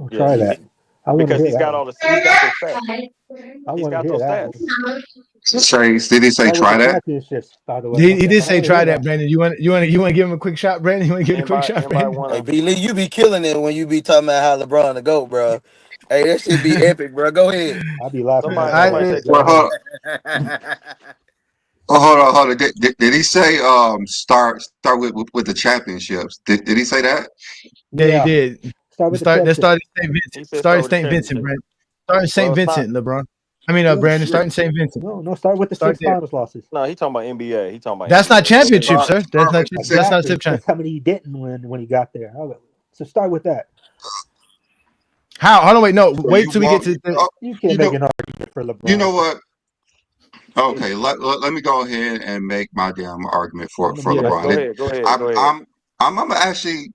I'll try
Yes, you
that.
can.
I want to
Because
hear
he's
that
got
one.
all the. He's got those stats.
I
He's
want to
got
hear
those
that
stats.
one.
Did he say
Start with
try
the
that?
championships, by the way.
He did
I
say
want to hear
try that,
that.
Brandon. You want to give him a quick shot, Brandon? You want to give him a quick shot,
Anybody
Brandon?
Hey,
wanna?
B Lee, you be killing it when you be talking about how LeBron the GOAT, bro. Hey, that shit be epic, bro. Go ahead.
I'll be laughing my ass
Somebody
off.
say
But go
Well,
try
ahead.
it.
hold on. Did he say start with the championships? Did he say that?
Yeah, he
Yeah,
did.
start with the
Let's
championship.
start at St.
He
Vincent.
said
Start
start
at
with the
St. Vincent,
championship.
Brandon. Start at
Well,
St.
it's not.
Vincent, LeBron. I mean,
Oh
Brandon.
shit!
Start in St. Vincent.
No, start with the
Start
6
there.
finals losses.
No, he talking about NBA. He talking about
That's not
NBA. Go ahead.
championship, sir.
Start with the
That's
six.
not
Exactly.
tip time.
That's how many he didn't win when he got there. Okay. So start with that.
How? Hold on, wait. No,
So
wait till we get to the.
You
you
can't make
know,
an argument for
you know
LeBron.
what? Okay, let me go ahead and make my damn argument
I'm
for
gonna
for
mute
Go,
up.
go
LeBron.
ahead. Go ahead. Go
I'm
ahead.
I'm I'm gonna actually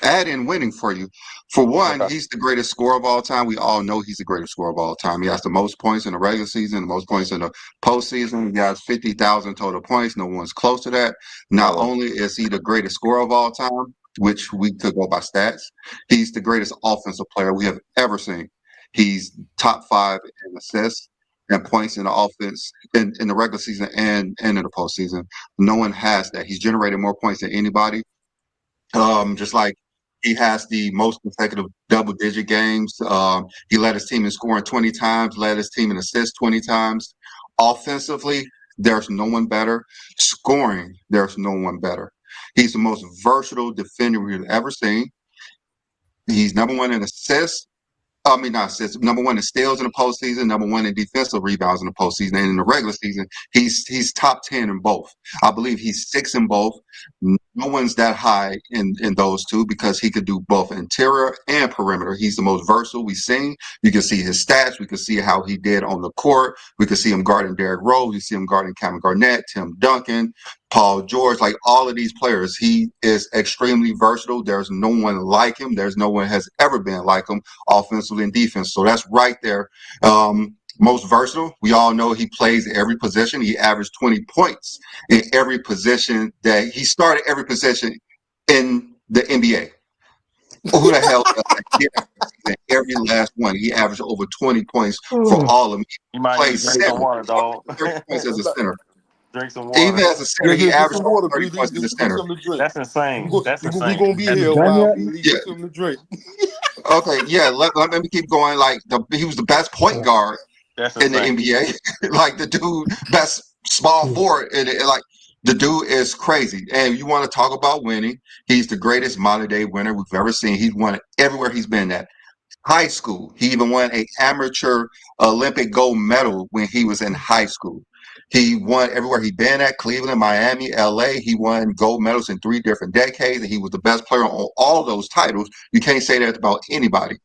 add in winning for you. For one,
Okay.
he's the greatest scorer of all time. We all know he's the greatest scorer of all time. He has the most points in the regular season, the most points in the postseason. He has 50,000 total points. No one's close to that.
No
Not
one.
only is he the greatest scorer of all time, which we could go by stats, he's the greatest offensive player we have ever seen. He's top 5 in assists and points in the offense in the regular season and in the postseason. No one has that. He's generated more points than anybody. Just like he has the most consecutive double-digit games. He led his team in scoring 20 times, led his team in assists 20 times. Offensively, there's no one better. Scoring, there's no one better. He's the most versatile defender we've ever seen. He's number 1 in assists. I mean, not assists. Number 1 in steals in the postseason. Number 1 in defensive rebounds in the postseason. And in the regular season, he's top 10 in both. I believe he's 6 in both. no one's that high in those two because he could do both interior and perimeter. He's the most versatile we've seen. You can see his stats. We can see how he did on the court. We can see him guarding Derrick Rose. You see him guarding Kevin Garnett, Tim Duncan, Paul George, like all of these players. He is extremely versatile. There's no one like him. There's no one has ever been like him offensively and defense. So that's right there. Most versatile. We all know he plays every position. He averaged 20 points in every position that he started every position in the NBA. Who the hell does that? Every last one. He averaged over 20 points for all of them.
You might need to drink some water, dog.
30 points as a center.
Drink some water.
Even as a center, he
Get
averaged
some
over
water,
30
BD.
points as a
Get
center.
something to drink.
That's insane. That's
We're
insane.
gonna be here a while, BD. Get something to drink.
Okay, yeah. Let me keep going. Like he was the best point guard in the NBA. Like the dude, best small forward, and like the dude is crazy. And you want to talk about winning? He's the greatest modern day winner we've ever seen. He's won everywhere he's been at. High school, he even won an amateur Olympic gold medal when he was in high school. He won everywhere he'd been at, Cleveland, Miami, LA. He won gold medals in 3 different decades, and he was the best player on all those titles. You can't say that about anybody.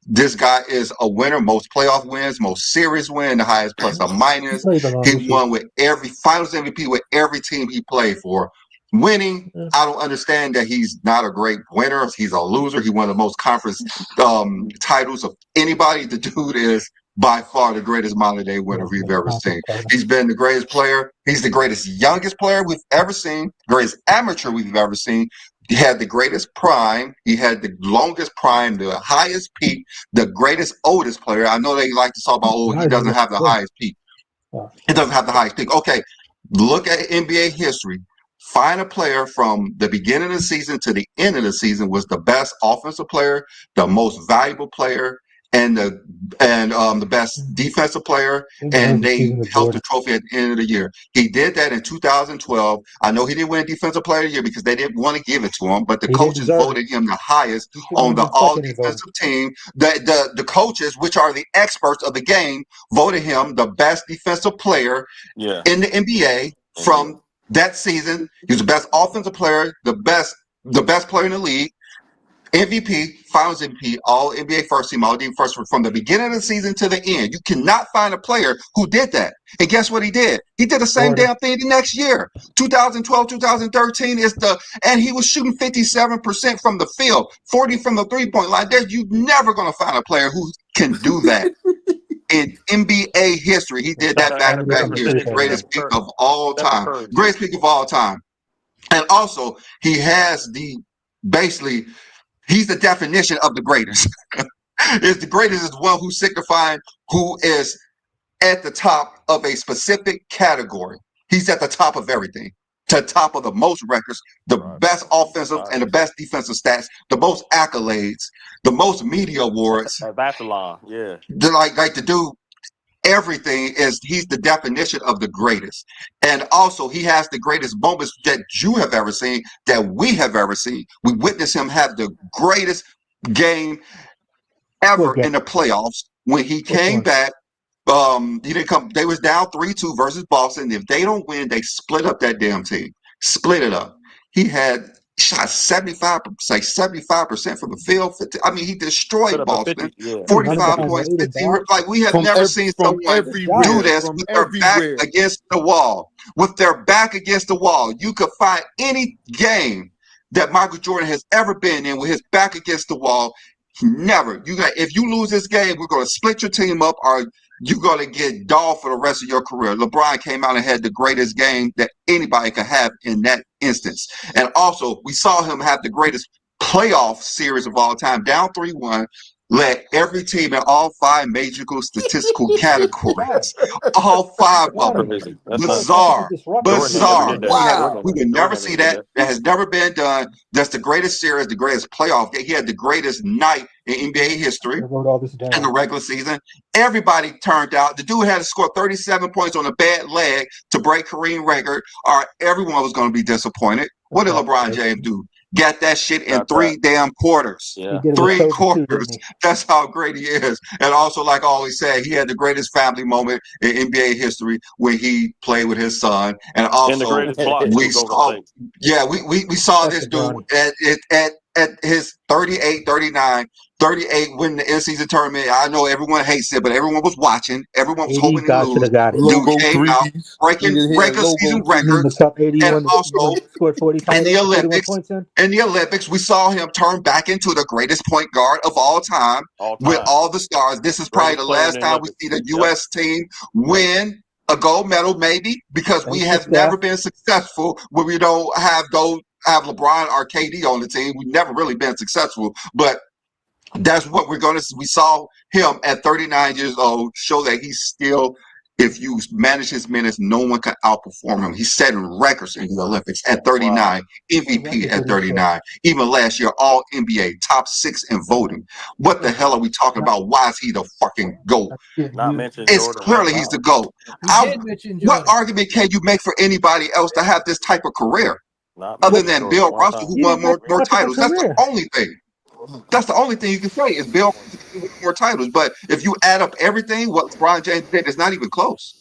This guy is a winner, most playoff wins, most series win, the highest plus or minus. He won with every finals MVP with every team he played for. Winning, I don't understand that he's not a great winner. He's a loser. He won the most conference titles of anybody. The dude is by far the greatest modern day winner we've ever seen. He's been the greatest player. He's the greatest youngest player we've ever seen, greatest amateur we've ever seen. He had the greatest prime. He had the longest prime, the highest peak, the greatest oldest player. I know they like to talk about, he doesn't have the highest peak. He doesn't have the highest peak. Okay, look at NBA history. Find a player from the beginning of the season to the end of the season was the best offensive player, the most valuable player, and the best defensive player, and they held the trophy at the end of the year. He did that in 2012. I know he didn't win Defensive Player of the Year because they didn't want to give it to him, but the coaches voted him the highest on the all-defensive team. The coaches, which are the experts of the game, voted him the best defensive player in the NBA from that season. He was the best offensive player, the best player in the league, MVP, Finals MVP, All NBA First Team, All NBA First from the beginning of the season to the end. You cannot find a player who did that. And guess what he did? He did the same damn thing the next year. 2012, 2013 and he was shooting 57% from the field, 40 from the 3-point line. You're never going to find a player who can do that. In NBA history, he did that back-to-back years. The greatest peak of all time. Greatest peak of all time. And also, he has he's the definition of the greatest. Is the greatest is one who signifying who is at the top of a specific category. He's at the top of everything. To the top of the most records, the best offensive and the best defensive stats, the most accolades, the most media awards.
That's a law, yeah.
Like the dude, everything he's the definition of the greatest. And also he has the greatest moments that you have ever seen, that we have ever seen. We witnessed him have the greatest game ever in the playoffs when he came back. He didn't come. They was down 3-2 versus Boston. If they don't win, they split up that damn team. Split it up. He had shot 75% from the field. I mean, he destroyed Boston. 45 points, 15. Like we have never seen someone do this with their back against the wall. With their back against the wall, you could find any game that Michael Jordan has ever been in with his back against the wall. Never. If you lose this game, we're going to split your team up, or you're going to get dogged for the rest of your career. LeBron came out and had the greatest game that anybody could have in that instance. And also, we saw him have the greatest playoff series of all time, down 3-1, led every team in all 5 major statistical categories. All 5 of them. Bizarre. Wow. We would never see that. That has never been done. That's the greatest series, the greatest playoff. He had the greatest night in NBA history in the regular season. Everybody turned out. The dude had to score 37 points on a bad leg to break Kareem record, or everyone was going to be disappointed. What did LeBron James do? got that shit in
Got
3
that.
damn quarters.
He
Yeah.
did it with
3
Kobe too,
quarters.
didn't he?
That's how great he is. And also, like I always say, he had the greatest family moment in NBA history when he played with his son. And
And the
also,
greatest block
we
too, Golden
saw,
State.
yeah, we saw
That's
this
the
dude
Brownie.
at his 38, 39, 38 winning the in-season tournament. I know everyone hates it, but everyone was watching. Everyone was
AD
hoping to
God should
lose.
have got it.
Dude
Logo
came out
threes. We
breaking
just hit
regular
logo
season
You mean the
records,
cup 80
and
won
also
scored 40
in the
41
Olympics.
points in?
In the Olympics, we saw him turn back into the greatest point guard of all time
All
with
time.
all the stars. This is probably
Greatest
the
player in
last
the
time we
Olympics.
see the
Yep.
U.S. team win a gold medal, maybe, because we
Thanks to
have never
Steph.
been successful when we don't have LeBron or KD on the team. We've never really been successful, but that's what we're going to see. We saw him at 39 years old show that he's still, if you manage his minutes, no one can outperform him. He's setting records in the Olympics at 39,
Wow.
What
MVP
record
at
did he set?
39. Even last year, all NBA, top 6 in voting. What the hell are we talking about? Why is he the fucking GOAT?
Not mention
It's
Jordan one
clearly he's the
time.
GOAT.
He did mention
What
Jordan.
argument can you make for anybody else to have this type of career
Not
other
mention
than
Jordan
Bill
one
Russell,
time.
who
He
won
didn't have
more
much of a
titles? That's the
career.
only thing. That's the only thing you can say is Bill won more titles. But if you add up everything, what LeBron James did is not even close.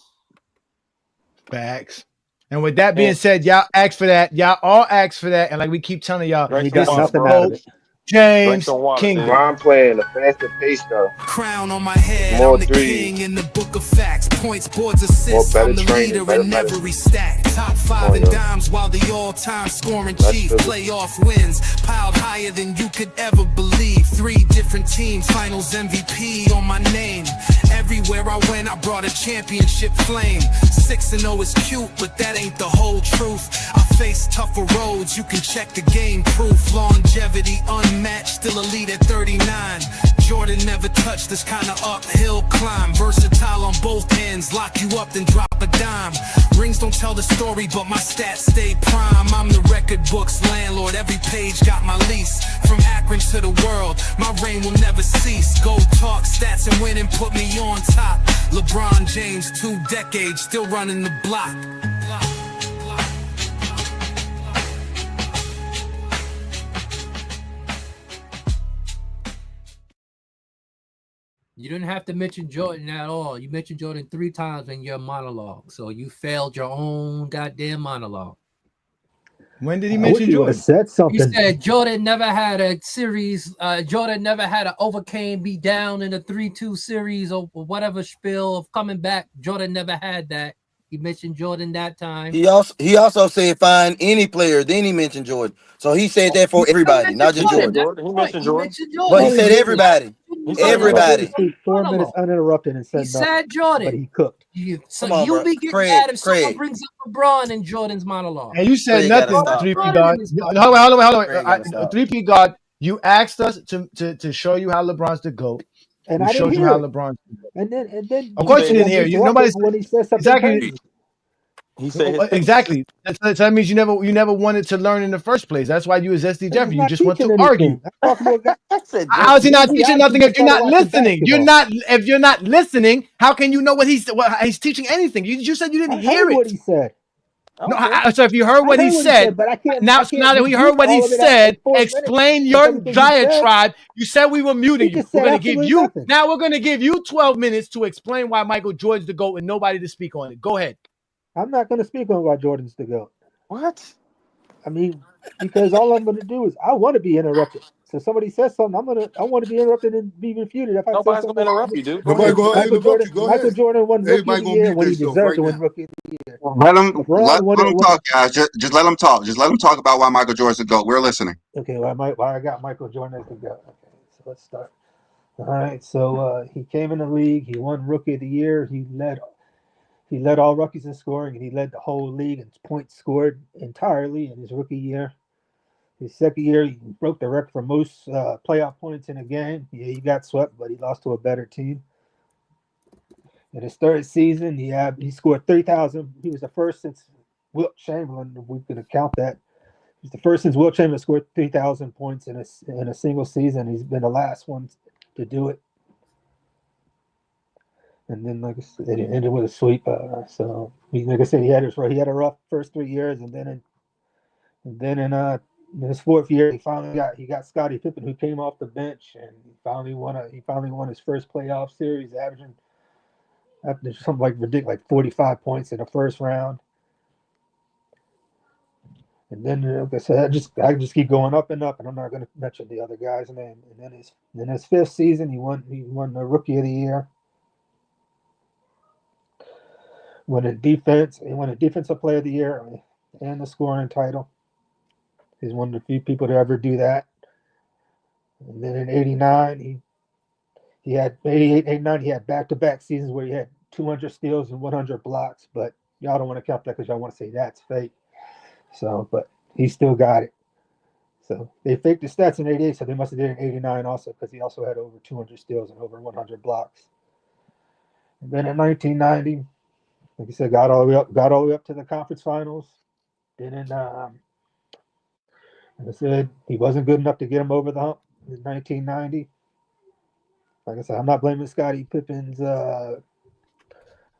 Facts. And with that being
And
said, y'all ask for that. Y'all all ask for that. And like we keep telling y'all,
And
drink
he
some
got
this
water,
is
nothing
bro.
out of
GOAT
it.
Drink
James
some water,
Kingdom.
Dig.
LeBron playing a faster pace though.
Crown on my head,
More
I'm the
threes,
king in the book of facts. Points, boards,
more
assists,
better
I'm the
training,
leader
better
in every
medicine.
stack. Top
Come
5
on,
in
yo.
dimes while the all-time scoring
Let's
chief.
feel it.
Playoff wins, piled higher than you could ever believe. 3 different teams, finals MVP on my name. Everywhere I went, I brought a championship flame. 6-0 is cute, but that ain't the whole truth. I face tougher roads, you can check the game proof. Longevity unmatched, still elite at 39. Jordan never touched this kind of uphill climb. Versatile on both ends, lock you up then drop a dime. Rings don't tell the story, but my stats stay prime. I'm the record book's landlord, every page got my lease. From Akron to the world, my reign will never cease. Go talk stats and win and put me on top. LeBron James, 2 decades, still running the block.
You didn't have to mention Jordan at all. You mentioned Jordan 3 times in your monologue. So you failed your own goddamn monologue.
When did he
I wish
mention
he would have
Jordan?
said
He
something.
said Jordan never had a series. Jordan never had a overcame, be down in a 3-2 series or whatever spiel of coming back. Jordan never had that. He mentioned Jordan that time.
He also said find any player. Then he mentioned Jordan. So he said that for everybody, not just Jordan.
He mentioned Jordan.
But he
All he
said
did was
everybody.
He said
all he did was
Everybody.
speak 4 minutes uninterrupted and
He
said nothing.
said Jordan.
But he cooked.
So
Come on,
you'll
bro.
be getting
Craig,
mad if someone
Craig.
brings up LeBron in Jordan's monologue.
And you said
Craig gotta
nothing,
stop, bro.
3P God. Hold on.
Craig gotta stop.
3P God, you asked us to show you how LeBron's the GOAT.
And
We
I didn't
showed you
hear
how
it.
LeBron's the GOAT.
And then
Of
he
course you
was
didn't hear. Nobody
disruptive when he said something
exactly.
crazy.
He said his piece.
Exactly. That means you never wanted to learn in the first place. That's why you was SD
He's
Jeffrey. You
not
just want
teaching
to argue.
anything. I'm talking to a guy.
How is he not
He
teaching
actually
nothing
just
if you're
started
not
watching
listening?
basketball.
If you're not listening, how can you know what he's teaching anything? You said you didn't
I
hear
heard
it.
what he said.
No, so if you heard
I
what he
heard what he
said,
said, but I
now
can't
that we heard
rebuke
what he
all of it in
said,
4 minutes
explain
with
your
everything he said.
diatribe. You said we were muting
He
you.
just
We're
said
gonna give
absolutely
you
nothing.
now. We're gonna give you 12 minutes to explain why Michael Jordan's the GOAT and nobody to speak on it. Go ahead.
I'm not going to speak on why Jordan's the GOAT.
What?
I mean, because all I'm going to do is I want to be interrupted. So somebody says something, I want to be interrupted and be refuted. If I say
Nobody's gonna
something,
interrupt you, dude. Go
Nobody
ahead.
gonna interrupt you. Go
Michael
ahead.
Jordan won Rookie of
Everybody
the
gonna
Year
mute
when he
themselves
deserved
right
to win
now.
Rookie of the Year.
Let him
LeBron
talk, guys. Just let him talk. Just let him talk about why Michael Jordan's the GOAT. We're listening.
Okay, why I got Michael Jordan as the GOAT. Okay, so let's start. All right, so he came in the league. He won Rookie of the Year. He led all rookies in scoring, and he led the whole league in points scored entirely in his rookie year. His second year, he broke the record for most playoff points in a game. Yeah, he got swept, but he lost to a better team. In his third season, he scored 3,000. He was the first since Wilt Chamberlain, if we could count that. He's the first since Wilt Chamberlain scored 3,000 points in a single season. He's been the last one to do it. And then, like I said, it ended with a sweep. Like I said, he had a rough first 3 years, and then in in his 4th year, he got Scottie Pippen, who came off the bench, and he finally won his first playoff series, averaging something like ridiculous, like 45 points in the first round. And then, like I said, I just keep going up and up, and I'm not going to mention the other guy's name. And then his 5th season, he won the Rookie of the Year. Won a Defensive Player of the Year and the scoring title. He's one of the few people to ever do that. And then in '89, he had 88, 89. He had back-to-back seasons where he had 200 steals and 100 blocks. But y'all don't want to count that because y'all want to say that's fake. So, but he still got it. So they faked the stats in '88, so they must have did it in '89 also, because he also had over 200 steals and over 100 blocks. And then in 1990, like I said, got all the way up to the conference finals. Then like I said, he wasn't good enough to get him over the hump in 1990. Like I said, I'm not blaming Scottie Pippen's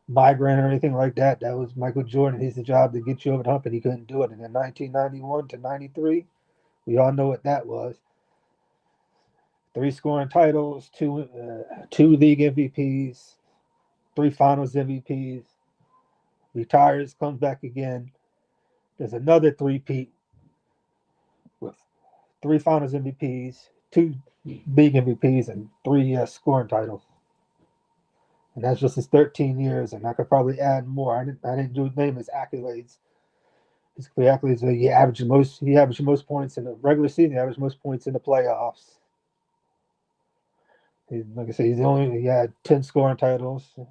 migraine or anything like that. That was Michael Jordan. He's the job to get you over the hump, and he couldn't do it. And in 1991 to 93, we all know what that was. 3 scoring titles, 2 league MVPs, 3 finals MVPs. Retires, comes back again. There's another 3-peat with 3 finals MVPs, 2 league MVPs, and 3 scoring titles. And that's just his 13 years, and I could probably add more. I didn't name his accolades. His accolades are he averaged most points in the regular season, he averaged most points in the playoffs. Like I said, he had 10 scoring titles. Like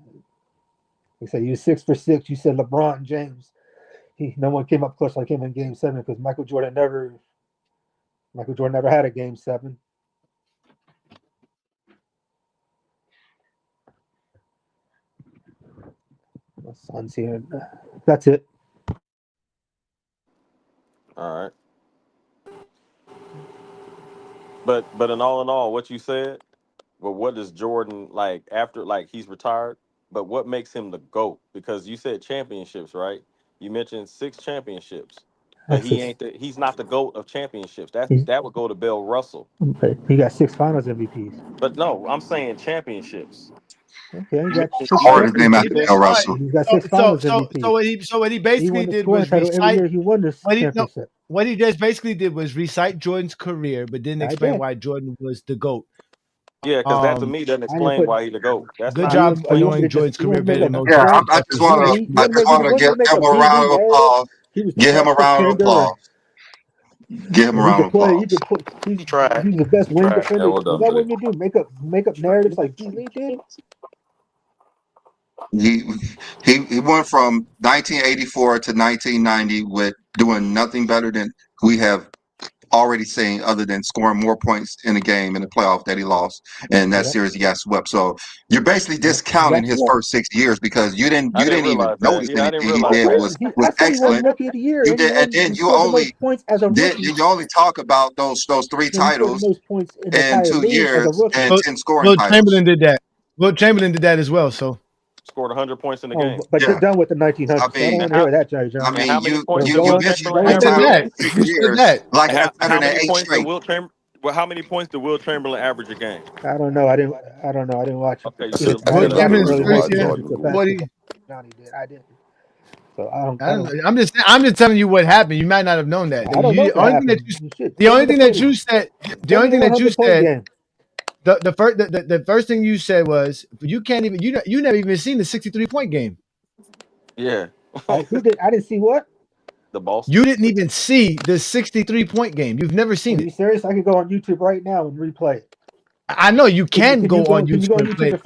I said, he was 6 for 6. You said LeBron James. No one came up close like him in Game 7 because Michael Jordan never had a Game 7. My son's here. That's it.
All right. But in all, what you said, well, what does Jordan like after he's retired? But what makes him the GOAT? Because you said championships, right? You mentioned 6 championships, but he's not the GOAT of championships. That would go to Bill Russell.
Okay. He got 6 finals MVPs.
But no, I'm saying championships.
Okay, he got 6
Bill Russell.
He got 6 finals MVPs.
So what he basically did was
every year he won this championship.
What he just basically did was recite Jordan's career, but didn't explain why Jordan was the GOAT.
Yeah, because that to me doesn't explain why he's the GOAT. That's
good job for knowing Jordan's career better than most.
Yeah, I just want to give him a round of applause. Give him a round of applause. Give him a round of applause.
He tried. He's the best wing defender. Is that what you do? Make up narratives like G Lee did?
He went from 1984 to 1990 with doing nothing better than we have already seen, other than scoring more points in a game in the playoff that he lost, and that series he got swept. So you're basically discounting his first 6 years because you didn't even notice anything he did was excellent. You did, and then you only talk about those 3 titles in 2 years and 10 scoring titles.
Chamberlain did that. Will Chamberlain did that as well. So
scored 100 points in the game.
But you're done with the 1900s. I don't want to hear that, Jerry Jones.
I mean, you mentioned like
how many points did Will Chamberlain? Well, how many points did Will Chamberlain average a game?
I don't know. I didn't watch it.
Okay,
Johnny did. I didn't. So I don't.
I'm just telling you what happened. You might not have known that.
I don't know
the only thing that you said. The first thing you said was you can't even you never even seen the 63-point game.
Yeah.
I didn't see what?
The Boston.
You didn't even see the 63-point game. You've never seen it.
Are you serious? I can go on YouTube right now and replay it.
I know you can go on YouTube and play it,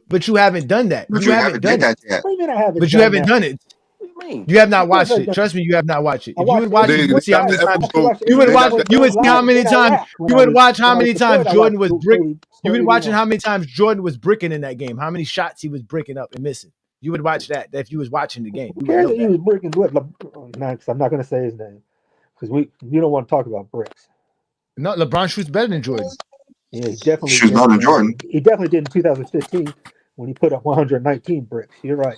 but you haven't done that.
You haven't done that yet.
What do you mean I haven't?
But you haven't done it. You have not watched it. Trust me, you have not watched it. If you would watch it, you would see how many times. You would see how many times. You would watch how many times Jordan was bricking. You would watching how many times Jordan was bricking in that game. How many shots he was bricking up and missing. You would watch that if you was watching the game.
Who cares that he was bricking what? Because I'm not going to say his name because you don't want to talk about bricks.
No, LeBron shoots better than Jordan.
Yeah, he definitely
shoots better than Jordan.
He definitely did in 2015 when he put up 119 bricks. You're right.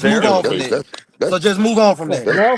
just move on from there. So just move on from there.
No,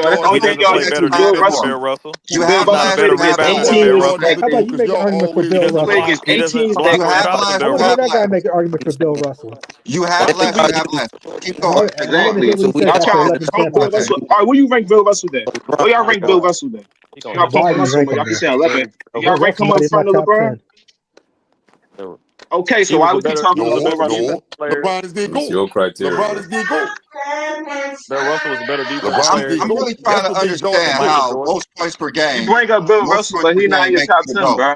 y'all. That's the only
He
thing
doesn't
y'all
play
used
better
to Bill
defense than
Russell.
Bill Russell.
You
Bill
have
He's not a
Russell
last
better
played
you
against
have
rebounder
8
than
last
Bill
teams.
year
Russell.
argument
How about you
because
make an
y'all
argument for
always
Bill
He
He
doesn't
played
Russell?
block.
against
He
8
doesn't
teams
block
that
you
or
have
rebound than
last
I
Bill
you
want to hear
have
that
Russell.
guy
last.
make an argument for Bill Russell.
You
I
have
think
last. You have
we
last. Keep
All
going.
right, I want to hear
exactly.
what he says
Y'all
after
trying to
11
pump Bill
Okay.
championships.
Russell. All right, where you rank Bill Russell then? Where y'all rank Bill
Go.
Russell then?
He gonna
Y'all
hit
Why
pump
do
him
you
up so
rank
much.
him
Y'all can
there?
say 11. Do y'all rank
Russell's
him
not
up
in my
front of
top
LeBron?
10.
Okay,
He
so
was
why
a
we keep
better.
talking
He was
about
a
Bill
No,
better
Russell then?
no.
defensive player.
LeBron is their
It's
GOAT.
your
LeBron
criteria.
is their GOAT.
Bill Russell was a better defensive
LeBron is
player
their
I'm
than
really
GOAT.
trying to
Yesterday, Jordan
understand
Michael
GOAT.
how
Jordan.
most points per
You
game,
bring up Bill
most
Russell,
points
but
per
he not
game
in your
makes
top
you the
10,
GOAT.
bro.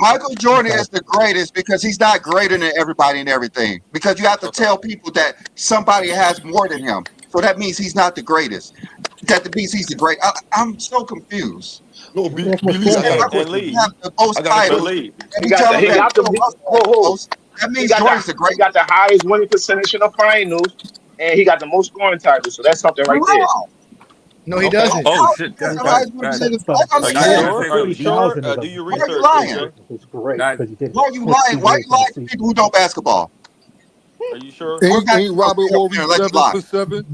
Michael Jordan is the greatest because he's not greater than everybody and everything. Because you have to tell people that somebody has more than him. So that means he's not the greatest. That means he's the great. I'm so confused.
No,
Let me ask my
Lee, I got a
question.
And
question.
Lee,
Have the most
I got a
titles.
question.
And we tell him
He
that
got the
that
he
means
got
Jordan's the
he got
greatest.
the highest winning percentage in the finals, and he got the most scoring titles. So that's something right there.
Wow.
No, he
Okay.
doesn't.
Oh
How
shit,
he has the
guys,
highest winning
guys,
percentage?
But
I'm
are you
guys, can
scared.
I
sure?
say
Are you
something?
sure?
50,000 of
Do
them.
your
Why are you
research,
lying?
SJ?
It's great
Guys,
because he did
Why are you
60
lying? Why are
games
you
in the
lying to
season.
people who know basketball?
Are you sure?
Or got
Ain't Robert
up
Horry
there and let you lie.
7 for 7?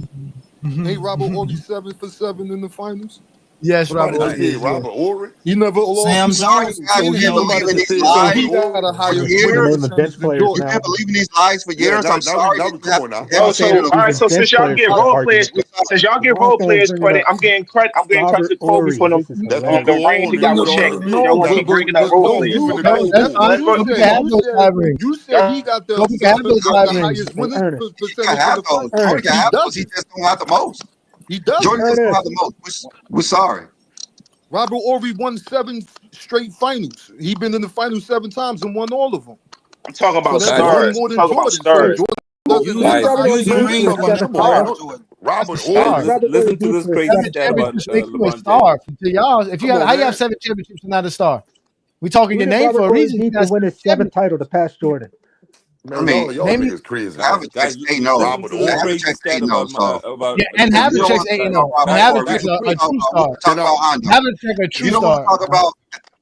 Ain't Robert Horry 7 for 7 in the finals?
Yes, Robert
Somebody just
Horry
guys,
said
is. Yeah.
Robert Horry.
He never lost.
Sam
He
I'm
never
sorry,
lost
Zard,
to
guys. You've been
KD.
Keno,
Somebody
believing
just
these
said
So
Robert
he
lies
got a
Horry.
for
higher
We're
winning
naming
years.
percentage
bench
than
players
You've
Jordan.
been
now.
believing these lies for
Yeah,
years. I'm sorry that you have
come on
to
now.
No,
educate
so
it.
all right.
Using
So
bench
since y'all
players
give
for the
role players,
argument.
We're
since
sorry.
y'all give role
LeBron fans
players
bringing
credit,
up
I'm getting credit. I'm getting credit
Robert
to Kobe
Ory.
for them
This is
That's gonna
the
hilarious.
go
ring he
on. Then
got
you
with
don't
Shaq.
let me.
Y'all
No,
want to
Now,
keep bringing up role
no,
players.
you
finna
No,
go
that's
over.
fine.
Let's run.
Kobe can have those five rings.
you said he
Y'all,
got the
Kobe can have those five rings.
highest
Hey,
winning
Ernest.
He can
percentage in
have
the
those.
finals.
Jordan
Ernest.
can
He
have those. He
doesn't.
just don't have the most.
He doesn't.
Jordan just don't have
Ernest.
the most. We're sorry.
Robert Horry won 7 straight finals. He been in the finals 7 times and won all of them.
I'm talking
So
about
that's
guys,
one
stars.
more
I'm
than
talking about
Jordan. So
stars.
Jordan doesn't
Who's
have the
guys,
Robert Ory
highest
using
beat
winning
for
rings
a
from a
seventh
percentage.
Come on
star,
title?
now.
Jordan.
That's a
Robert
guys,
star.
Horry.
Robert Ory
listen to
beat
this
for a
crazy
Seven
seventh
stat about
title?
championships makes you a
LeBron James.
star. To y'all, if you
Come
have
on,
how you have
man.
7 championships and not a star? We talking
Who
your
did
name
Robert
for a
Ory
reason. You
beat to
got
win his
7
seventh title to pass Jordan?
I
Man,
mean,
y'all
Name me.
niggas crazy, man.
Havlicek's
Guys,
8-0.
listen
Robert
to this
Horry.
crazy
Havlicek's
stat
8-0. So
about
Yeah, and
if you don't
Havlicek's
want to talk
8-0.
about
And
Robert
guys,
Horry, we
Havlicek's
guys.
can
a
talk
true
about we
star.
can talk
Can I?
about Hondo.
Havlicek's a
If
true
you don't want to
star.
talk about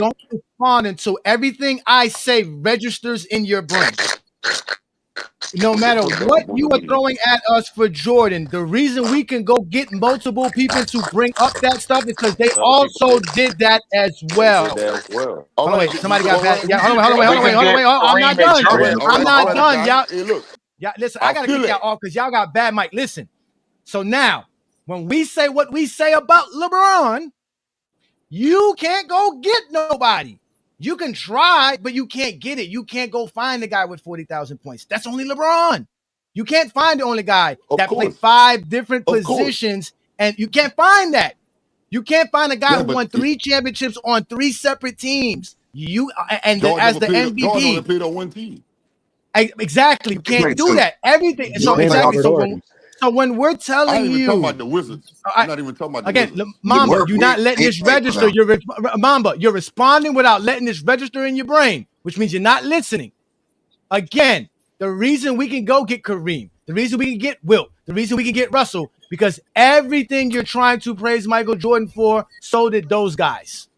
don't respond until everything I say registers in your brain. No matter what you are throwing at us for Jordan, the reason we can go get multiple people to bring up that stuff is because they
Other people
also
did.
did that as
They
well.
did that as well.
All
Hold on,
right,
wait. Somebody got bad. Yeah, hold on,
wait.
wait. I'm not done. I'm not done, y'all.
Hey, look.
Yeah, listen, I gotta kick y'all off because y'all got bad mic. Listen. So now, when we say what we say about LeBron, you can't go get nobody. You can try, but you can't get it. You can't go find the guy with 40,000 points. That's only LeBron. You can't find the only guy that played 5 different positions, and you can't find that. You can't find a guy who won 3 championships on 3 separate teams. As the MVP.
Jordan only played on one team.
Exactly. You can't do that. Everything. So exactly. So when we're telling you,
talking about the Wizards. I'm not even talking about the Wizards.
Mamba, you're not letting this register. Mamba, you're responding without letting this register in your brain, which means you're not listening. Again, the reason we can go get Kareem, the reason we can get Wilt, the reason we can get Russell, because everything you're trying to praise Michael Jordan for, so did those guys.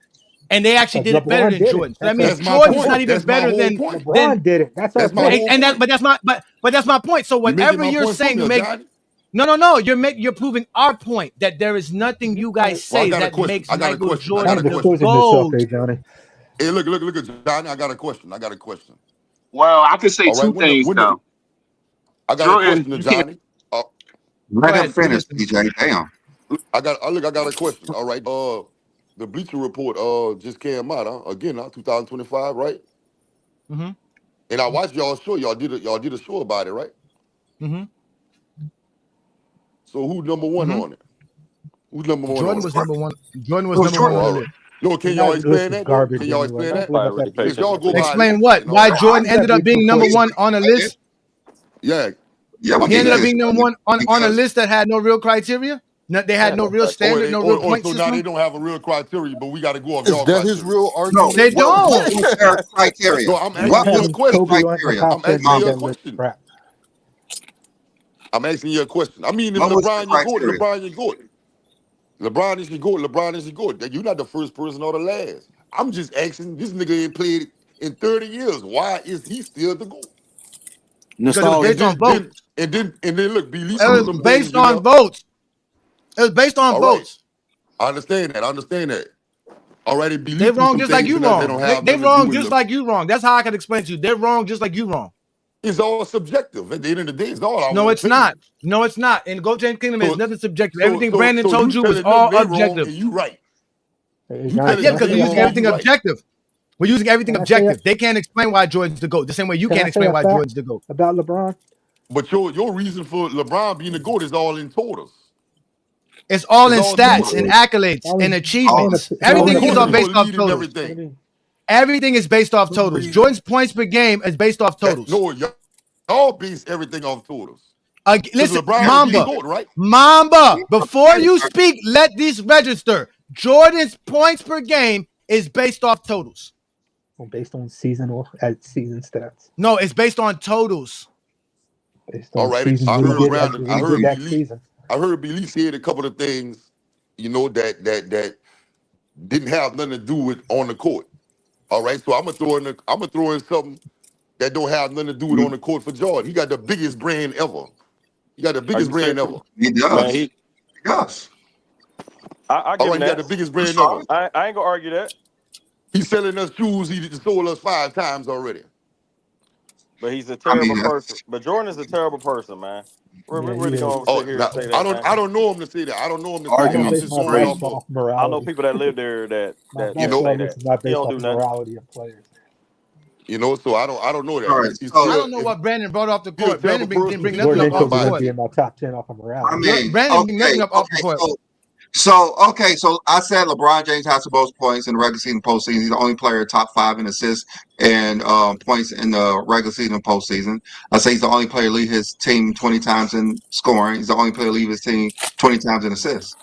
And they actually did it better than Jordan. So that means Jordan's not even better than
LeBron did it. That's
but that's my point. So whatever you're saying to make no, you're proving our point that there is nothing you guys say that makes Michael Jordan the GOAT.
Hey, look at Johnny. I got a question.
Well, I could say two things though.
I got a question to Johnny.
Let him finish, DJ. Damn.
I got a question. All right. The Bleacher Report just came out. Again, 2025, right?
Mm-hmm.
And I watched y'all show. Y'all did a show about it, right?
Mm-hmm.
So who's number one on it? Who's number one?
Jordan was number one. Jordan was number one on the list.
No, can y'all explain that? Can y'all explain that?
Explain what? Why Jordan ended up being number one on a list?
Yeah.
He ended up being number one on a list that had no real criteria. They had no real standard, no real point system.
So now they don't have a real criteria, but we got to go off y'all.
Is that his real argument?
No, they don't.
Criteria.
No, I'm asking you a question. I'm asking you a question. I mean, if LeBron, you go. LeBron is your GOAT. LeBron is your GOAT. You're not the first person or the last. I'm just asking. This nigga ain't played in 30 years. Why is he still the GOAT?
Because it was based on votes.
And then look,
it was based on votes. It was based on votes.
I understand that. Already,
they're wrong just like you wrong. They're wrong just like you wrong. That's how I can explain to you. They're wrong just like you wrong.
It's all subjective. At the end of the day, it's all.
No, it's not. No, it's not. In GOAT James Kingdom, it's nothing subjective. Everything Brandon told you was all objective.
You right.
Yeah, because we're using everything objective. We're using everything objective. They can't explain why Jordan's the GOAT. The same way you can't explain why Jordan's the GOAT.
About LeBron.
But your reason for LeBron being the GOAT is all in totals.
It's all in stats and accolades and achievements. Everything is all based off totals. Everything is based off totals. Jordan's points per game is based off totals.
No, y'all base everything off totals.
Listen,
LeBron right?
Mamba, before you speak, let this register. Jordan's points per game is based off totals.
Well, based on season or season stats.
No, it's based on totals.
All right, I heard Billy said a couple of things, that didn't have nothing to do with on the court. All right, so I'm gonna throw in something that don't have nothing to do with on the court for Jordan. He got the biggest brand ever. He does.
He does.
I give
he got the biggest brand ever.
I ain't gonna argue that.
He's selling us shoes he sold us 5 times already.
But he's a terrible person. But Jordan is a terrible person, man. We're really going to sit here and say that.
I don't know him to say that. I don't know him to say that. I'm just going off of
morality. I know people that live there that say that. He don't do nothing.
Morality of players.
So I don't know that.
Right.
I don't know what Brandon brought off the court. Brandon didn't bring nothing up off the court.
In my top 10 off of morality.
I mean,
Brandon didn't bring nothing up off the court.
So I said LeBron James has the most points in the regular season and postseason. He's the only player top 5 in assists and points in the regular season and postseason. I say he's the only player to lead his team 20 times in scoring. He's the only player to lead his team 20 times in assists.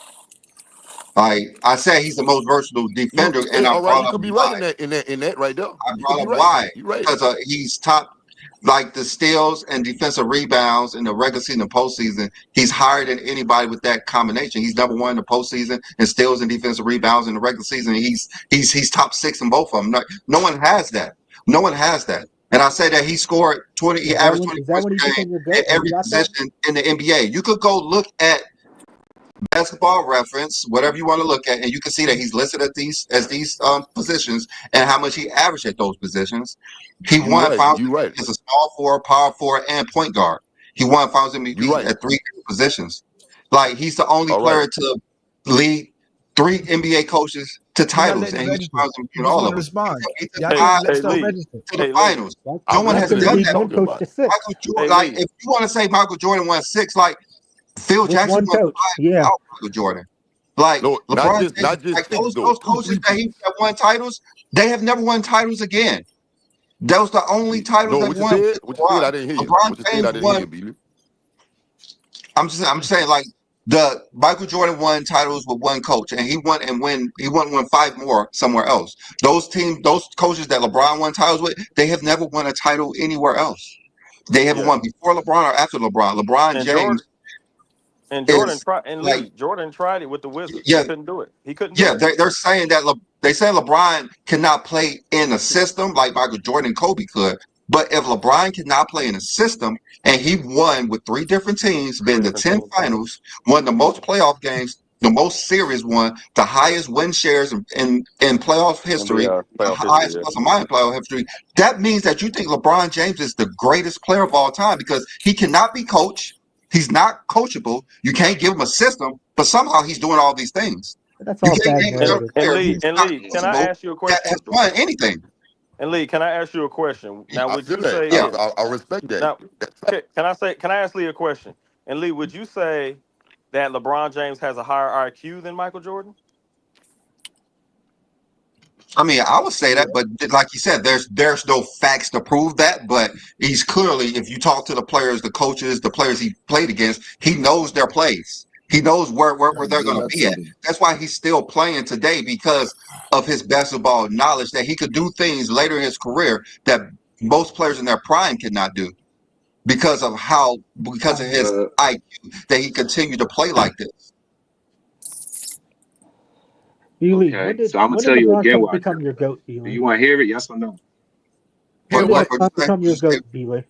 Like I said, he's the most versatile defender. And I brought
you could be right in that right there.
I brought up why. Because he's top. Like the steals and defensive rebounds in the regular season and postseason, he's higher than anybody with that combination. He's number 1 in the postseason and steals and defensive rebounds in the regular season. He's top 6 in both of them. No one has that. No one has that. And I say that he scored 20. He averaged 20 points per game in every position in the NBA. You could go look at Basketball Reference, whatever you want to look at, and you can see that he's listed at these positions and how much he averaged at those positions. He won Finals MVP as a small forward, power forward, and point guard. He won Finals MVP at 3 positions. Like he's the only player to lead 3 NBA coaches to
You're not
titles,
letting it
and he
register.
surrounds them
You
in
just
all
want
of
to
them.
respond.
He took
Y'all can't
5
let stuff
Lee.
register.
to the
Hey, Lee.
finals.
I'm
No one
with
has
you.
That's
done
when
that.
one
talking
coach
about?
to 6
Michael Jordan,
Hey,
like
Lee.
if you want to say Michael Jordan won 6, like Phil
with
Jackson
one
won 5
coach. Yeah.
without Michael Jordan. Like
No,
LeBron James,
not just
like
6 though.
those
2
coaches
3 peats.
that won titles, they have never won titles again. That was the only titles
No,
they
what you
won
said?
with
What you said?
LeBron.
I didn't hear you.
LeBron
What you said?
James
I didn't hear
won.
you, Beasley.
I'm saying like the Michael Jordan won titles with one coach, and he won 5 more somewhere else. Those coaches that LeBron won titles with, they have never won a title anywhere else. They haven't
Yeah.
won before LeBron or after LeBron. LeBron
And
James
Jordan
is
tried. And
like,
Lee, Jordan tried it with the Wizards. He
yeah,
couldn't do it. He couldn't do
yeah,
it.
they're saying that they say LeBron cannot play in a system like Michael Jordan and Kobe could. But if LeBron cannot play in a system, and he won with 3 different teams, been
3
to
different
10
teams.
finals, won the most playoff games, the most series won, the highest win shares in playoff history,
NBA
the
playoff history.
highest
Yeah.
plus or minus playoff history. That means that you think LeBron James is the greatest player of all time because he cannot be coached. He's not coachable. You can't give him a system, but somehow he's doing all these things.
That's
You
all
can't
bad
name another
narrative.
And
player
Lee,
who's not
can I
coachable
ask you a
that
question?
has won anything.
And Lee, can I ask you a question?
Yeah,
Now,
I
would
feel
you
that.
say
Yeah.
I respect that.
now? Can I ask Lee a question? And Lee, would you say that LeBron James has a higher IQ than Michael Jordan?
I mean, I would say that, but like you said, there's no facts to prove that. But he's clearly, if you talk to the players, the coaches, the players he played against, he knows their plays. He knows where they're going to be at. That's why he's still playing today because of his basketball knowledge that he could do things later in his career that most players in their prime could not do because of his IQ that he continued to play like this.
Lee,
Okay, so I'm gonna tell you
LeBron
again
come
why I
become
said
your
that.
GOAT,
Do
Lee?
you want to hear it? Yes or no?
When did
What?
LeBron become your GOAT, Lee?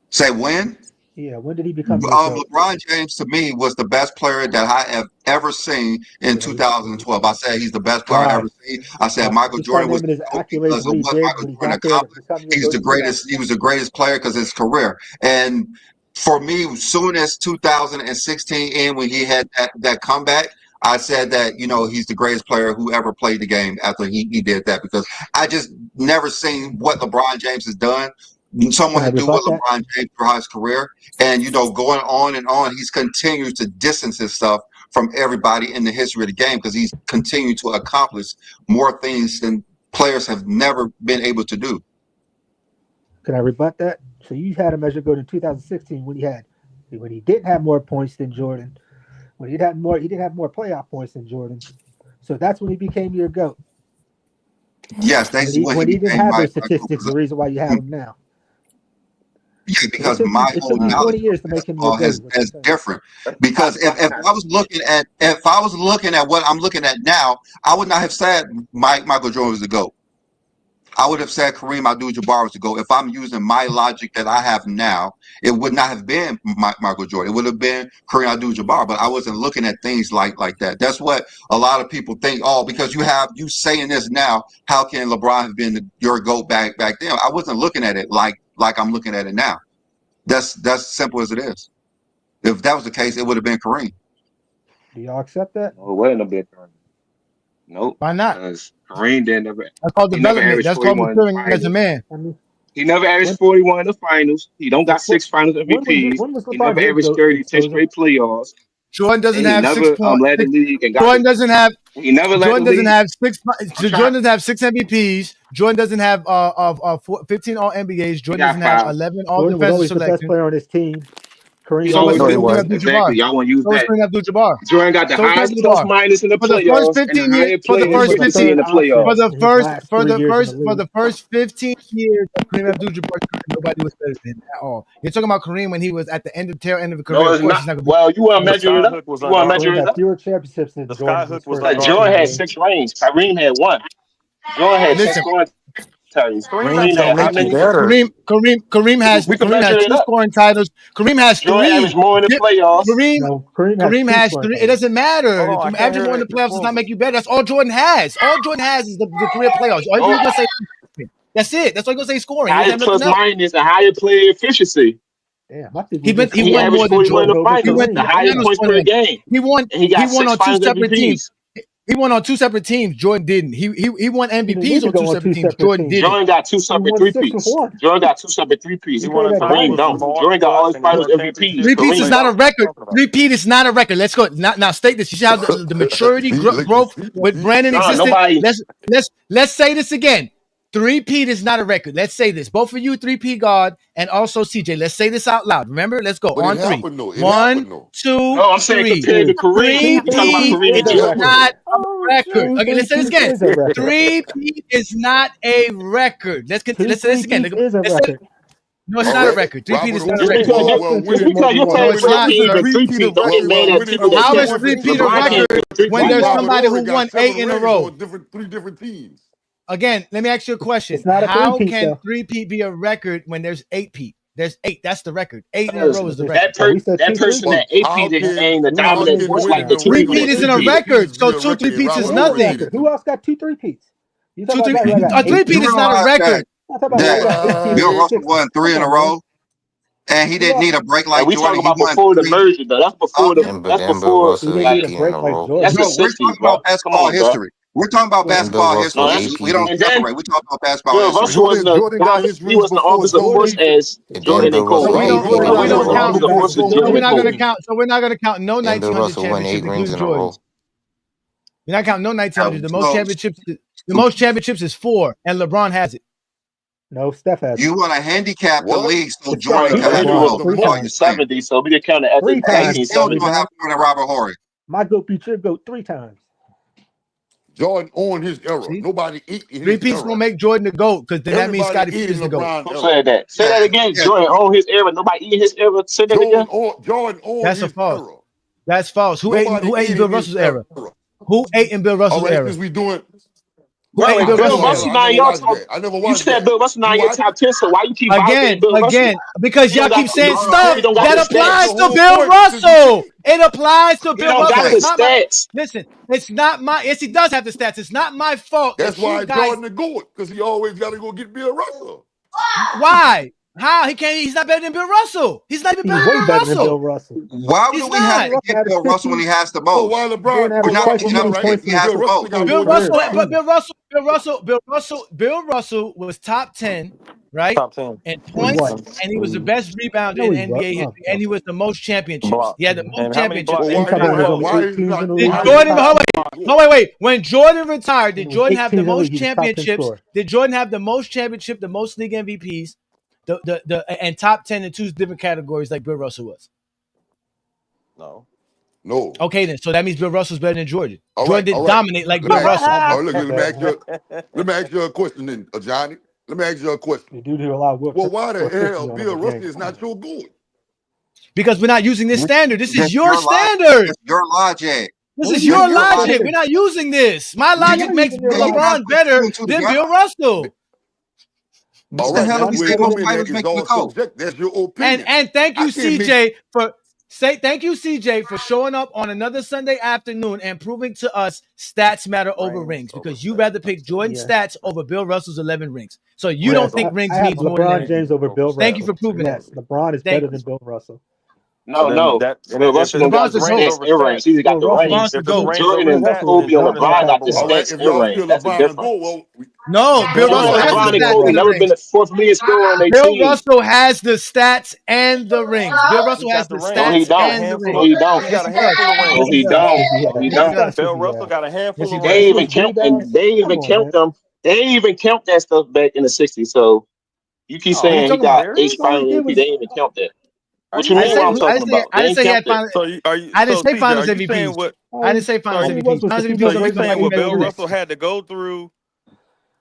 Say when?
Yeah, when did he become your GOAT?
LeBron James to me was the best player that I have ever seen in 2012. I said he's the best player I
Why?
ever seen. I said Michael
You start
Jordan was
naming his
the GOAT
accolades,
because of
what he
what
did
Michael
when he
Jordan
got there to
accomplished.
become your
He's
GOAT
the
in
greatest.
2000.
He was the greatest player because of his career. And for me, soon as 2016 in when he had that comeback, I said that he's the greatest player who ever played the game after he did that because I just never seen what LeBron James has done. Someone
Can I
to do what
rebut that?
LeBron James throughout his career, and going on and on, he's continued to distance himself from everybody in the history of the game because he's continued to accomplish more things than players have never been able to do.
Can I rebut that? So you had him as your GOAT in 2016 when he didn't have more points than Jordan. When he didn't have more playoff points than Jordan. So that's when he became your GOAT.
Yes, that's when
When
he
he didn't
became
have
my
those statistics, the reason why you have him now.
Yeah,
It
because
took you
my
it
whole
took you
knowledge
20 years to
of
make him your
basketball
GOAT.
has
Is what you're
is
saying.
different. Because if I was looking at what I'm looking at now, I would not have said Michael Jordan was the GOAT. I would have said Kareem Abdul-Jabbar was the GOAT. If I'm using my logic that I have now, it would not have been Michael Jordan. It would have been Kareem Abdul-Jabbar. But I wasn't looking at things like that. That's what a lot of people think. Oh, because you saying this now, how can LeBron have been your GOAT back then? I wasn't looking at it like I'm looking at it now. That's simple as it is. If that was the case, it would have been Kareem.
Do y'all accept that?
No, it wasn't a big turn. Nope.
Why not?
Because Kareem
That's called
he never
development.
averaged
That's called
41 in the
maturing as a
finals.
man.
I mean,
He never averaged
when
41 in the finals. He don't got 6 finals MVPs.
when was
He
LeBron
never
James
averaged
GOAT?
30, 10 straight playoffs.
Jordan doesn't
And he
have
never led the league and got the
Jordan doesn't have
he never led the
Jordan doesn't
league.
have six.
I'm trying.
Jordan doesn't have 6 MVPs. Jordan doesn't have 15 All NBAs.
He
Jordan
got
doesn't have
5.
11 All
Jordan was
Defensive
always the best
selections.
player on his team. Kareem
He's
So
always
was
always been the
Kareem
best.
Abdul-Jabbar.
Exactly. Y'all want to use
So was
that.
Kareem Abdul-Jabbar.
Jordan got the
So was Kareem
highest plus
Abdul-Jabbar.
minus in the
For the first
playoffs and the
15 years,
highest
for the
Kareem
player
first
was a
15,
efficiency in
third
the
option
for
playoffs.
the
in his
first,
last
for
3
the
years in the
first, for
league.
the first 15 years of Kareem Abdul-Jabbar's career, nobody was better than him at all. You're talking about Kareem when he was at the tail end of the career.
No,
Of
it's
course,
not.
he's not going to
Well, you want to
The
measure it
sky
up.
hook was
You want to measure
Kareem
it
had
up.
fewer championships than
the
Jordan
sky
in his
hook was
first
But
unguardable.
15
Jordan had
years.
6 rings. Kareem had 1. Jordan had 10
listen.
scoring titles.
Kareem had
Kareem
Rings
some.
don't
had how
make you
many?
better.
We can
Kareem
measure
has
it
2
up.
scoring titles. Kareem has
Jordan
3.
averaged more in the playoffs.
Kareem
No, Kareem has
Kareem
2
has
scoring
3. It
titles.
doesn't matter.
Hold on,
If
I
you
can't
average
hear
more in the
that.
playoffs, does
What
not
was it?
make you better. That's all Jordan has. All Jordan has is the career playoffs. All you're
No,
gonna say. That's it. That's all you're gonna say. Scoring. He doesn't
higher
have
plus
nothing else.
minus and higher player efficiency.
Damn, I think
He
we
went.
just
He
And he
won
accepted
averaged
more than
41 in
Jordan.
the
over
He
finals,
went.
the
Kareem.
He
highest
ran on
points
scoring
per
line.
game.
He won.
And he
He
got
won
6
on 2
finals
separate teams.
MVPs.
He won on two separate teams. Jordan didn't. He won MVPs on two separate teams. Jordan didn't.
Jordan got two separate three-peats. Jordan got two separate three-peats. Kareem don't. Jordan got all his finals MVPs.
Three-peats is not a record. Three-peat is not a record. Let's go. Now state this. You see how the maturity growth with Brandon existed? Let's say this again. Three-peat is not a record. Let's say this. Both of you, three-peat guard, and also CJ. Let's say this out loud. Remember? Let's go. On three. 1, 2,
No, I'm saying compared to Kareem. We're talking about Kareem
is not a record. Okay, let's say this again. Three-peat is not a record. Let's say this again. No, it's not a record. Three-peat is not a record.
Just because you're saying three-peat is a three-peat, don't get mad at people.
How is three-peat a record when there's somebody who won 8 in a row?
Three different teams.
Again, let me ask you a question. How can three-peat be a record when there's 8-peat? There's 8. That's the record. 8 in a row is the record.
That person that 8-peat is saying the dominant force like the
three-peat isn't a record, so 2 3-peats is nothing.
Who else got 2 3-peats?
A three-peat is not a record.
Bill Russell won 3 in a row, and he didn't need a break like
we
Jordan.
talking about before the merger, though. That's before the. That's before.
We're talking about basketball history. We're talking about basketball history. We don't separate. We're talking about basketball history.
Jordan got his he wasn't the opposite force as Jordan and Kobe.
We don't count. So we're not going to count. So we're not going to count no 1900 championships including Jordan. We're not counting no 1900. The most championships is 4, and LeBron has it.
No, Steph has it.
You want to handicap the league so Jordan can have
70, so we can count it as
1970. Still don't have more than Robert Horry.
My goat beat your goat 3 times.
Jordan on his era. Nobody ate in his
Three-peats will make Jordan the GOAT because then that means Scottie Pippen the GOAT.
Who said that? Say that again. Jordan on his era. Nobody eating his era. Say that again.
Jordan on
That's
his
false.
era.
That's false. Who ate in Bill Russell's era? Who ate in Bill Russell's era?
Because we doing.
Right, Bill Russell not in your top. You said Bill Russell not in your top 10, so why you keep
again? Because y'all keep saying stuff that applies to Bill Russell. It applies to Bill Russell. Listen, it's not my. Yes, he does have the stats. It's not my fault.
That's why Jordan the GOAT, because he always got to go get Bill Russell.
Why? How he can't? He's not better than Bill Russell. He's not even better than Bill Russell.
Why would we have to get Bill Russell when he has the most?
Why LeBron?
We're not picking up if he has the most.
Bill Russell was top 10, right?
Top 10
in points, and he was the best rebounder in NBA history, and he was the most championships. He had the most championships. Did Jordan? Wait. When Jordan retired, did Jordan have the most championships? Did Jordan have the most championship, the most league MVPs? And top 10 in 2 different categories like Bill Russell was.
No.
Okay, then. So that means Bill Russell's better than Jordan. Jordan didn't dominate like Bill Russell.
Let me ask you a question then, Johnny. Let me ask you a question.
You do a lot of work.
Well, why the hell Bill Russell is not so good?
Because we're not using this standard. This is your standard.
It's your logic.
This is your logic. We're not using this. My logic makes LeBron better than Bill Russell.
All right, that's your opinion.
And thank you, CJ, for showing up on another Sunday afternoon and proving to us stats matter over rings, because you rather pick Jordan's stats over Bill Russell's 11 rings. So you don't think rings means more than
LeBron James over Bill Russell.
Thank you for proving that.
LeBron is better than Bill Russell.
No. Bill Russell got the stats in range. He's got the range. Jordan and Kobe on LeBron got the stats in range. That's the difference.
No, Bill Russell has the stats.
Never been the 4th leading scorer on their
Bill
team.
Russell has the stats and the rings. Bill Russell has the stats and the rings.
No, he don't. He don't.
Bill Russell got a handful of rings.
They even count them. They didn't even count that stuff back in the 60s. So you keep saying he got 8 final MVP. They didn't even count that. What you mean? What I'm talking about?
I didn't say he had finals. I didn't say finals MVP. I didn't say finals MVP.
So you saying what Bill Russell had to go through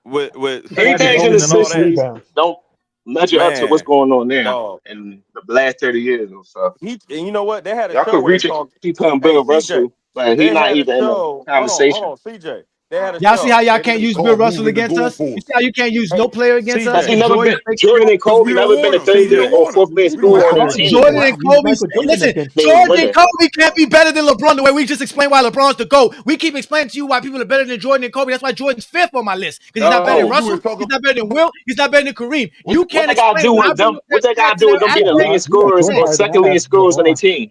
with
anything in the 60s don't measure up to what's going on now in the last 30 years or so.
And you know what? They had a
y'all
show
could reach it. Keep putting Bill Russell, but he's not even in the conversation.
Hold on, CJ.
Y'all see how y'all can't use Bill Russell against us? You see how you can't use no player against us?
Jordan and Kobe never been a 3rd or 4th man scorer on the team.
Jordan and Kobe, listen, Jordan and Kobe can't be better than LeBron the way we just explained why LeBron's the GOAT. We keep explaining to you why people are better than Jordan and Kobe. That's why Jordan's 5th on my list. Because he's not better than Russell, he's not better than Will, he's not better than Kareem. You can't explain
what they got to do with them being the leading scorers or 2nd leading scorers on their team.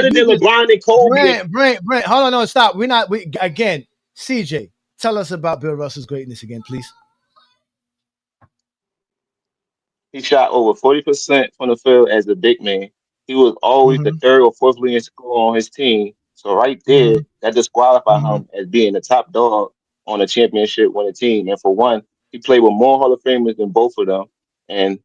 better than LeBron and Kobe.
Brent, hold on, no, stop. Again, CJ, tell us about Bill Russell's greatness again, please.
He shot over 40% from the field as a big man. He was always the
Mm-hmm.
third or fourth leading scorer on his team. So right there,
Mm-hmm.
that disqualified
Mm-hmm.
him as being the top dog on a championship winning team. And for one, he played with more Hall of Famers than both of them. And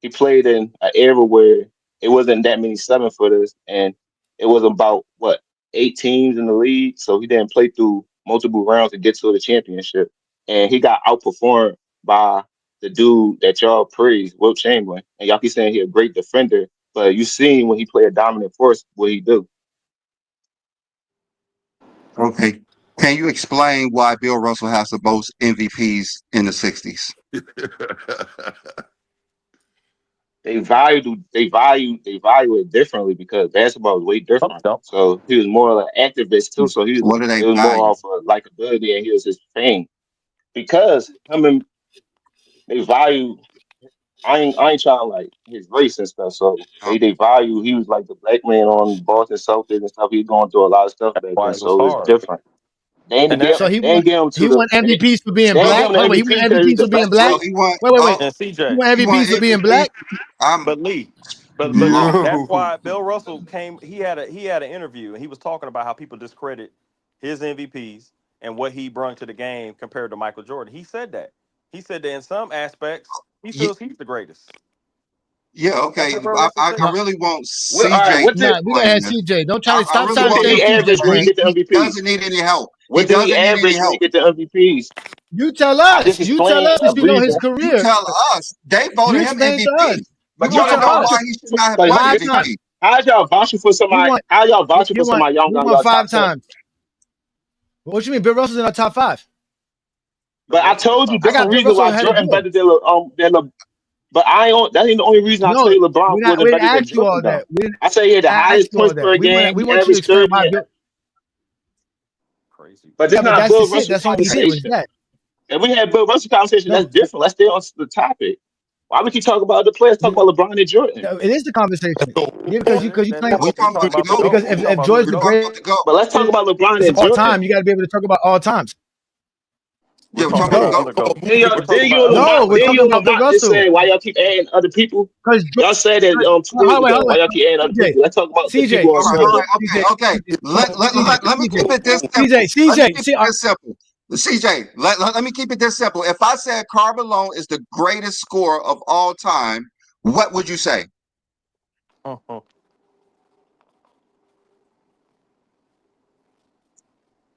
he played in an era where it wasn't that many 7-footers, and it was about what 8 teams in the league. So he didn't play through multiple rounds to get to the championship, and he got outperformed by the dude that y'all praise, Wilt Chamberlain, and y'all keep saying he a great defender, but you seen when he play a dominant force what he do.
Okay. Can you explain why Bill Russell has the most MVPs in the 60s?
They value it differently because basketball is way different. So he was more like an activist too. So
What do they
it was more
value?
off of likability, and he was his fame because him and they value. I ain't trying to like his race and stuff. So they value. He was like the black man on Boston Celtics and stuff. He was going through a lot of stuff back
Why
then.
it was
So it's
hard.
different. They ain't
And
get
that
So he
they ain't
won.
get him to
He
the
won MVPs for being
they ain't give
black.
him the
Hold on, he won
MVP because he's
MVPs
the
for being
best
black.
So
player.
he won.
Wait.
and
He
CJ.
won
He won
MVPs for being
MVP.
black.
I'm
But Lee, but Lee, that's why Bill Russell came. He had an interview, and he was talking about how people discredit his MVPs and what he brought to the game compared to Michael Jordan. He said that. He said that in some aspects, he feels he's the greatest.
Yeah,
That's
okay.
what Bill Russell
I
said.
really want
All right,
CJ to
what did
Nah, we gotta have
explain this.
CJ. Don't try to
I
stop
really
trying to
what
want
did
say
he
him to
CJ,
average when he
explain.
man.
get the
He
MVP?
doesn't need any help. He
What did he
doesn't need any
average when he
help.
get the MVPs?
You tell
I
us.
just
You tell
explained
us
a
since we know his
reason.
You
career.
tell us. They
You
voted him
explain to us.
MVP. We
But
You
want to
y'all
tell
know
us.
why
vouching.
he should not have
But
won
Five
listen,
times.
MVP.
how's y'all vouching for
He
somebody?
won.
How y'all vouching
He
for
won.
somebody y'all
He
got in
won
y'all top
five
10?
times. What you mean? Bill Russell's in our top five.
But I told you
I got
different
Bill
reasons
Russell
why
ahead of
Jordan
Jordan.
better than Le. But that ain't the only reason I
No,
tell you LeBron wasn't
we didn't
better than
ask you
Jordan
all
though.
that. We didn't
I say he had the
ask
highest
you all
points
that.
per game.
We
He
want you to
averaged
explain
30.
why Bill.
Crazy.
But this
Yeah, but
not
that's
Bill
just it.
Russell
That's all he did was
conversation.
that.
If we had Bill Russell conversation,
No,
that's different. Let's stay on the topic. Why we keep talking about other players? Talk about LeBron and Jordan.
it is the conversation. Yeah, because
Yeah,
you
that
claim
is.
We
We
talking
talking
about the
about the
GOAT.
because
GOAT. We
if
talking
if
about who's
Jordan's
the
the
We
GOAT.
talking about
greatest
the GOAT.
But let's talk about LeBron and
of all
Jordan.
time, you got to be able to talk about all times.
Yeah,
We're
we
He's
talking
talking
about
GOAT.
the
about
GOAT.
the GOAT.
Then
We're talking about other
No, we're talking about Bill
Lamont just
Russell.
said why y'all keep adding other people.
Because
Y'all said that 2 days ago. Why y'all keep adding other
CJ,
people? Let's talk about the
CJ,
people on
All
Sunday.
right. Okay. Let me keep it this
CJ,
simple. Let me
CJ.
keep
See,
it this simple. CJ, let me keep it this simple. If I said Karl Malone is the greatest scorer of all time, what would you say?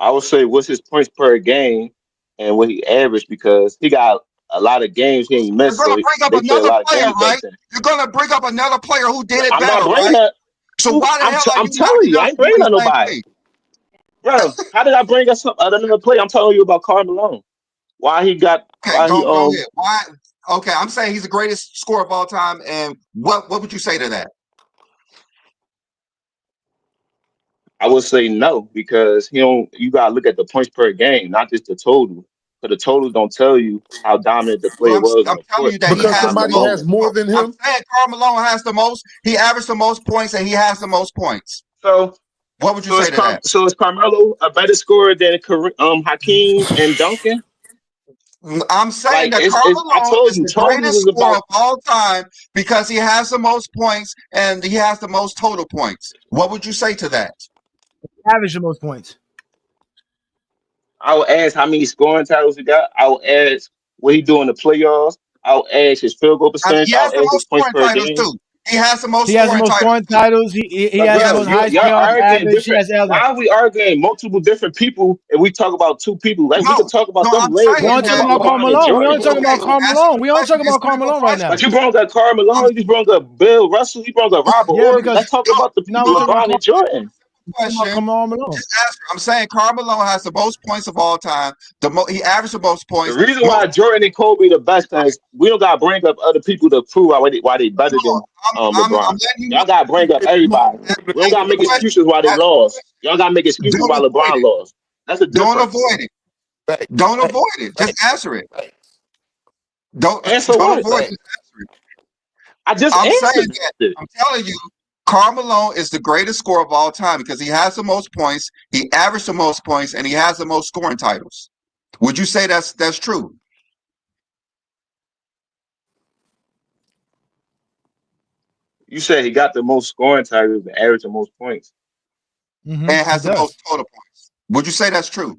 I would say what's his points per game and what he averaged because he got a lot of games he ain't
You're
missed,
gonna
so
bring up
they play a
another
lot of
player,
games back
right?
then.
You're gonna bring up another player who did it
I'm not
better,
bringing
right?
that.
So why the hell are
I'm
you
telling
knocking
you, I
us
ain't
for
bringing
doing
up
the same
nobody,
thing?
bro. How did I bring us up another player? I'm telling you about Karl Malone. Why he got?
Okay,
Why he
go ahead. Why? Okay, I'm saying he's the greatest scorer of all time, and what would you say to that?
I would say no because he don't. You gotta look at the points per game, not just the total. Because the totals don't tell you how dominant the
Well,
player was on
I'm
the
telling
court.
you that
It's
he
Because
just
has
in the
the
somebody
most.
has
moment.
more than
I'm
him.
saying Karl Malone has the most. He averaged the most points, and he has the most points.
So,
What would you say to that?
so is Carmelo a better scorer than Hakeem and Duncan?
I'm saying
Like
that Karl
it's I
Malone
told
is
you,
the
totals
greatest
is
scorer
about.
of all time because he has the most points and he has the most total points. What would you say to that?
average the most points.
I will ask how many scoring titles he got. I will ask what he do in the playoffs. I'll ask his field goal percentage.
He
I'll
has the
ask his
most
points
scoring
per
titles
game.
too. He has the most
He has the
scoring
most
titles
scoring
too.
titles. He
But
has the
bro,
most highest
y'all
playoff
arguing
average. He
different.
has all
Why
that.
are we arguing multiple different people if we talk about two people? Like we
No,
could talk about
no,
them
I'm
later.
We
Let's
saying
only
talk
talking
that.
about
about Karl
LeBron and
Malone. We only
Jordan.
talking
Okay,
about
so
Karl
answer
Malone.
the
We only talking
question
about
and
Karl
simple
Malone right now.
question.
But you brought up Karl Malone, you just brought up Bill Russell, you brought up Robert
Yeah,
Ory.
because
Let's talk about the
now
people,
we're talking about
LeBron and Jordan.
Question.
Karl Malone.
Just answer. I'm saying Karl Malone has the most points of all time. He averaged the most
The
points.
reason why
Most.
Jordan and Kobe the best is we don't gotta bring up other people to prove why they better
No,
than
I'm
LeBron.
letting you know.
Y'all gotta bring up everybody. We don't gotta
The
make
question.
excuses why they
Ask the
lost.
question.
Y'all gotta make excuses
Don't
why
avoid
LeBron
it.
lost. That's a
Don't
difference.
avoid it. Don't avoid it. Just answer it. Don't
And so
don't
what?
avoid it. Just answer it.
I just
I'm saying
answered
that.
it.
I'm telling you, Karl Malone is the greatest scorer of all time because he has the most points, he averaged the most points, and he has the most scoring titles. Would you say that's true?
You said he got the most scoring titles and average the most points.
And
He
has the most
does.
total points. Would you say that's true?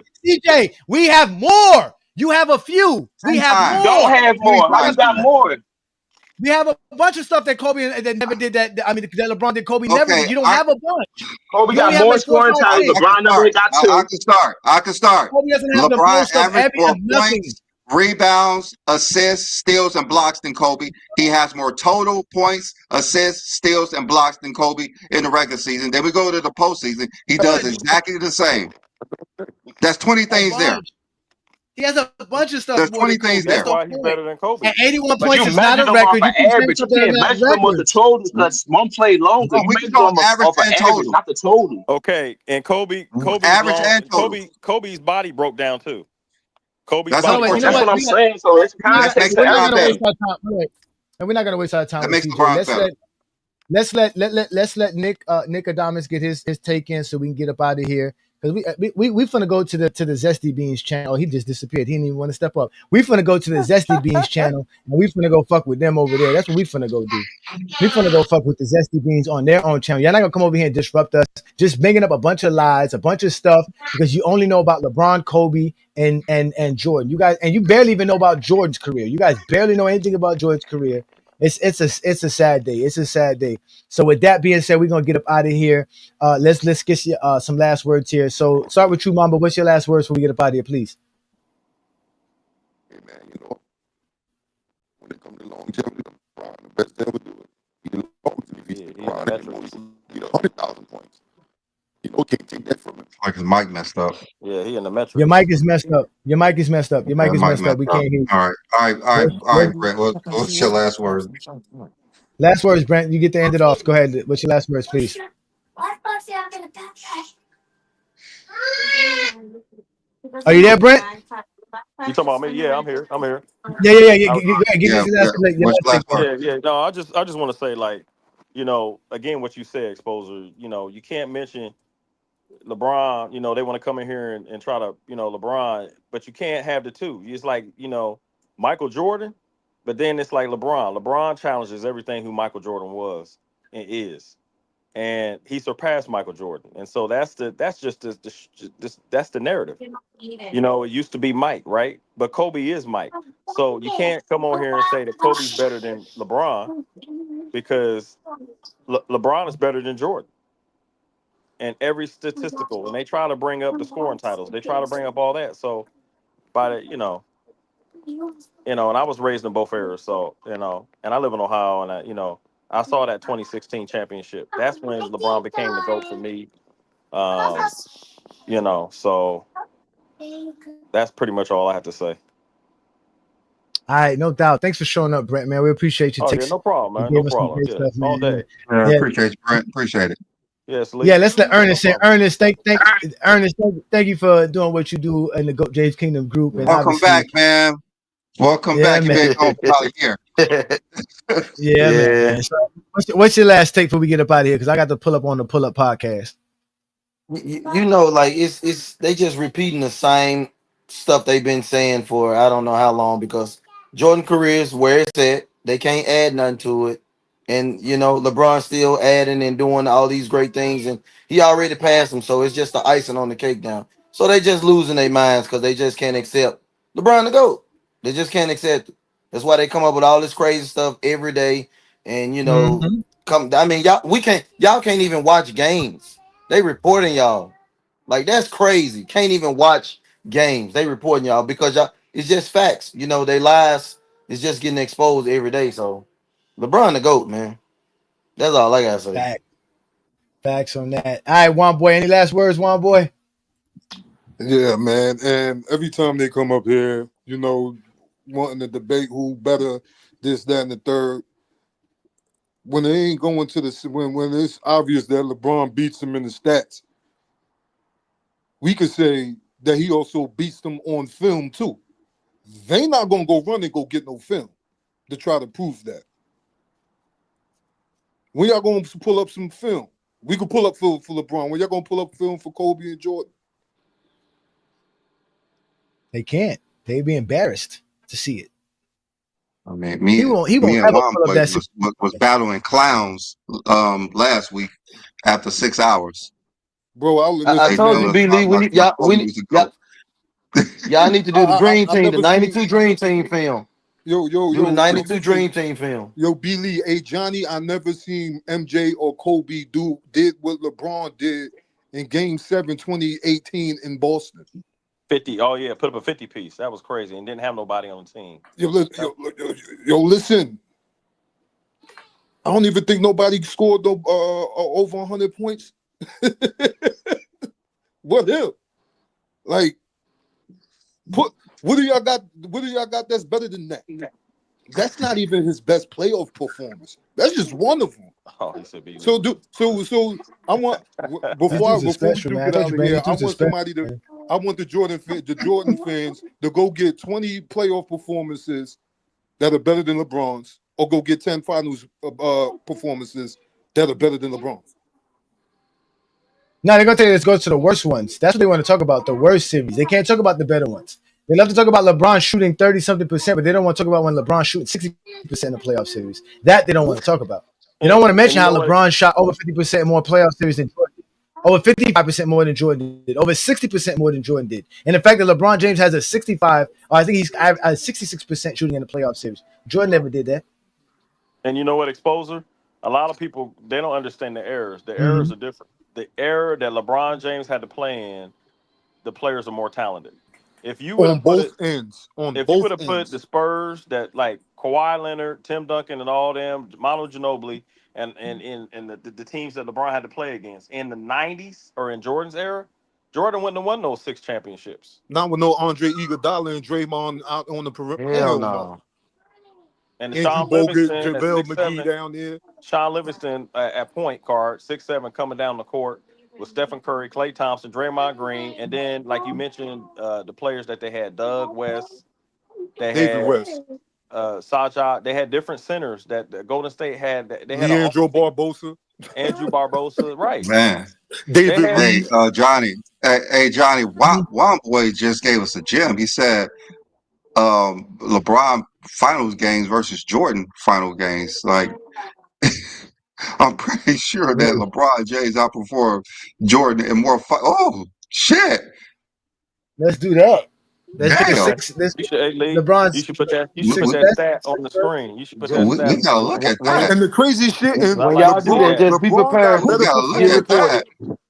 CJ, we have more. You have a few. We have more.
Don't have more. How you got more?
We have a bunch of stuff that Kobe that never did that. I mean, that LeBron did. Kobe never did. You don't have a bunch.
Kobe got more scoring titles. LeBron never got two.
I can start.
Kobe doesn't have the
LeBron
most of
averaged more
nothing.
points, rebounds, assists, steals, and blocks than Kobe. He has more total points, assists, steals, and blocks than Kobe in the regular season. Then we go to the postseason. He does exactly the same. That's 20 things there.
He has a bunch of stuff
There's
more
20
than Kobe.
things
That's
there.
the
Why he's
point.
better than Kobe.
And 81
But
points
you
is not
measure
a
them off
record.
of
You keep saying
average. You
something that's
can't
not
measure them off the
records.
total because one played longer.
No,
You
we can
measure
go
them
average
off of
and
average,
total.
not the total.
Okay, and
Average and total.
Kobe's body broke down too. Kobe's
That's
Hold on,
body
wait. You
broke
know
That's
down.
what?
what I'm
We got,
saying. So it's
That
context
makes
to
we're not gonna
LeBron
waste
everything.
better.
our time. Wait. And we're not gonna waste our time
That
with
makes
CJ.
LeBron better.
Let's let Nick Adamas get his take in so we can get up out of here. Because we finna go to the Zesty Beans channel. Oh, he just disappeared. He didn't even want to step up. We finna go to the Zesty Beans channel and we finna go fuck with them over there. That's what we finna go do. We finna go fuck with the Zesty Beans on their own channel. You're not gonna come over here and disrupt us, just making up a bunch of lies, a bunch of stuff because you only know about LeBron, Kobe, and Jordan. You guys, and you barely even know about Jordan's career. You guys barely know anything about Jordan's career. It's a sad day. It's a sad day. So with that being said, we're gonna get up out of here. Let's get you some last words here. So start with you, Mamba. What's your last words before we get up out of here, please?
Hey man, you know, when it comes to longevity, LeBron, the best ever do it. He long if he's LeBron anymore, he get 100,000 points. You know, can't take that from him.
Like his mic messed up.
Yeah, he in the
Your
metrics.
mic is messed up. Your mic is messed up. Your mic
Yeah,
is
mic
messed up.
messed
We
up.
can't hear you.
All right, Brett. What's your last words?
Last words, Brent. You get to end it off. Go ahead. What's your last words, please? Are you there, Brent?
You talking about me? Yeah, I'm here. I'm here.
Yeah.
I,
Give us your
What's your
last
last word?
yeah. No, I just want to say, like, you know, again, what you said, Exposure. You know, you can't mention LeBron. You know, they want to come in here and try to, you know, LeBron, but you can't have the two. It's like, you know, Michael Jordan, but then it's like LeBron. LeBron challenges everything who Michael Jordan was and is, and he surpassed Michael Jordan. And so that's just that's the narrative. You know, it used to be Mike, right? But Kobe is Mike. So you can't come on here and say that Kobe's better than LeBron because LeBron is better than Jordan. And every statistical, and they try to bring up the scoring titles. They try to bring up all that. So by the, and I was raised in both eras. So, and I live in Ohio, and I saw that 2016 championship. That's when LeBron became the GOAT for me. So that's pretty much all I have to say.
All right, no doubt. Thanks for showing up, Brent, man. We appreciate your
Oh, yeah,
takes.
no problem,
You
man.
gave
No
us some
problem.
great
Yeah,
stuff,
all
man.
day.
Yeah,
Yeah,
appreciate you, Brent. Appreciate it.
Yes,
yeah. Let's let Ernest say.
problem.
Ernest, thank you for doing what you do in the Goat James Kingdom group, and
Welcome back,
obviously,
man. Welcome
yeah,
back. You've
man.
been gone for about a year.
Yeah,
Yeah.
man. So, what's your last take before we get up out of here? Because I got to pull up on the pull up podcast.
You know, like it's they just repeating the same stuff they've been saying for I don't know how long because Jordan career is where it's at. They can't add nothing to it. And you know, LeBron still adding and doing all these great things, and he already passed them, so it's just the icing on the cake now. So they just losing their minds because they just can't accept LeBron to go. They just can't accept it. That's why they come up with all this crazy stuff every day. And you know, I mean, y'all can't even watch games. They reporting y'all. Like that's crazy. Can't even watch games. They reporting y'all because y'all it's just facts. You know, they lies is just getting exposed every day. So LeBron the GOAT, man. That's all I gotta say.
Facts on that. All right, Juan Boy. Any last words, Juan Boy?
Yeah, man. And every time they come up here, you know, wanting to debate who better, this, that, and the third. When they ain't going to the when it's obvious that LeBron beats him in the stats, we could say that he also beats them on film too. They not gonna go run and go get no film to try to prove that. When y'all gonna pull up some film? We could pull up film for LeBron. When y'all gonna pull up film for Kobe and Jordan?
They can't. They'd be embarrassed to see it.
I mean,
He
me
won't
and
ever
Juan
pull up
Boy
that.
was battling clowns last week after 6 hours.
Bro,
I
They
told
tell
you,
us
B Lee, we need y'all we need y'all need to do the Dream
I've
Team, the
never seen
92 Dream Team film.
yo
Do the 92 Dream Team film.
Yo, B Lee, hey Johnny, I never seen MJ or Kobe did what LeBron did in Game 7, 2018 in Boston.
50. Oh yeah, put up a 50 piece. That was crazy, and didn't have nobody on the team.
Listen. I don't even think nobody scored over 100 points. What him? Like What do y'all got? What do y'all got that's better than that? That's not even his best playoff performance. That's just one of them.
Oh, he said be.
So I want before we
special,
do
man.
get out of here, I want somebody
man.
I want the Jordan fans to go get 20 playoff performances that are better than LeBron's, or go get 10 finals performances that are better than LeBron's.
No, they're gonna tell you let's go to the worst ones. That's what they want to talk about, the worst series. They can't talk about the better ones. They love to talk about LeBron shooting 30-something%, but they don't want to talk about when LeBron shooting 60% in the playoff series. That they don't want to talk about. They don't want to mention how LeBron shot over 50% more playoff series than Jordan did. Over 55% more than Jordan did. Over 60% more than Jordan did. And the fact that LeBron James has a 65, or I think he's 66% shooting in the playoff series. Jordan never did that.
And you know what, Exposer? A lot of people, they don't understand the errors. The errors are different. The error that LeBron James had to play in, the players are more talented. If you would have put the Spurs that like Kawhi Leonard, Tim Duncan, and all them, Manu Ginobili, and the teams that LeBron had to play against in the 90s or in Jordan's era, Jordan wouldn't have won those 6 championships.
Not with no Andre Iguodala and Draymond out on the perimeter.
Hell no.
And
Andrew
Sean
Bogut,
Livingston,
JaVale
6'7",
McGee down there.
Sean Livingston at point guard, 6'7", coming down the court with Stephen Curry, Klay Thompson, Draymond Green, and then like you mentioned, the players that they had, Doug West,
David West,
Sajah. They had different centers that Golden State had. They had
Leandro Barbosa,
Andrew Barbosa, right?
Man,
David
Reed. Johnny. Hey, Johnny. One boy just gave us a gem. He said, LeBron finals games versus Jordan final games. Like, I'm pretty sure that LeBron James outperformed Jordan in more. Oh shit!
Let's do that. Let's
Damn.
get LeBron's.
You should put that. You should put that stat on the screen. You should put that.
We gotta look at that.
And the crazy shit is
when y'all do that, just be prepared.
We gotta look at that.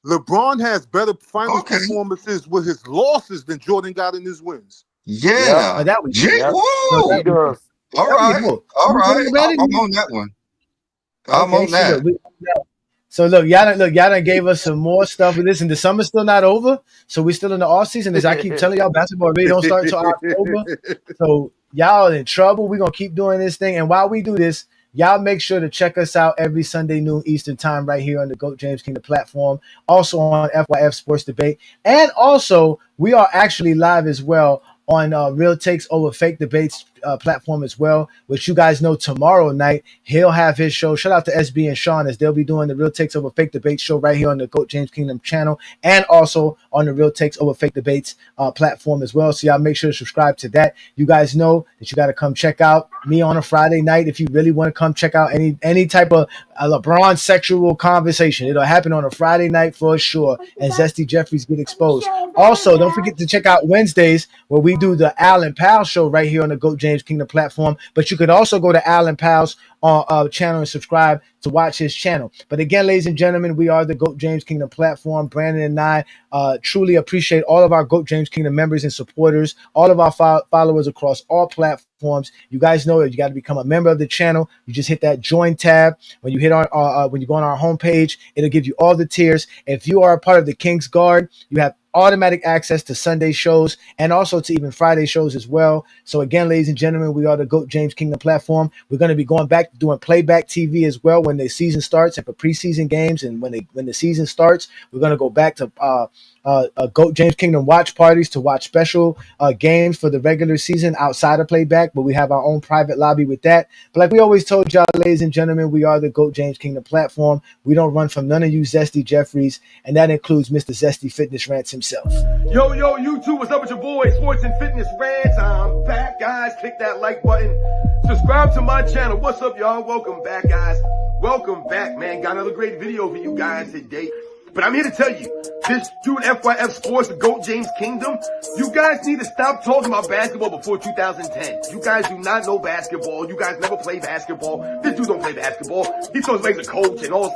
LeBron has better final performances with his losses than Jordan got in his wins.
Yeah.
Oh, that was
All right. I'm on that one. I'm on that.
So look, y'all done gave us some more stuff. Listen, the summer's still not over, so we're still in the off season. As I keep telling y'all, basketball really don't start until October. So y'all in trouble. We're gonna keep doing this thing, and while we do this, y'all make sure to check us out every Sunday noon Eastern time right here on the GOAT James Kingdom platform. Also on FYF Sports Debate, and also we are actually live as well on Real Takes Over Fake Debates platform as well, which you guys know tomorrow night he'll have his show. Shout out to SB and Sean as they'll be doing the Real Takes Over Fake Debates show right here on the GOAT James Kingdom channel, and also on the Real Takes Over Fake Debates platform as well. So y'all make sure to subscribe to that. You guys know that you got to come check out me on a Friday night if you really want to come check out any type of LeBron sexual conversation. It'll happen on a Friday night for sure, and Zesty Jeffries get exposed. Also, don't forget to check out Wednesdays where we do the Al and Pal show right here on the GOAT James Kingdom platform. But you could also go to Al and Pal's channel and subscribe to watch his channel. But again, ladies and gentlemen, we are the GOAT James Kingdom platform. Brandon and I truly appreciate all of our GOAT James Kingdom members and supporters, all of our followers across all platforms. You guys know that you got to become a member of the channel. You just hit that join tab. When you hit when you go on our homepage, it'll give you all the tiers. If you are a part of the King's Guard, you have automatic access to Sunday shows and also to even Friday shows as well. So again, ladies and gentlemen, we are the GOAT James Kingdom platform. We're going to be going back to doing playback TV as well when the season starts, and for preseason games, and when the season starts, we're going to go back to GOAT James Kingdom watch parties to watch special games for the regular season outside of playback, but we have our own private lobby with that. But like we always told y'all, ladies and gentlemen, we are the GOAT James Kingdom platform. We don't run from none of you Zesty Jeffries, and that includes Mr. Zesty Fitness Rants himself.
Yo, YouTube, what's up with your boy, Sports and Fitness Rants? I'm back, guys. Click that like button. Subscribe to my channel. What's up, y'all? Welcome back, guys. Welcome back, man. Got another great video for you guys today. But I'm here to tell you, this dude FYF Sports, the GOAT James Kingdom, you guys need to stop talking about basketball before 2010. You guys do not know basketball. You guys never play basketball. This dude don't play basketball. He talks like he's a coach and all.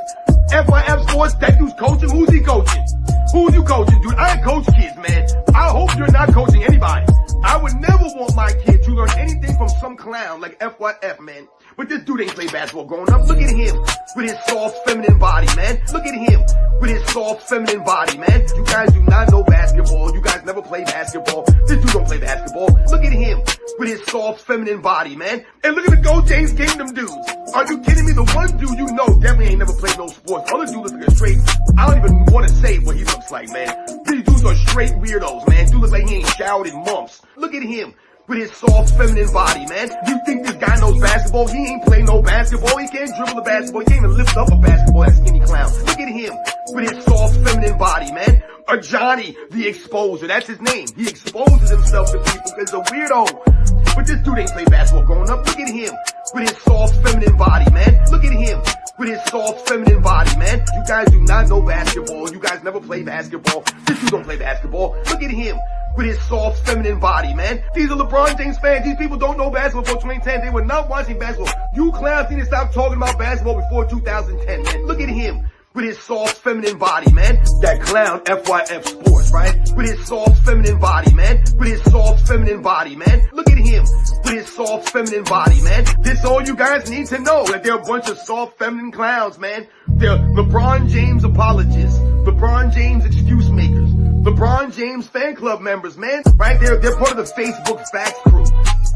FYF Sports, that dude's coaching. Who's he coaching? Who's you coaching, dude? I ain't coach kids, man. I hope you're not coaching anybody. I would never want my kid to learn anything from some dumb clown like FYF, man. But this dude ain't play basketball growing up. Look at him with his soft feminine body, man. Look at him with his soft feminine body, man. You guys do not know basketball. You guys never play basketball. This dude don't play basketball. Look at him with his soft feminine body, man. And look at the Go James Kingdom dudes. Are you kidding me? The one dude you know definitely ain't never played no sports. The other dude looks like a straight, I don't even want to say what he looks like, man. These dudes are straight weirdos, man. Dude looks like he ain't showered in months. Look at him with his soft feminine body, man. You think this guy knows basketball? He ain't play no basketball. He can't dribble a basketball. He can't even lift up a basketball, that skinny clown. Look at him with his soft feminine body, man. Or Johnny the Exposer, that's his name. He exposes himself to people because he's a weirdo. But this dude ain't play basketball growing up. Look at him with his soft feminine body, man. Look at him with his soft feminine body, man. You guys do not know basketball. You guys never play basketball. This dude don't play basketball. Look at him with his soft feminine body, man. These are LeBron James fans. These people don't know basketball before 2010. They were not watching basketball. You clowns need to stop talking about basketball before 2010, man. Look at him with his soft feminine body, man. That clown FYF Sports, right? With his soft feminine body, man. With his soft feminine body, man. Look at him with his soft feminine body, man. This all you guys need to know, that they're a bunch of soft feminine clowns, man. They're LeBron James apologists, LeBron James excuse makers, LeBron James fan club members, man. Right? They're part of the Facebook Facts crew.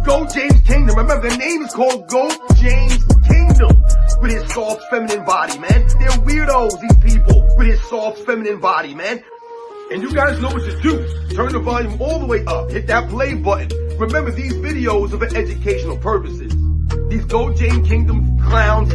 Go James Kingdom. Remember, the name is called Go James Kingdom. With his soft feminine body, man. They're weirdos, these people, with his soft feminine body, man. And you guys know what to do. Turn the volume all the way up. Hit that play button. Remember, these videos are for educational purposes. These Go James Kingdom clowns,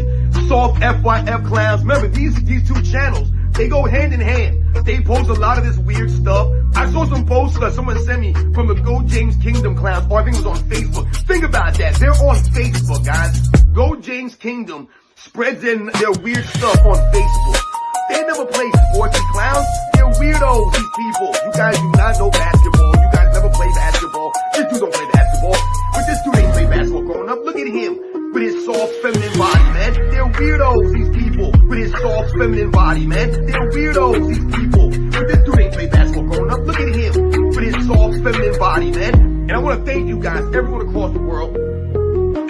soft FYF clowns. Remember, these two channels, they go hand in hand. They post a lot of this weird stuff. I saw some posts that someone sent me from the Go James Kingdom clowns, or I think it was on Facebook. Think about that. They're on Facebook, guys. Go James Kingdom spreads in their weird stuff on Facebook. They never play sports, these clowns. They're weirdos, these people. You guys do not know basketball. You guys never play basketball. This dude don't play basketball. But this dude ain't play basketball growing up. Look at him with his soft feminine body, man. They're weirdos, these people. With his soft feminine body, man. They're weirdos, these people. But this dude ain't play basketball growing up. Look at him with his soft feminine body, man. And I want to thank you guys, everyone across the world,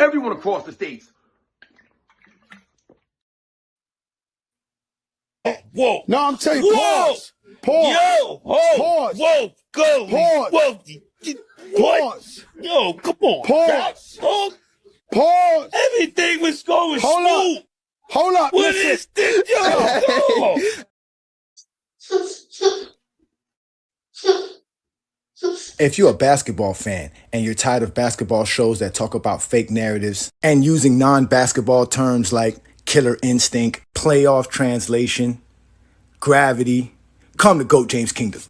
everyone across the states.
Whoa.
No, I'm telling you, pause. Pause.
Yo. Oh.
Pause.
Whoa. Go.
Pause.
Whoa.
Pause.
Yo, come on.
Pause. Pause.
Everything was going smooth.
Hold up.
What is this? Yo, go.
If you're a basketball fan and you're tired of basketball shows that talk about fake narratives and using non-basketball terms like killer instinct, playoff translation, gravity, come to Go James Kingdom.